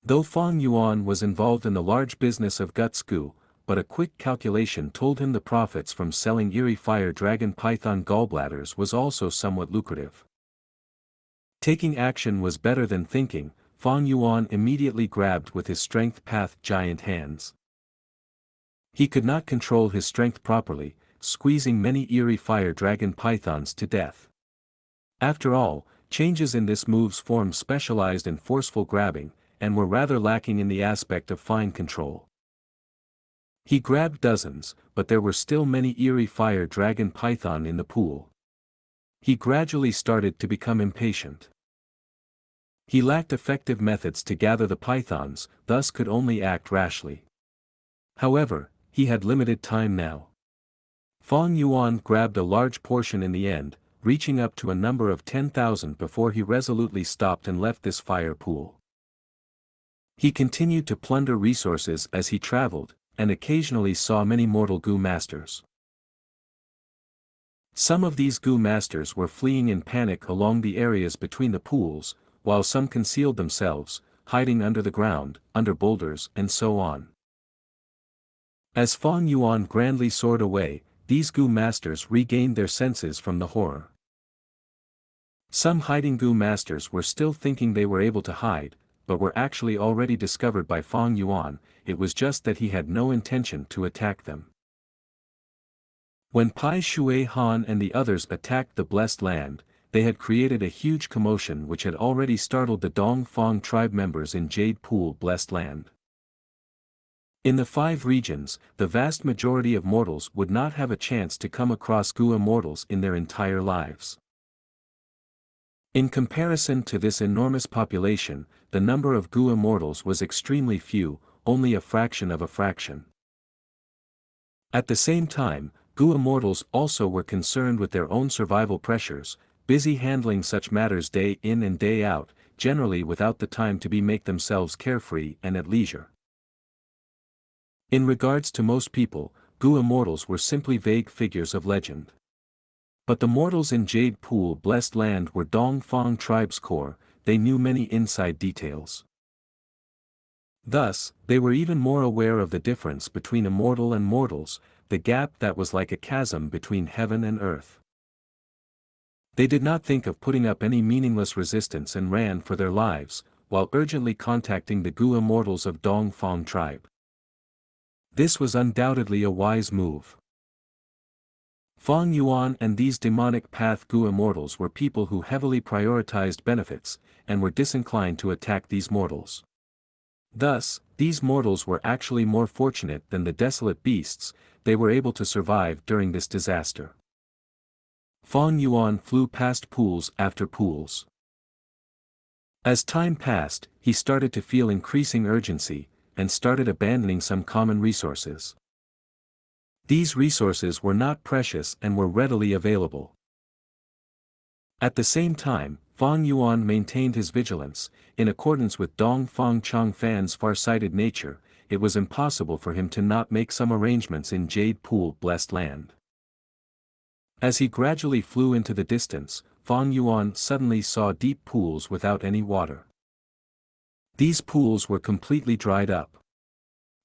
Speaker 1: Though Fang Yuan was involved in the large business of Daoist Gu, but a quick calculation told him the profits from selling eerie fire dragon python gallbladders was also somewhat lucrative. Taking action was better than thinking, Fang Yuan immediately grabbed with his strength path giant hands. He could not control his strength properly, squeezing many eerie fire dragon pythons to death. After all, changes in this move's form specialized in forceful grabbing, and were rather lacking in the aspect of fine control. He grabbed dozens, but there were still many eerie fire dragon python in the pool. He gradually started to become impatient. He lacked effective methods to gather the pythons, thus could only act rashly. However, he had limited time now. Fang Yuan grabbed a large portion in the end, reaching up to a number of 10,000 before he resolutely stopped and left this fire pool. He continued to plunder resources as he traveled, and occasionally saw many mortal Gu masters. Some of these Gu masters were fleeing in panic along the areas between the pools, while some concealed themselves, hiding under the ground, under boulders and so on. As Fang Yuan grandly soared away, these Gu masters regained their senses from the horror. Some hiding Gu masters were still thinking they were able to hide, but were actually already discovered by Fang Yuan. It was just that he had no intention to attack them. When Pai Shui Han and the others attacked the Blessed Land, they had created a huge commotion which had already startled the Dong Fang tribe members in Jade Pool Blessed Land. In the 5 regions, the vast majority of mortals would not have a chance to come across Gu immortals in their entire lives. In comparison to this enormous population, the number of Gu immortals was extremely few, only a fraction of a fraction. At the same time, Gu immortals also were concerned with their own survival pressures, busy handling such matters day in and day out, generally without the time to make themselves carefree and at leisure. In regards to most people, Gu immortals were simply vague figures of legend. But the mortals in Jade Pool Blessed Land were Dong Fang tribe's core, they knew many inside details. Thus, they were even more aware of the difference between immortal and mortals, the gap that was like a chasm between heaven and earth. They did not think of putting up any meaningless resistance and ran for their lives, while urgently contacting the Gu immortals of Dong Fang tribe. This was undoubtedly a wise move. Fang Yuan and these demonic path Gu immortals were people who heavily prioritized benefits, and were disinclined to attack these mortals. Thus, these mortals were actually more fortunate than the desolate beasts, they were able to survive during this disaster. Fang Yuan flew past pools after pools. As time passed, he started to feel increasing urgency, and started abandoning some common resources. These resources were not precious and were readily available. At the same time, Fang Yuan maintained his vigilance. In accordance with Dong Fang Changfan's far-sighted nature, it was impossible for him to not make some arrangements in Jade Pool Blessed Land. As he gradually flew into the distance, Fang Yuan suddenly saw deep pools without any water. These pools were completely dried up.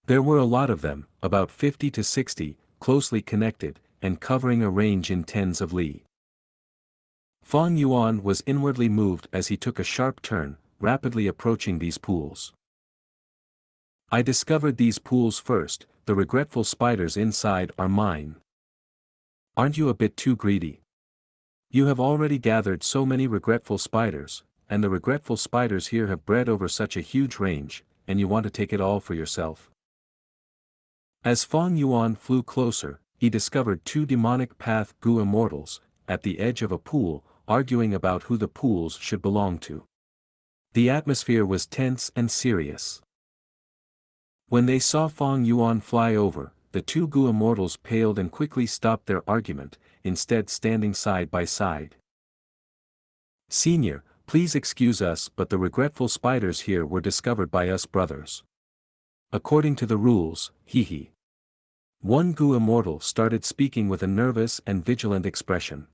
Speaker 1: There were a lot of them, about 50 to 60, closely connected, and covering a range in tens of li. Fang Yuan was inwardly moved as he took a sharp turn, rapidly approaching these pools. I discovered these pools first, the regretful spiders inside are mine. Aren't you a bit too greedy? You have already gathered so many regretful spiders, and the regretful spiders here have bred over such a huge range, and you want to take it all for yourself. As Fang Yuan flew closer, he discovered two demonic path Gu immortals, at the edge of a pool, arguing about who the pools should belong to. The atmosphere was tense and serious. When they saw Fang Yuan fly over, the two Gu immortals paled and quickly stopped their argument, instead standing side by side. "Senior, please excuse us, but the regretful spiders here were discovered by us brothers. According to the rules, hee." One Gu immortal started speaking with a nervous and vigilant expression.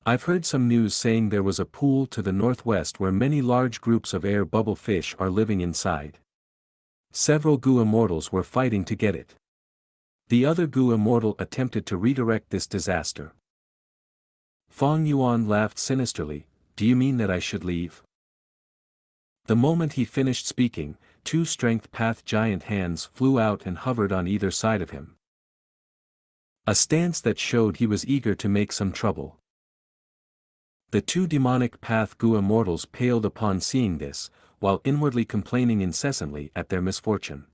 Speaker 1: "I've heard some news saying there was a pool to the northwest where many large groups of air bubble fish are living inside. Several Gu immortals were fighting to get it. The other Gu immortal attempted to redirect this disaster." Fang Yuan laughed sinisterly. "Do you mean that I should leave?" The moment he finished speaking, two strength path giant hands flew out and hovered on either side of him. A stance that showed he was eager to make some trouble. The two demonic path Gu immortals paled upon seeing this, while inwardly complaining incessantly at their misfortune.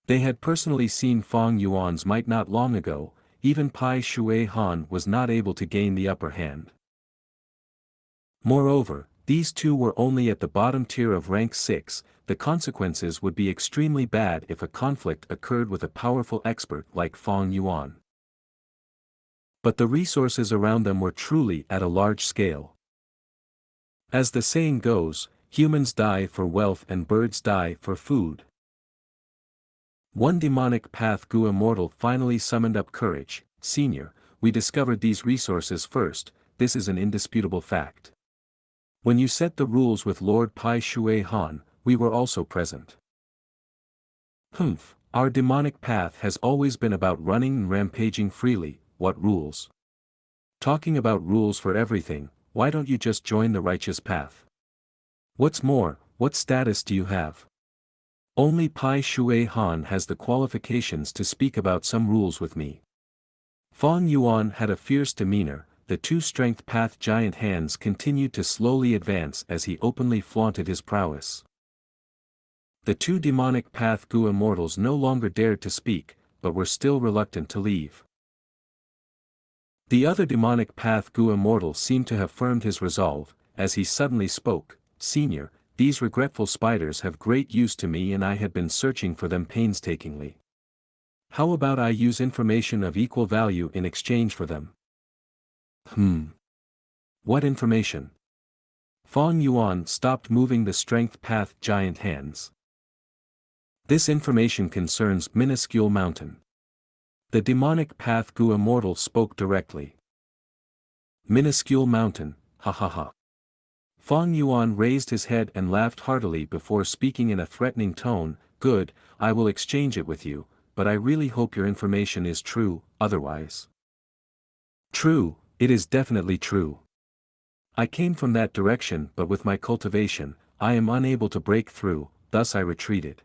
Speaker 1: They had personally seen Fang Yuan's might not long ago. Even Pai Shui Han was not able to gain the upper hand. Moreover, these two were only at the bottom tier of rank 6, the consequences would be extremely bad if a conflict occurred with a powerful expert like Fang Yuan. But the resources around them were truly at a large scale. As the saying goes, humans die for wealth and birds die for food. One demonic path Gu immortal finally summoned up courage. "Senior, we discovered these resources first, this is an indisputable fact. When you set the rules with Lord Pai Shui Han, we were also present. Our demonic path has always been about running and rampaging freely. What rules? Talking about rules for everything, why don't you just join the righteous path? What's more, what status do you have? Only Pai Shui Han has the qualifications to speak about some rules with me." Fang Yuan had a fierce demeanor. The two strength path giant hands continued to slowly advance as he openly flaunted his prowess. The two demonic path Gu immortals no longer dared to speak, but were still reluctant to leave. The other demonic path Gu immortal seemed to have firmed his resolve, as he suddenly spoke. "Senior, these regretful spiders have great use to me and I had been searching for them painstakingly. How about I use information of equal value in exchange for them?" What information? Fang Yuan stopped moving the strength path giant hands. "This information concerns Minuscule Mountain." The demonic path Gu immortal spoke directly. "Minuscule Mountain, ha ha ha." Fang Yuan raised his head and laughed heartily before speaking in a threatening tone. "Good, I will exchange it with you, but I really hope your information is true, otherwise." "True, it is definitely true. I came from that direction but with my cultivation, I am unable to break through, thus I retreated.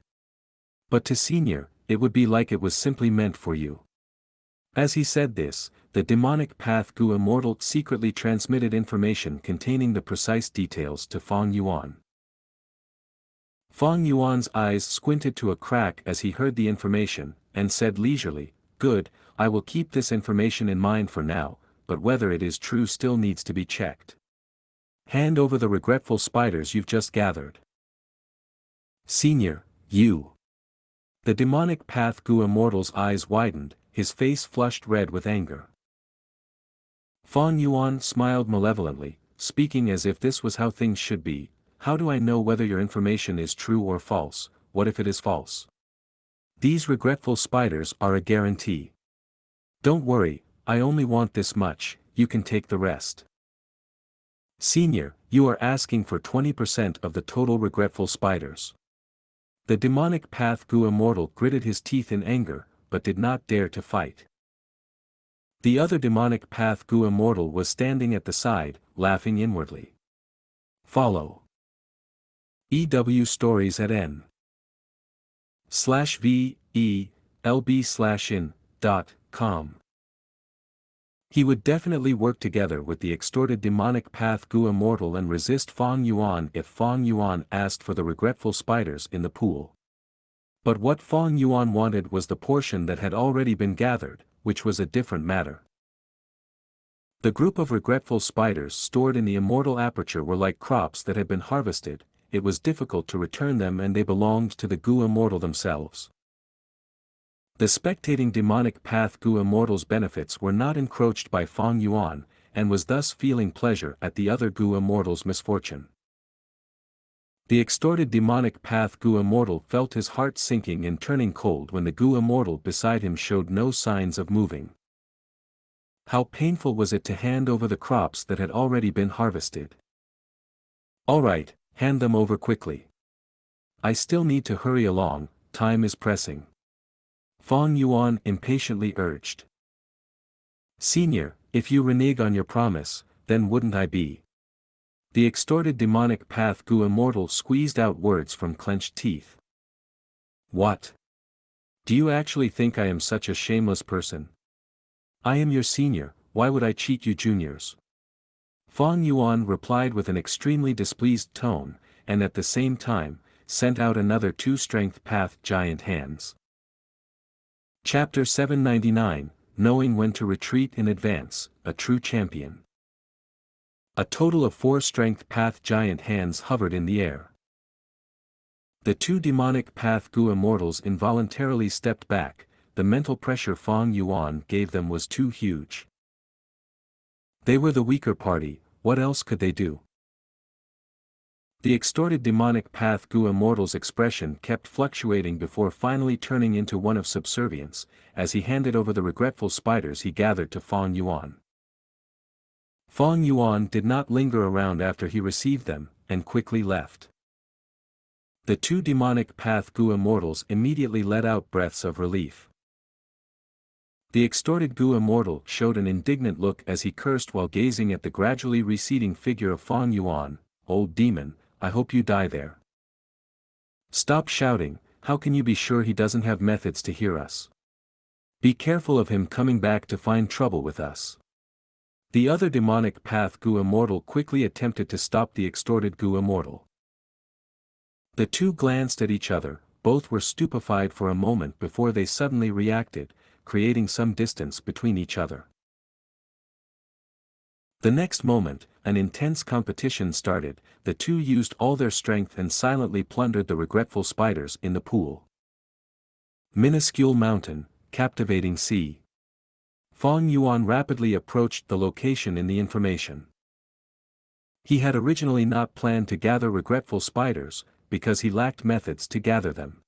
Speaker 1: But to Senior, it would be like it was simply meant for you." As he said this, the demonic path Gu immortal secretly transmitted information containing the precise details to Fang Yuan. Fang Yuan's eyes squinted to a crack as he heard the information, and said leisurely, "Good, I will keep this information in mind for now, but whether it is true still needs to be checked. Hand over the regretful spiders you've just gathered." "Senior, you." The demonic path Gu immortal's eyes widened, his face flushed red with anger. Fang Yuan smiled malevolently, speaking as if this was how things should be. "How do I know whether your information is true or false? What if it is false? These regretful spiders are a guarantee. Don't worry, I only want this much, you can take the rest." "Senior, you are asking for 20% of the total regretful spiders." The demonic path Gu immortal gritted his teeth in anger, but did not dare to fight. The other demonic path Gu immortal was standing at the side, laughing inwardly. Follow EW Stories at n/VELB/in.com. He would definitely work together with the extorted demonic path Gu immortal and resist Fang Yuan if Fang Yuan asked for the regretful spiders in the pool. But what Fang Yuan wanted was the portion that had already been gathered, which was a different matter. The group of regretful spiders stored in the immortal aperture were like crops that had been harvested. It was difficult to return them, and they belonged to the Gu immortal themselves. The spectating demonic path Gu immortal's benefits were not encroached by Fang Yuan, and was thus feeling pleasure at the other Gu immortal's misfortune. The extorted demonic path Gu immortal felt his heart sinking and turning cold when the Gu immortal beside him showed no signs of moving. How painful was it to hand over the crops that had already been harvested. All right, hand them over quickly. I still need to hurry along, time is pressing. Fang Yuan impatiently urged. Senior, if you renege on your promise, then wouldn't I be? The extorted demonic path Gu immortal squeezed out words from clenched teeth. What? Do you actually think I am such a shameless person? I am your senior, why would I cheat you juniors? Fang Yuan replied with an extremely displeased tone, and at the same time, sent out another 2 strength path giant hands. Chapter 799, Knowing When to Retreat in Advance, a True Champion. A total of 4 strength path giant hands hovered in the air. The 2 demonic path Gu immortals involuntarily stepped back. The mental pressure Fang Yuan gave them was too huge. They were the weaker party, what else could they do? The extorted demonic path Gu immortal's expression kept fluctuating before finally turning into one of subservience, as he handed over the regretful spiders he gathered to Fang Yuan. Fang Yuan did not linger around after he received them, and quickly left. The 2 demonic path Gu immortals immediately let out breaths of relief. The extorted Gu immortal showed an indignant look as he cursed while gazing at the gradually receding figure of Fang Yuan. Old demon, I hope you die there. Stop shouting, how can you be sure he doesn't have methods to hear us? Be careful of him coming back to find trouble with us. The other demonic path Gu immortal quickly attempted to stop the extorted Gu immortal. The 2 glanced at each other, both were stupefied for a moment before they suddenly reacted, creating some distance between each other. The next moment, an intense competition started. The 2 used all their strength and silently plundered the regretful spiders in the pool. Minuscule mountain, captivating sea. Fang Yuan rapidly approached the location in the information. He had originally not planned to gather regretful spiders, because he lacked methods to gather them.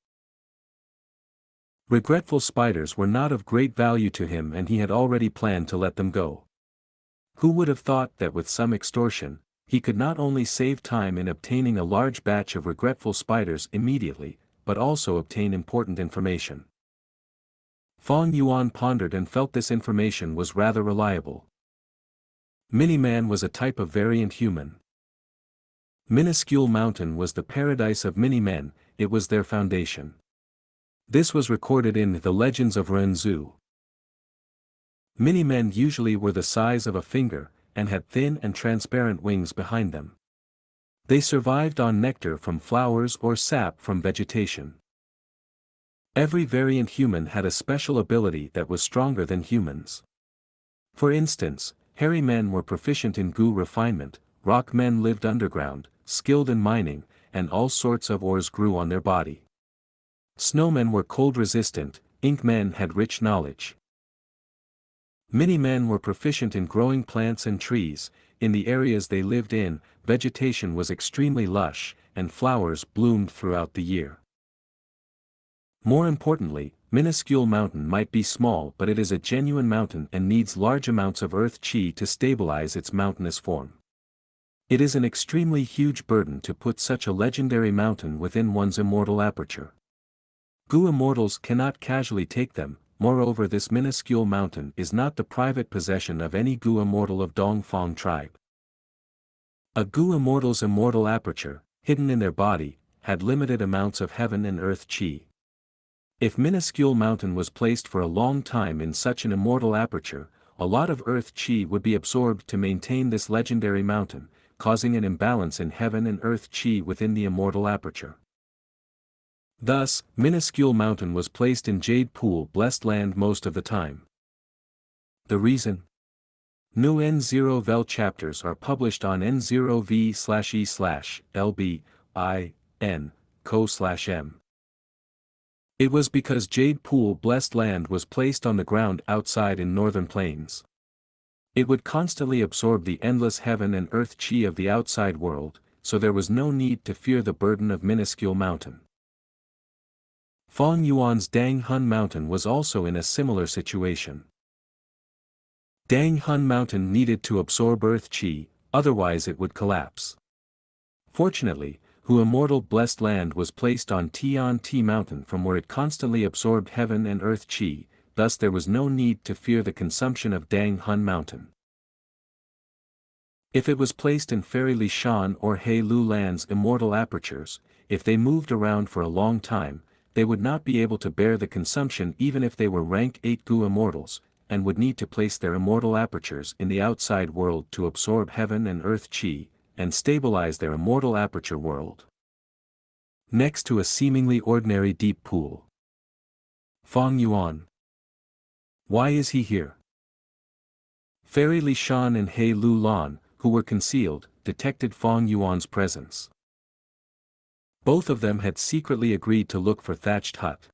Speaker 1: Regretful spiders were not of great value to him, and he had already planned to let them go. Who would have thought that with some extortion, he could not only save time in obtaining a large batch of regretful spiders immediately, but also obtain important information. Fang Yuan pondered and felt this information was rather reliable. Mini-Man was a type of variant human. Minuscule mountain was the paradise of mini-men, it was their foundation. This was recorded in the Legends of Renzu. Mini-men usually were the size of a finger, and had thin and transparent wings behind them. They survived on nectar from flowers or sap from vegetation. Every variant human had a special ability that was stronger than humans. For instance, hairy men were proficient in Gu refinement, rock men lived underground, skilled in mining, and all sorts of ores grew on their body. Snowmen were cold resistant, ink men had rich knowledge. Mini-men were proficient in growing plants and trees. In the areas they lived in, vegetation was extremely lush, and flowers bloomed throughout the year. More importantly, minuscule mountain might be small, but it is a genuine mountain and needs large amounts of earth chi to stabilize its mountainous form. It is an extremely huge burden to put such a legendary mountain within one's immortal aperture. Gu immortals cannot casually take them. Moreover, this minuscule mountain is not the private possession of any Gu immortal of Dongfang tribe. A Gu immortal's immortal aperture, hidden in their body, had limited amounts of heaven and earth chi. If minuscule mountain was placed for a long time in such an immortal aperture, a lot of earth chi would be absorbed to maintain this legendary mountain, causing an imbalance in heaven and earth chi within the immortal aperture. Thus, minuscule mountain was placed in Jade Pool blessed land most of the time. The reason? New N0vel chapters are published on N0V/E/LB/IN It was because Jade Pool blessed land was placed on the ground outside in northern plains. It would constantly absorb the endless heaven and earth chi of the outside world, so there was no need to fear the burden of minuscule mountain. Fong Yuan's Dang Hun Mountain was also in a similar situation. Dang Hun Mountain needed to absorb earth chi, otherwise it would collapse. Fortunately, Hu Immortal Blessed Land was placed on Tian Ti Mountain from where it constantly absorbed heaven and earth chi, thus there was no need to fear the consumption of Dang Hun Mountain. If it was placed in Fairy Li Shan or He Lu Land's immortal apertures, if they moved around for a long time, they would not be able to bear the consumption even if they were rank 8 Gu immortals, and would need to place their immortal apertures in the outside world to absorb heaven and earth chi, and stabilize their immortal aperture world. Next to a seemingly ordinary deep pool. Fong Yuan. Why is he here? Fairy Li Shan and He Lu Lan, who were concealed, detected Fong Yuan's presence. Both of them had secretly agreed to look for Thatched Hut.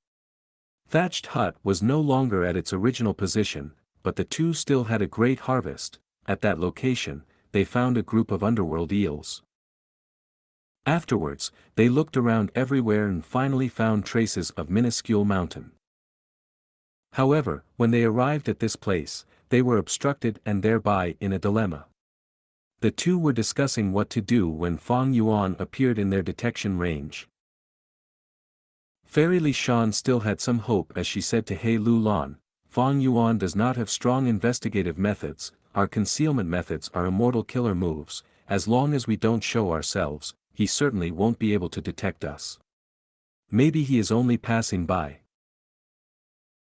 Speaker 1: Thatched Hut was no longer at its original position, but the two still had a great harvest. At that location, they found a group of underworld eels. Afterwards, they looked around everywhere and finally found traces of minuscule mountain. However, when they arrived at this place, they were obstructed and thereby in a dilemma. The two were discussing what to do when Fong Yuan appeared in their detection range. Fairy Li Shan still had some hope as she said to He Lu Lan, Fong Yuan does not have strong investigative methods, our concealment methods are immortal killer moves, as long as we don't show ourselves, he certainly won't be able to detect us. Maybe he is only passing by.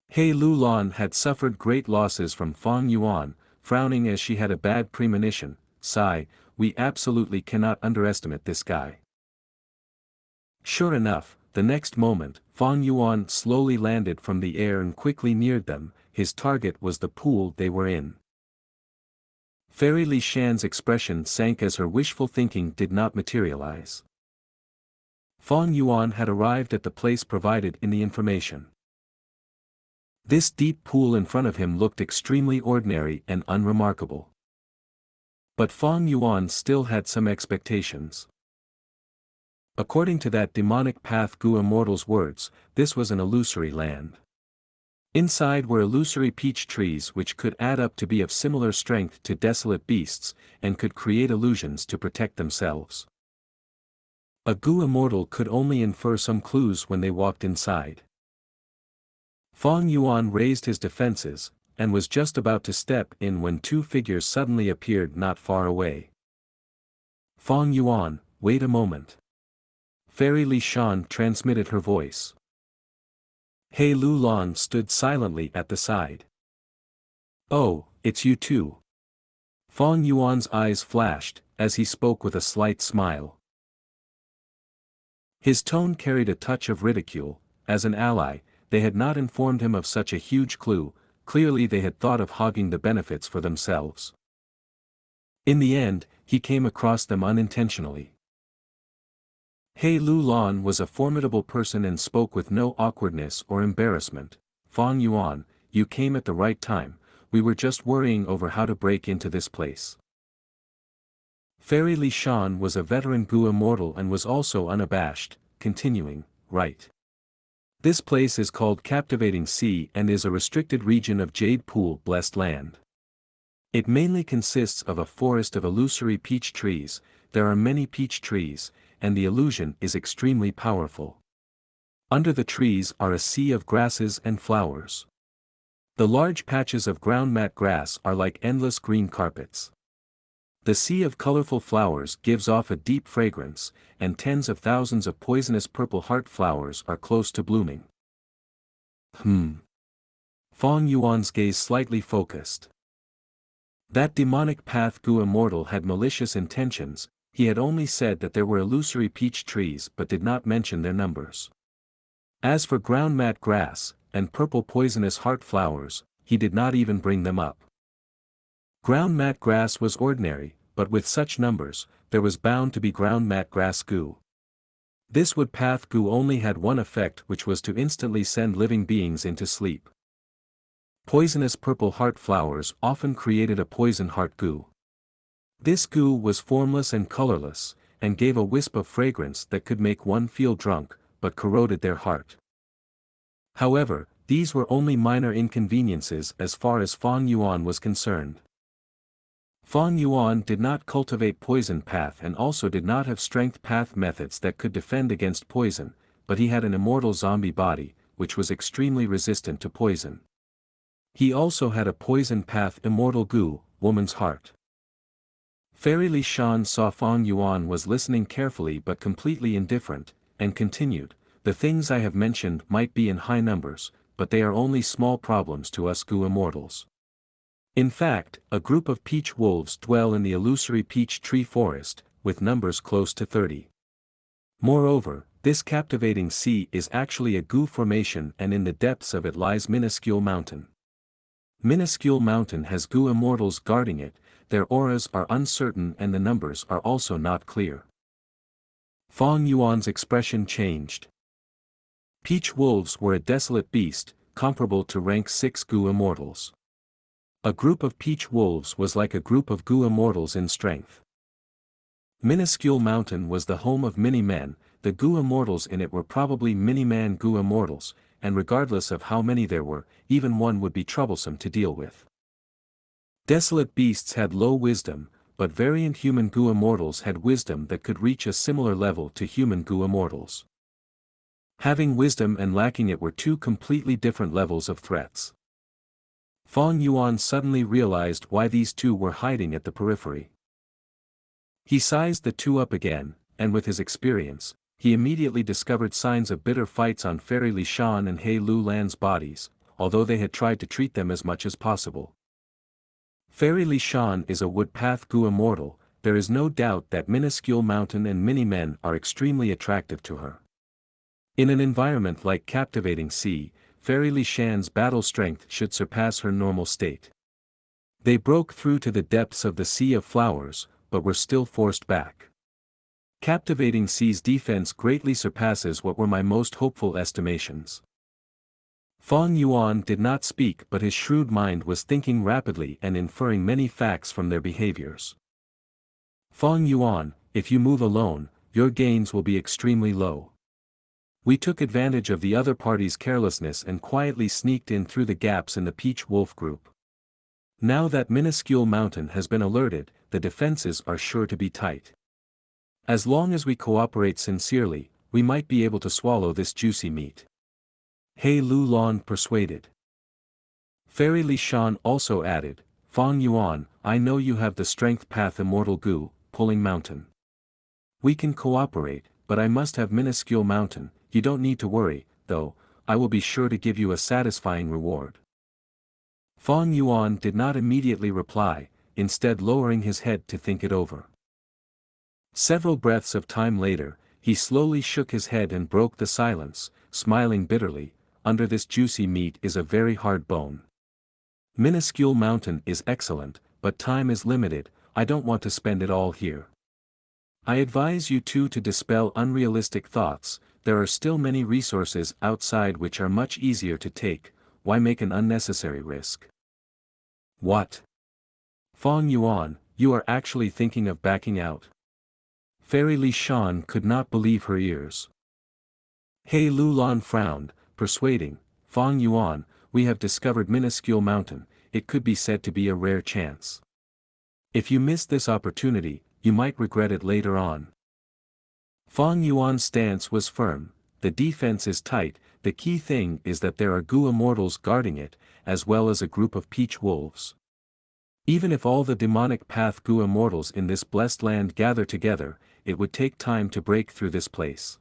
Speaker 1: He Lu Lan had suffered great losses from Fong Yuan, frowning as she had a bad premonition, sigh, we absolutely cannot underestimate this guy. Sure enough, the next moment, Fong Yuan slowly landed from the air and quickly neared them, his target was the pool they were in. Fairy Li Shan's expression sank as her wishful thinking did not materialize. Fong Yuan had arrived at the place provided in the information. This deep pool in front of him looked extremely ordinary and unremarkable. But Fong Yuan still had some expectations. According to that demonic path Gu immortal's words, this was an illusory land. Inside were illusory peach trees which could add up to be of similar strength to desolate beasts, and could create illusions to protect themselves. A Gu immortal could only infer some clues when they walked inside. Fong Yuan raised his defenses, and was just about to step in when two figures suddenly appeared not far away. Fong Yuan, wait a moment. Fairy Li Shan transmitted her voice. He Lu Lan stood silently at the side. Oh, it's you too. Fong Yuan's eyes flashed, as he spoke with a slight smile. His tone carried a touch of ridicule. As an ally, they had not informed him of such a huge clue, clearly they had thought of hogging the benefits for themselves. In the end, he came across them unintentionally. He Lu Lan was a formidable person and spoke with no awkwardness or embarrassment. Fong Yuan, you came at the right time, we were just worrying over how to break into this place. Fairy Li Shan was a veteran Gu immortal and was also unabashed, continuing, right. This place is called Captivating Sea and is a restricted region of Jade Pool blessed land. It mainly consists of a forest of illusory peach trees, there are many peach trees, and the illusion is extremely powerful. Under the trees are a sea of grasses and flowers. The large patches of ground mat grass are like endless green carpets. The sea of colorful flowers gives off a deep fragrance, and tens of thousands of poisonous purple heart flowers are close to blooming. Fong Yuan's gaze slightly focused. That demonic path Gu immortal had malicious intentions, he had only said that there were illusory peach trees but did not mention their numbers. As for ground mat grass, and purple poisonous heart flowers, he did not even bring them up. Ground mat grass was ordinary, but with such numbers, there was bound to be ground mat grass goo. This wood path goo only had one effect, which was to instantly send living beings into sleep. Poisonous purple heart flowers often created a poison heart goo. This goo was formless and colorless, and gave a wisp of fragrance that could make one feel drunk, but corroded their heart. However, these were only minor inconveniences as far as Fang Yuan was concerned. Fang Yuan did not cultivate poison path and also did not have strength path methods that could defend against poison, but he had an immortal zombie body, which was extremely resistant to poison. He also had a poison path immortal goo, woman's heart. Fairy Li Shan saw Fang Yuan was listening carefully but completely indifferent, and continued, "The things I have mentioned might be in high numbers, but they are only small problems to us Gu immortals. In fact, a group of peach wolves dwell in the illusory peach tree forest, with numbers close to 30. Moreover, this captivating sea is actually a Gu formation, and in the depths of it lies Minuscule Mountain. Minuscule Mountain has Gu immortals guarding it, their auras are uncertain and the numbers are also not clear." Fang Yuan's expression changed. Peach wolves were a desolate beast, comparable to rank 6 Gu immortals. A group of peach wolves was like a group of Gu immortals in strength. Minuscule Mountain was the home of mini-men, the Gu immortals in it were probably mini-man Gu immortals, and regardless of how many there were, even one would be troublesome to deal with. Desolate beasts had low wisdom, but variant human Gu immortals had wisdom that could reach a similar level to human Gu immortals. Having wisdom and lacking it were two completely different levels of threats. Fang Yuan suddenly realized why these two were hiding at the periphery. He sized the two up again, and with his experience, he immediately discovered signs of bitter fights on Fairy Li Shan and He Lu Lan's bodies, although they had tried to treat them as much as possible. Fairy Li Shan is a wood path Gu immortal, there is no doubt that Minuscule Mountain and mini-men are extremely attractive to her. In an environment like captivating sea, Fairy Li Shan's battle strength should surpass her normal state. They broke through to the depths of the Sea of Flowers, but were still forced back. Captivating Sea's defense greatly surpasses what were my most hopeful estimations. Fang Yuan did not speak, but his shrewd mind was thinking rapidly and inferring many facts from their behaviors. Fang Yuan, if you move alone, your gains will be extremely low. We took advantage of the other party's carelessness and quietly sneaked in through the gaps in the Peach Wolf group. Now that Minuscule Mountain has been alerted, the defenses are sure to be tight. As long as we cooperate sincerely, we might be able to swallow this juicy meat. He Lu Lan persuaded. Fairy Li Shan also added, "Fang Yuan, I know you have the strength path immortal Gu, pulling mountain. We can cooperate, but I must have Minuscule Mountain. You don't need to worry, though, I will be sure to give you a satisfying reward." Fang Yuan did not immediately reply, instead lowering his head to think it over. Several breaths of time later, he slowly shook his head and broke the silence, smiling bitterly, "Under this juicy meat is a very hard bone. Minuscule Mountain is excellent, but time is limited, I don't want to spend it all here. I advise you two to dispel unrealistic thoughts, there are still many resources outside which are much easier to take, why make an unnecessary risk?" "What? Fang Yuan, you are actually thinking of backing out?" Fairy Li Shan could not believe her ears. He Lu Lan frowned, persuading, "Fang Yuan, we have discovered Minuscule Mountain, it could be said to be a rare chance. If you miss this opportunity, you might regret it later on." Fang Yuan's stance was firm, the defense is tight, the key thing is that there are Gu immortals guarding it, as well as a group of peach wolves. Even if all the demonic path Gu immortals in this blessed land gather together, it would take time to break through this place.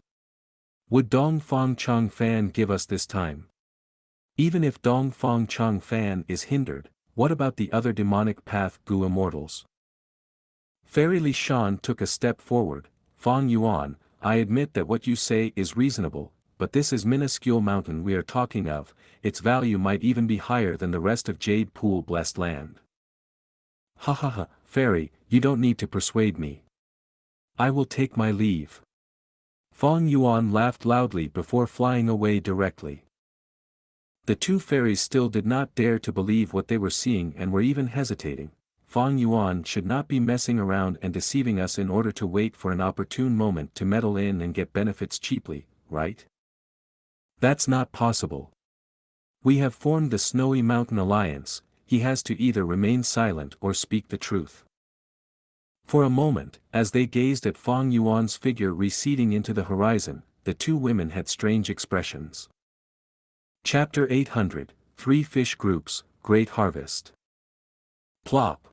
Speaker 1: Would Dong Fang Chang Fan give us this time? Even if Dong Fang Chang Fan is hindered, what about the other demonic path Gu immortals? Fairy Li Shan took a step forward, "Fang Yuan, I admit that what you say is reasonable, but this is minuscule mountain we are talking of, its value might even be higher than the rest of Jade Pool blessed land. Ha ha ha, fairy, you don't need to persuade me. I will take my leave. Fang Yuan laughed loudly before flying away directly. The two fairies still did not dare to believe what they were seeing and were even hesitating. Fang Yuan should not be messing around and deceiving us in order to wait for an opportune moment to meddle in and get benefits cheaply, right? That's not possible. We have formed the Snowy Mountain Alliance, he has to either remain silent or speak the truth. For a moment, as they gazed at Fang Yuan's figure receding into the horizon, the two women had strange expressions. Chapter 800, Three Fish Groups, Great Harvest. Plop.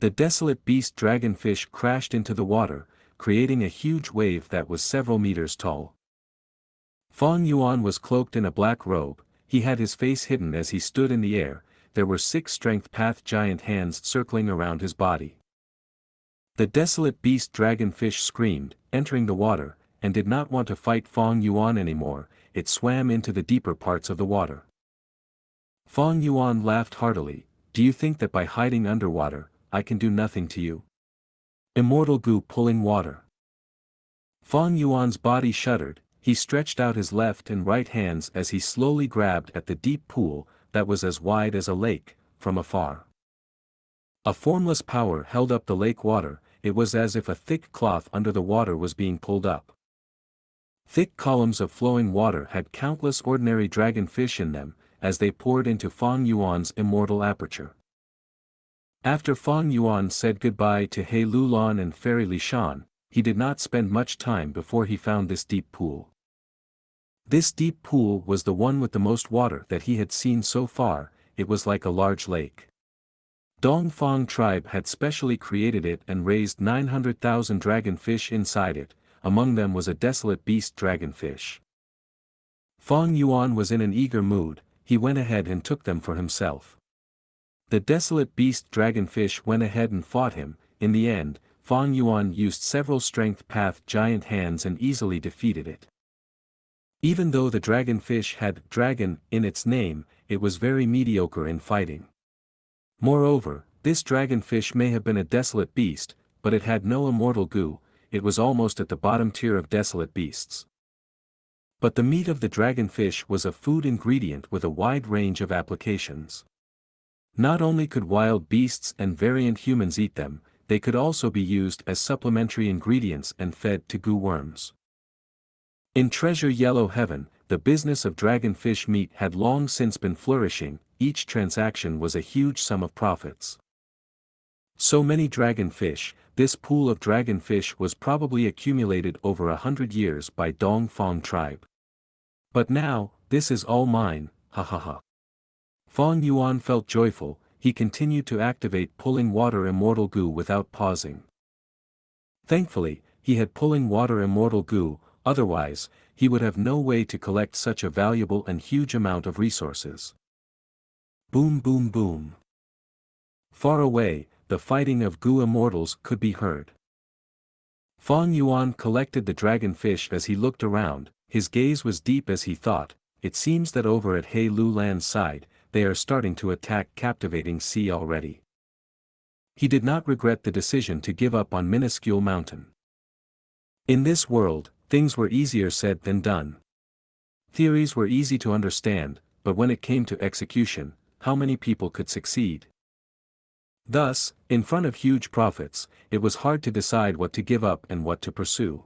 Speaker 1: The desolate beast dragonfish crashed into the water, creating a huge wave that was several meters tall. Fang Yuan was cloaked in a black robe, he had his face hidden as he stood in the air, there were 6 strength path giant hands circling around his body. The desolate beast dragonfish screamed, entering the water, and did not want to fight Fang Yuan anymore, it swam into the deeper parts of the water. Fang Yuan laughed heartily, do you think that by hiding underwater, I can do nothing to you? Immortal Gu pulling water. Fang Yuan's body shuddered, he stretched out his left and right hands as he slowly grabbed at the deep pool, that was as wide as a lake, from afar. A formless power held up the lake water, it was as if a thick cloth under the water was being pulled up. Thick columns of flowing water had countless ordinary dragonfish in them, as they poured into Fang Yuan's immortal aperture. After Fang Yuan said goodbye to He Lulan and Fairy Lishan, he did not spend much time before he found this deep pool. This deep pool was the one with the most water that he had seen so far, it was like a large lake. Dongfang tribe had specially created it and raised 900,000 dragonfish inside it, among them was a desolate beast dragonfish. Fang Yuan was in an eager mood, he went ahead and took them for himself. The desolate beast dragonfish went ahead and fought him, in the end, Fang Yuan used several strength path giant hands and easily defeated it. Even though the dragonfish had dragon in its name, it was very mediocre in fighting. Moreover, this dragonfish may have been a desolate beast, but it had no immortal Gu, it was almost at the bottom tier of desolate beasts. But the meat of the dragonfish was a food ingredient with a wide range of applications. Not only could wild beasts and variant humans eat them, they could also be used as supplementary ingredients and fed to Gu worms. In Treasure Yellow Heaven, the business of dragonfish meat had long since been flourishing, each transaction was a huge sum of profits. So many dragonfish, this pool of dragonfish was probably accumulated over 100 years by Dongfang tribe. But now, this is all mine, ha ha ha. Fang Yuan felt joyful, he continued to activate pulling water immortal Gu without pausing. Thankfully, he had pulling water immortal Gu, otherwise, he would have no way to collect such a valuable and huge amount of resources. Boom boom boom. Far away, the fighting of Gu immortals could be heard. Fang Yuan collected the dragonfish as he looked around, his gaze was deep as he thought, it seems that over at He Lulan's side, they are starting to attack Captivating Sea already. He did not regret the decision to give up on Minuscule Mountain. In this world, things were easier said than done. Theories were easy to understand, but when it came to execution, how many people could succeed? Thus, in front of huge profits, it was hard to decide what to give up and what to pursue.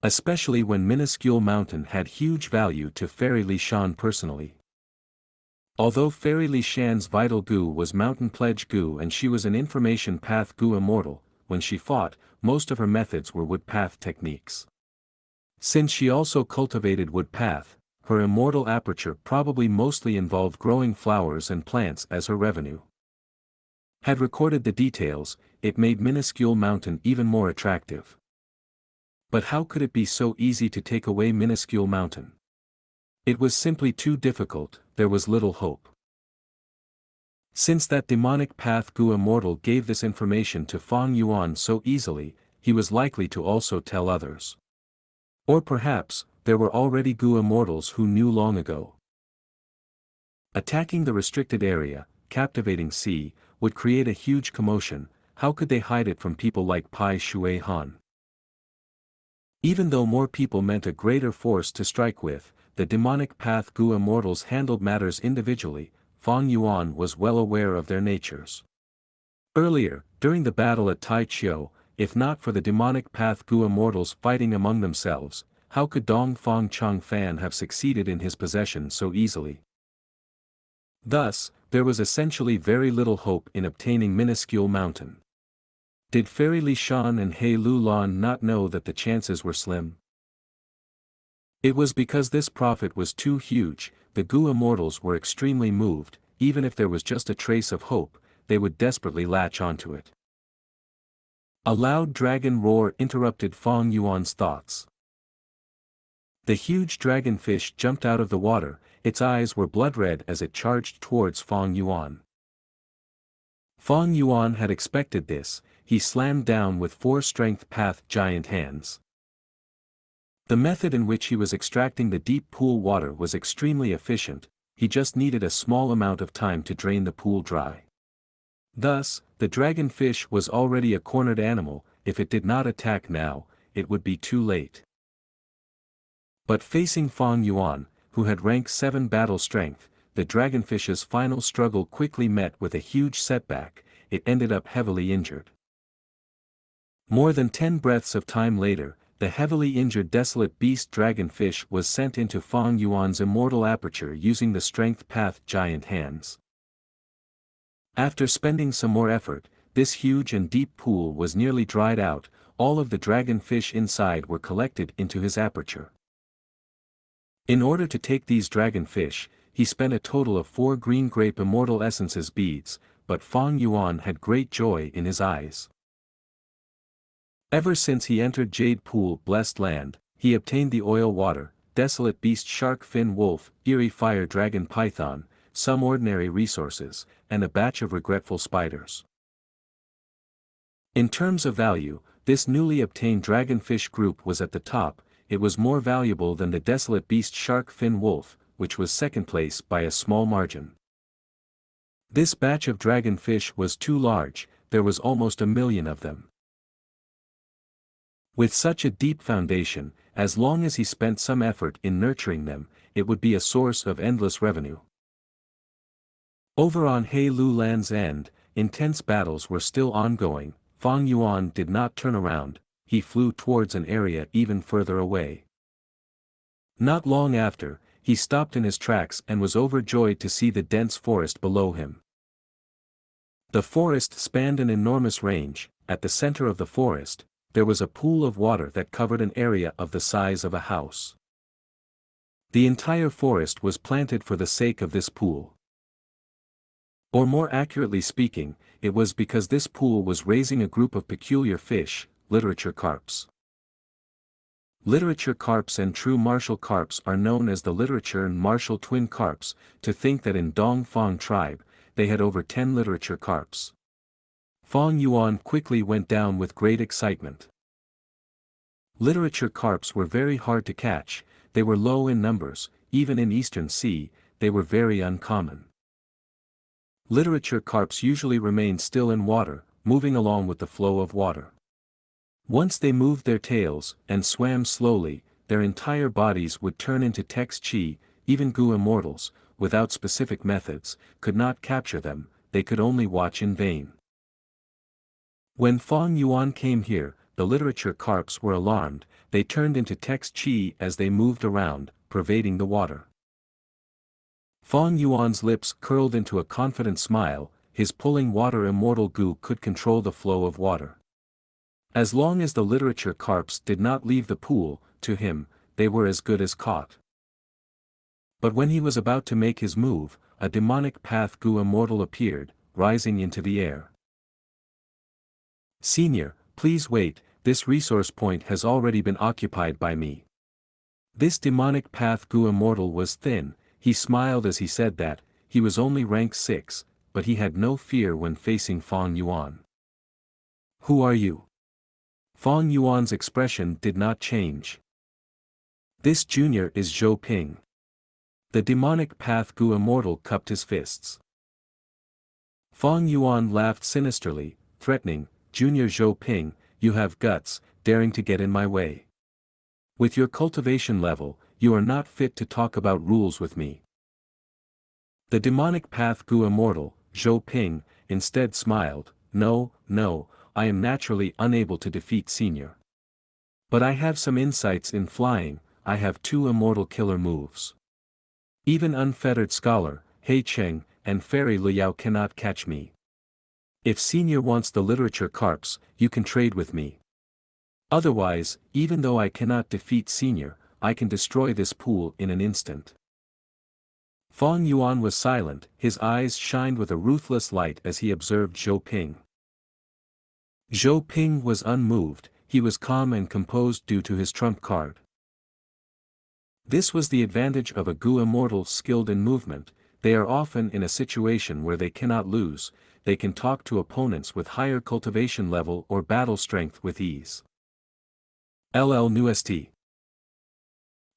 Speaker 1: Especially when Minuscule Mountain had huge value to Fairy Lishan personally. Although Fairy Lishan's vital Gu was Mountain Pledge Gu and she was an Information Path Gu immortal, when she fought, most of her methods were Wood Path techniques. Since she also cultivated Wood Path, her immortal aperture probably mostly involved growing flowers and plants as her revenue. Had recorded the details, it made Minuscule Mountain even more attractive. But how could it be so easy to take away Minuscule Mountain? It was simply too difficult, there was little hope. Since that demonic Path Gu immortal gave this information to Fang Yuan so easily, he was likely to also tell others. Or perhaps, there were already Gu immortals who knew long ago. Attacking the restricted area, captivating C, would create a huge commotion. How could they hide it from people like Pai Shui Han? Even though more people meant a greater force to strike with, the demonic path Gu immortals handled matters individually. Fang Yuan was well aware of their natures. Earlier, during the battle at Tai Chiu, if not for the demonic path Gu immortals fighting among themselves, how could Dong Fang Chang Fan have succeeded in his possession so easily? Thus, there was essentially very little hope in obtaining Minuscule Mountain. Did Fairy Li Shan and He Lu Lan not know that the chances were slim? It was because this profit was too huge. The Gu immortals were extremely moved. Even if there was just a trace of hope, they would desperately latch onto it. A loud dragon roar interrupted Fang Yuan's thoughts. The huge dragonfish jumped out of the water, its eyes were blood-red as it charged towards Fang Yuan. Fang Yuan had expected this. He slammed down with 4 strength path giant hands. The method in which he was extracting the deep pool water was extremely efficient. He just needed a small amount of time to drain the pool dry. Thus, the dragonfish was already a cornered animal. If it did not attack now, it would be too late. But facing Fang Yuan, who had rank 7 battle strength, the dragonfish's final struggle quickly met with a huge setback. It ended up heavily injured. More than 10 breaths of time later, the heavily injured desolate beast dragonfish was sent into Fang Yuan's immortal aperture using the strength path giant hands. After spending some more effort, this huge and deep pool was nearly dried out. All of the dragonfish inside were collected into his aperture. In order to take these dragonfish, he spent a total of 4 green grape immortal essences beads, but Fang Yuan had great joy in his eyes. Ever since he entered Jade Pool Blessed Land, he obtained the oil water, desolate beast shark fin wolf, eerie fire dragon python, some ordinary resources, and a batch of regretful spiders. In terms of value, this newly obtained dragonfish group was at the top. It was more valuable than the desolate beast shark fin wolf, which was second place by a small margin. This batch of dragonfish was too large. There was almost 1 million of them. With such a deep foundation, as long as he spent some effort in nurturing them, it would be a source of endless revenue. Over on He Lu Lan's end, intense battles were still ongoing. Fang Yuan did not turn around. He flew towards an area even further away. Not long after, he stopped in his tracks and was overjoyed to see the dense forest below him. The forest spanned an enormous range. At the center of the forest, there was a pool of water that covered an area of the size of a house. The entire forest was planted for the sake of this pool. Or more accurately speaking, it was because this pool was raising a group of peculiar fish, literature carps. Literature carps and true martial carps are known as the literature and martial twin carps. To think that in Dongfang tribe, they had over 10 literature carps. Fang Yuan quickly went down with great excitement. Literature carps were very hard to catch. They were low in numbers. Even in Eastern Sea, they were very uncommon. Literature carps usually remained still in water, moving along with the flow of water. Once they moved their tails and swam slowly, their entire bodies would turn into text chi. Even Gu immortals, without specific methods, could not capture them. They could only watch in vain. When Fang Yuan came here, the literature carps were alarmed. They turned into text chi as they moved around, pervading the water. Fang Yuan's lips curled into a confident smile. His pulling water immortal Gu could control the flow of water. As long as the literature carps did not leave the pool, to him, they were as good as caught. But when he was about to make his move, a demonic path Gu immortal appeared, rising into the air. "Senior, please wait, this resource point has already been occupied by me." This demonic path Gu immortal was thin. He smiled as he said that. He was only rank 6, but he had no fear when facing Fang Yuan. "Who are you?" Fang Yuan's expression did not change. This junior is Zhou Ping. The demonic Path Gu immortal cupped his fists. Fang Yuan laughed sinisterly, threatening, Junior Zhou Ping, you have guts, daring to get in my way. With your cultivation level, you are not fit to talk about rules with me. The demonic Path Gu immortal, Zhou Ping, instead smiled, no, I am naturally unable to defeat Senior. But I have some insights in flying, I have 2 immortal killer moves. Even unfettered scholar, He Cheng, and fairy Liao cannot catch me. If Senior wants the literature carps, you can trade with me. Otherwise, even though I cannot defeat Senior, I can destroy this pool in an instant. Fang Yuan was silent, his eyes shined with a ruthless light as he observed Zhou Ping. Zhou Ping was unmoved, he was calm and composed due to his trump card. This was the advantage of a Gu immortal skilled in movement, they are often in a situation where they cannot lose, they can talk to opponents with higher cultivation level or battle strength with ease. LL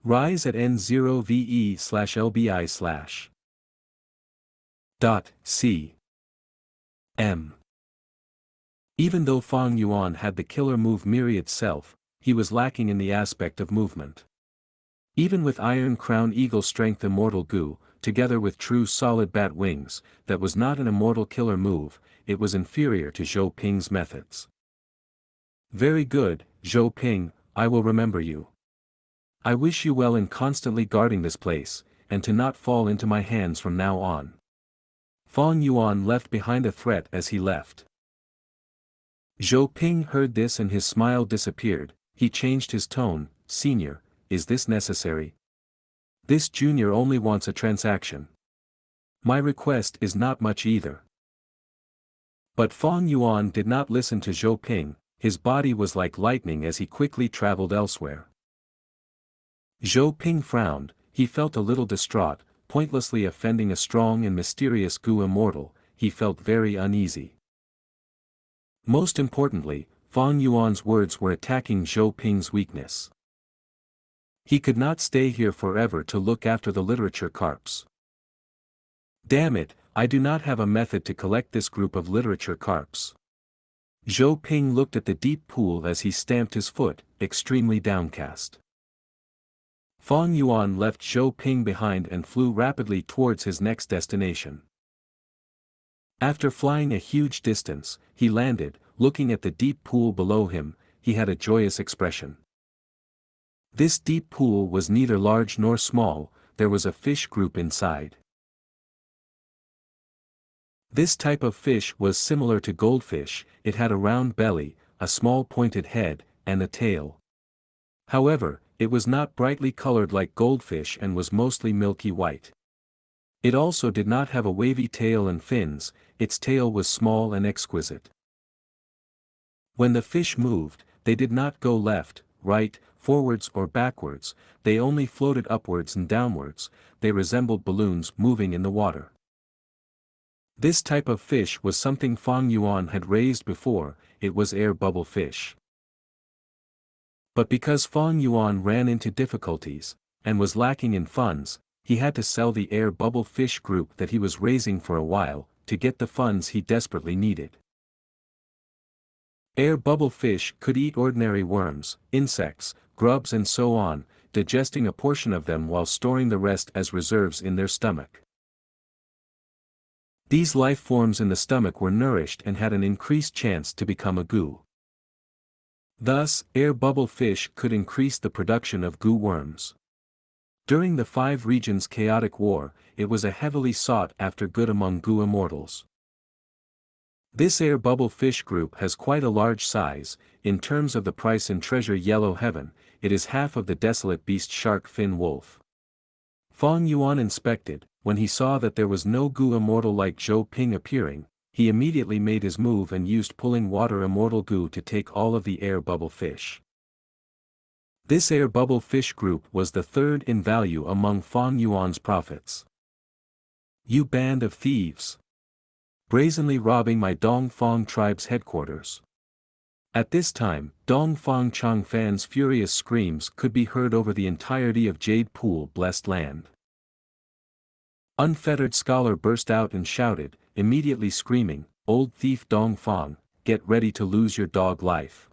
Speaker 1: Rise at N0VE/LBI/. C. M. Even though Fang Yuan had the killer move Myriad Self, he was lacking in the aspect of movement. Even with Iron Crown Eagle Strength Immortal Gu, together with True Solid Bat Wings, that was not an immortal killer move, it was inferior to Zhou Ping's methods. Very good, Zhou Ping, I will remember you. I wish you well in constantly guarding this place, and to not fall into my hands from now on. Fang Yuan left behind a threat as he left. Zhou Ping heard this and his smile disappeared, he changed his tone, Senior, is this necessary? This junior only wants a transaction. My request is not much either. But Fang Yuan did not listen to Zhou Ping, his body was like lightning as he quickly traveled elsewhere. Zhou Ping frowned, he felt a little distraught, pointlessly offending a strong and mysterious Gu immortal, he felt very uneasy. Most importantly, Fang Yuan's words were attacking Zhou Ping's weakness. He could not stay here forever to look after the literature carps. Damn it, I do not have a method to collect this group of literature carps. Zhou Ping looked at the deep pool as he stamped his foot, extremely downcast. Fang Yuan left Zhou Ping behind and flew rapidly towards his next destination. After flying a huge distance, he landed, looking at the deep pool below him, he had a joyous expression. This deep pool was neither large nor small, there was a fish group inside. This type of fish was similar to goldfish, it had a round belly, a small pointed head, and a tail. However, it was not brightly colored like goldfish and was mostly milky white. It also did not have a wavy tail and fins, its tail was small and exquisite. When the fish moved, they did not go left, right, forwards or backwards, they only floated upwards and downwards, they resembled balloons moving in the water. This type of fish was something Fang Yuan had raised before, it was air bubble fish. But because Fang Yuan ran into difficulties, and was lacking in funds, he had to sell the air bubble fish group that he was raising for a while, to get the funds he desperately needed. Air bubble fish could eat ordinary worms, insects, grubs and so on, digesting a portion of them while storing the rest as reserves in their stomach. These life forms in the stomach were nourished and had an increased chance to become a Gu. Thus, air bubble fish could increase the production of Gu worms. During the 5 regions chaotic war, it was a heavily sought after good among Gu immortals. This air bubble fish group has quite a large size, in terms of the price and treasure Yellow Heaven, it is half of the desolate beast shark fin wolf. Fang Yuan inspected, when he saw that there was no Gu immortal like Zhou Ping appearing, he immediately made his move and used pulling water immortal Gu to take all of the air bubble fish. This air bubble fish group was the 3rd in value among Fang Yuan's profits. You band of thieves! Brazenly robbing my Dongfang tribe's headquarters. At this time, Dong Fang Chang Fan's furious screams could be heard over the entirety of Jade Pool blessed land. Unfettered Scholar burst out and shouted, immediately screaming, "Old thief Dong Fang, get ready to lose your dog life."